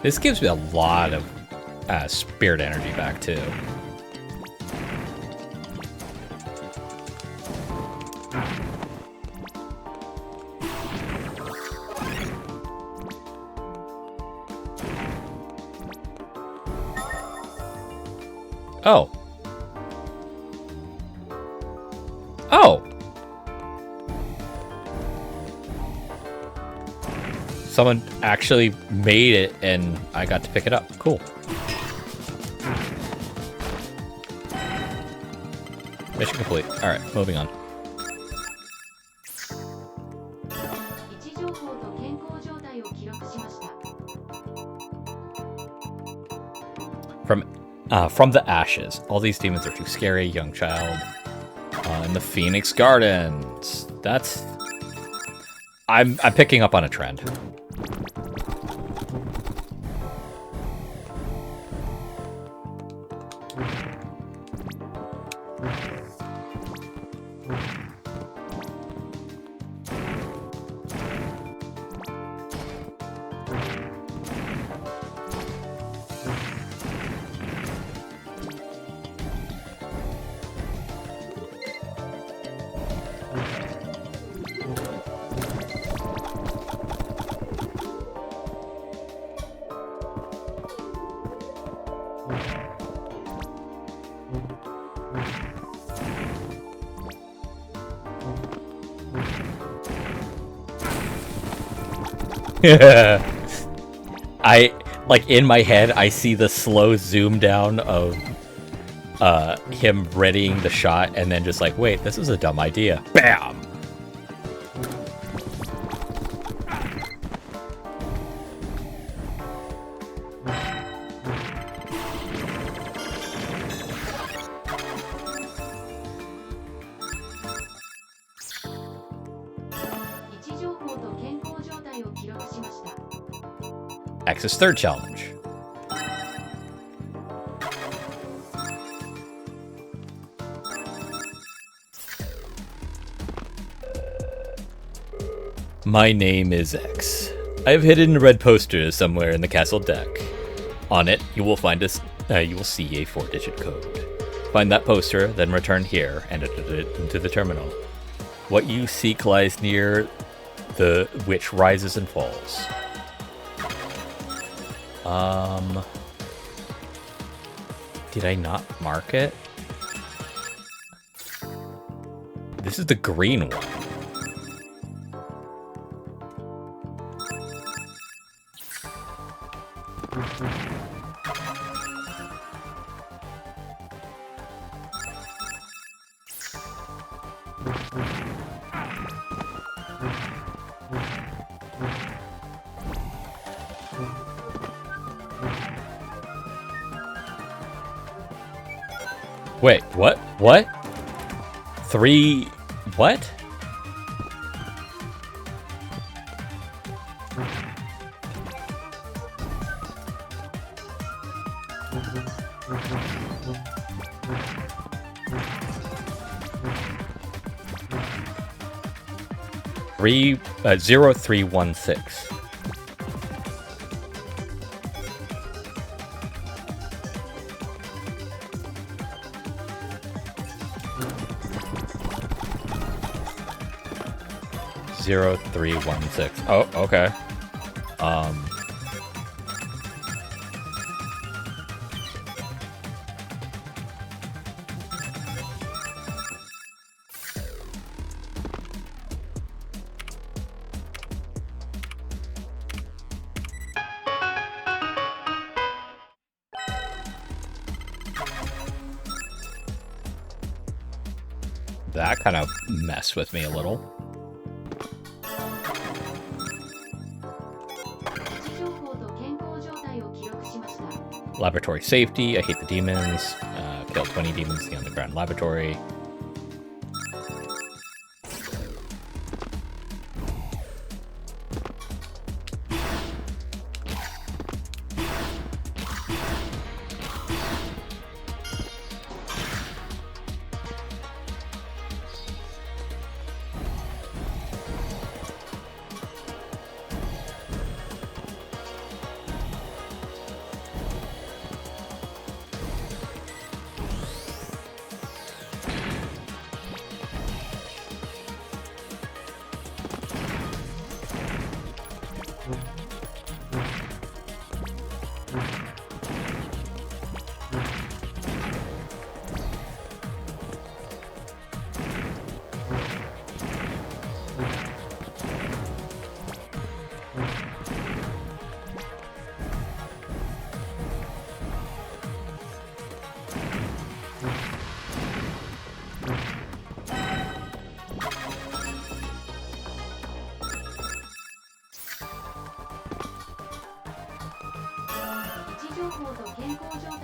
This gives me a lot of spirit energy back, too. Oh. Oh! Someone actually made it, and I got to pick it up. Cool. Mission complete. Alright, moving on. From the ashes. All these demons are too scary, young child. In the Phoenix Gardens. That's I'm picking up on a trend. I, like, in my head, I see the slow zoom down of him readying the shot, and then just like, wait, this is a dumb idea. Bam! X's third challenge. My name is X. I have hidden a red poster somewhere in the castle deck. On it, you will find you will see a 4-digit code. Find that poster, then return here and enter it into the terminal. What you seek lies near the which rises and falls. Did I not mark it? This is the green one. Wait, what? What? 3... what? Three, 0316. Zero 316. Oh, okay. That kind of messed with me a little. Laboratory safety. I hate the demons. Kill 20 demons in the underground laboratory.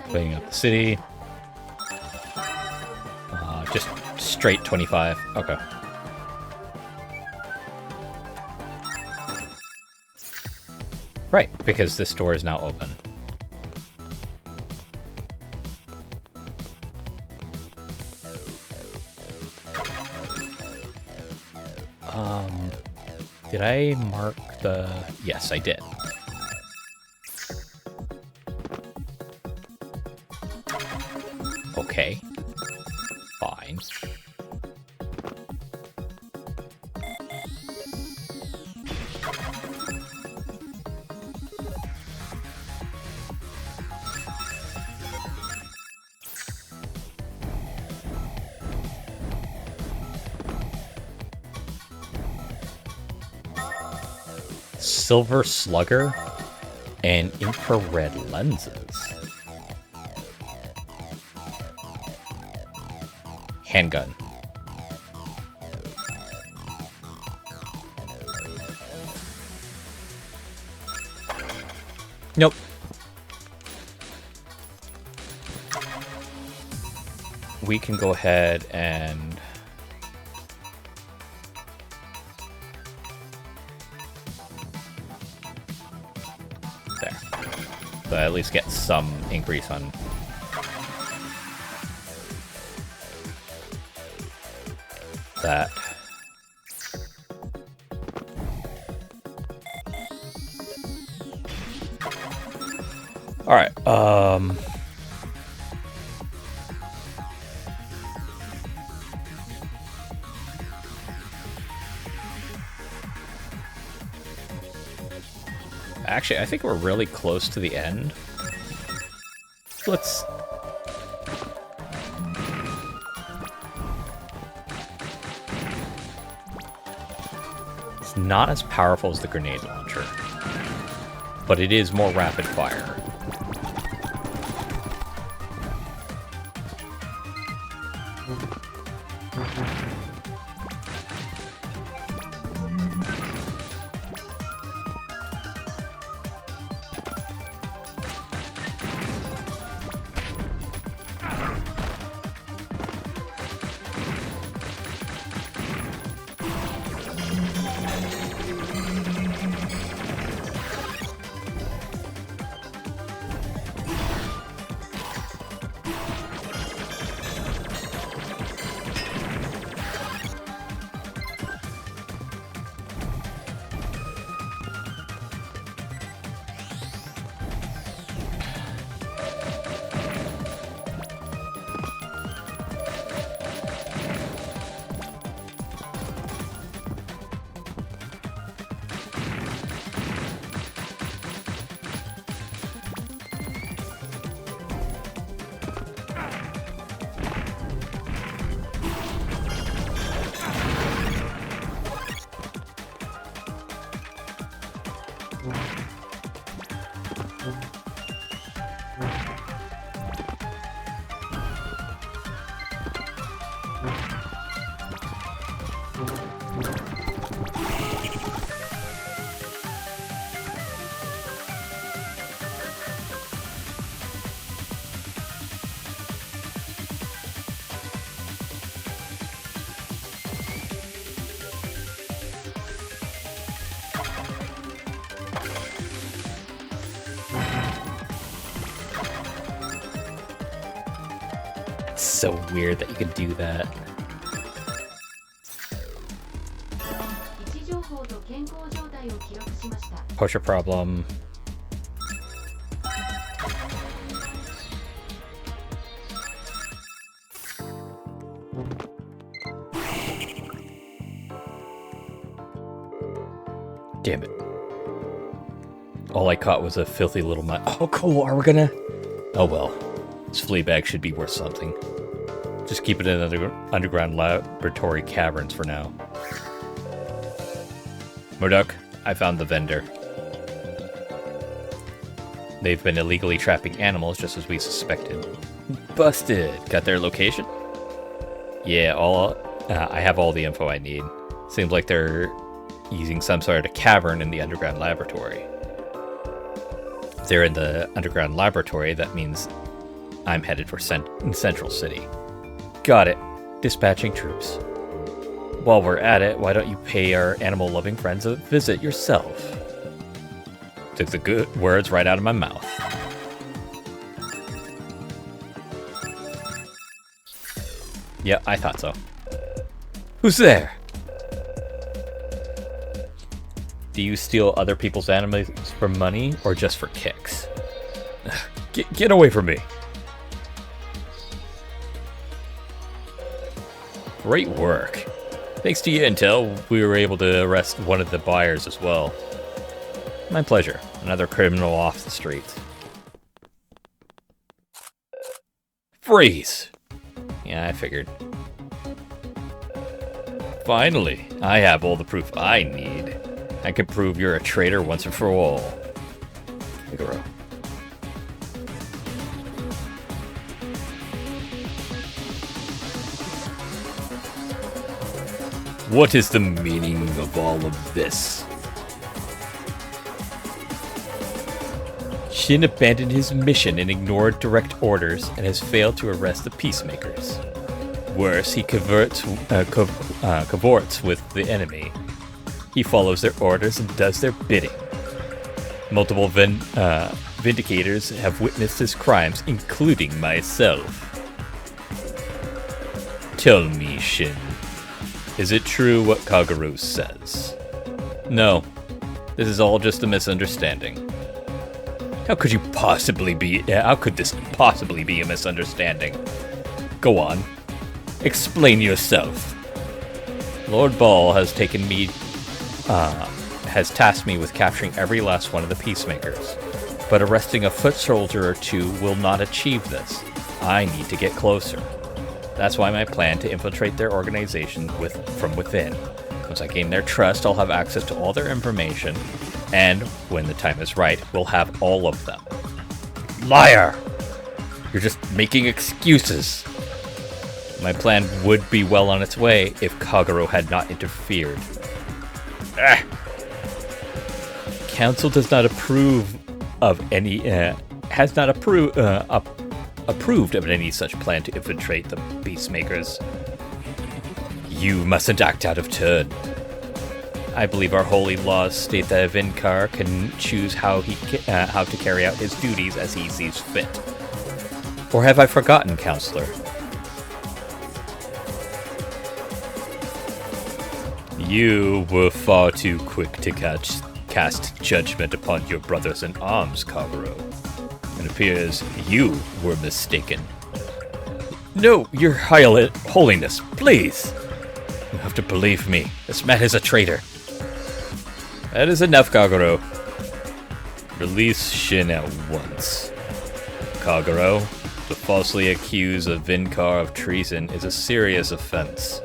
Cleaning up the city. Just straight 25. Okay. Right, because this door is now open. Did I mark the... Yes, I did. Okay. Fine. Silver slugger and infrared lenses. Handgun. Nope. We can go ahead and... There. So I at least get some increase on... that. Alright, actually, I think we're really close to the end. Let's... It's not as powerful as the grenade launcher, but it is more rapid fire. It's so weird that you could do that. Pusher problem. Damn it. All I caught was a filthy little mud. Oh, cool. Are we gonna... Oh, well. This flea bag should be worth something. Just keep it in underground laboratory caverns for now. Murdoch, I found the vendor. They've been illegally trapping animals just as we suspected. Busted! Got their location? Yeah, I have all the info I need. Seems like they're using some sort of cavern in the underground laboratory. If they're in the underground laboratory, that means I'm headed for Central City. Got it. Dispatching troops. While we're at it, why don't you pay our animal-loving friends a visit yourself? Took the good words right out of my mouth. Yeah, I thought so. Who's there? Do you steal other people's animals for money or just for kicks? Get away from me. Great work. Thanks to your intel, we were able to arrest one of the buyers as well. My pleasure. Another criminal off the streets. Freeze! Yeah, I figured. Finally, I have all the proof I need. I can prove you're a traitor once and for all. Figaro. What is the meaning of all of this? Shin abandoned his mission and ignored direct orders and has failed to arrest the peacemakers. Worse, he cavorts with the enemy. He follows their orders and does their bidding. Multiple vindicators have witnessed his crimes, including myself. Tell me, Shin, is it true what Kagero says? No, this is all just a misunderstanding. How could this possibly be a misunderstanding? Go on. Explain yourself. Lord Ball has tasked me with capturing every last one of the peacemakers. But arresting a foot soldier or two will not achieve this. I need to get closer. That's why my plan to infiltrate their organization from within. Once I gain their trust, I'll have access to all their information, and when the time is right, we'll have all of them. Liar! You're just making excuses. My plan would be well on its way if Kagero had not interfered. Ah. Council does not approve of any approved of any such plan to infiltrate the peacemakers. You mustn't act out of turn. I believe our holy laws state that a Vinkar can choose how to carry out his duties as he sees fit. Or have I forgotten, Counselor? You were far too quick to cast judgment upon your brothers in arms, Kagero. It appears you were mistaken. No, your holiness, please! You have to believe me. This man is a traitor. That is enough, Kagero. Release Shin at once. Kagero, to falsely accuse a Vinkar of treason is a serious offense.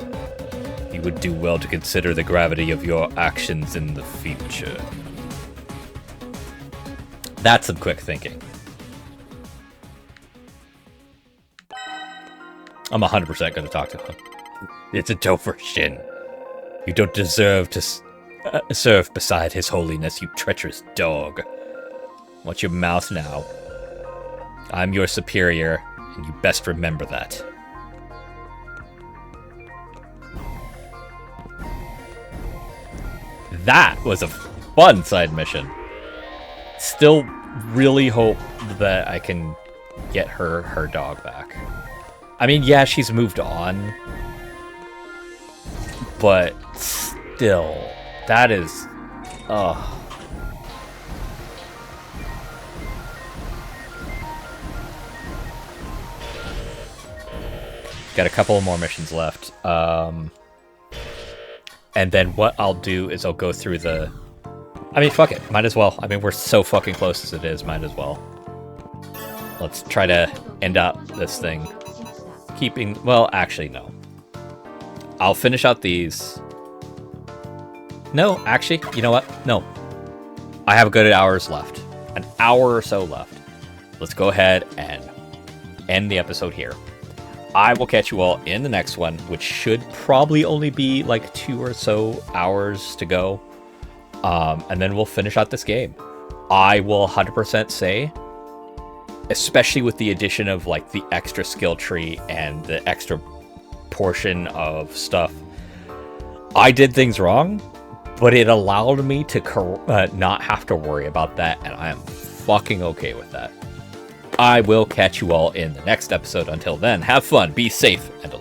You would do well to consider the gravity of your actions in the future. That's some quick thinking. I'm 100% going to talk to him. It's a dope for Shin. You don't deserve to serve beside his holiness, you treacherous dog. Watch your mouth now. I'm your superior, and you best remember that. That was a fun side mission. Still really hope that I can get her dog back. I mean, yeah, she's moved on. But still, that is... Got a couple more missions left. And then what I'll do is I'll go through the... I mean, fuck it. Might as well. I mean, we're so fucking close as it is. Might as well. Let's try to end up this thing. Keeping... Well, actually, no. I'll finish out these. No, actually, you know what? No. I have a good hours left. An hour or so left. Let's go ahead and end the episode here. I will catch you all in the next one, which should probably only be like 2 or so hours to go. And then we'll finish out this game. I will 100% say, especially with the addition of like the extra skill tree and the extra portion of stuff, I did things wrong, But it allowed me to not have to worry about that, and I am fucking okay with that. I will catch you all in the next episode. Until then, have fun, be safe, and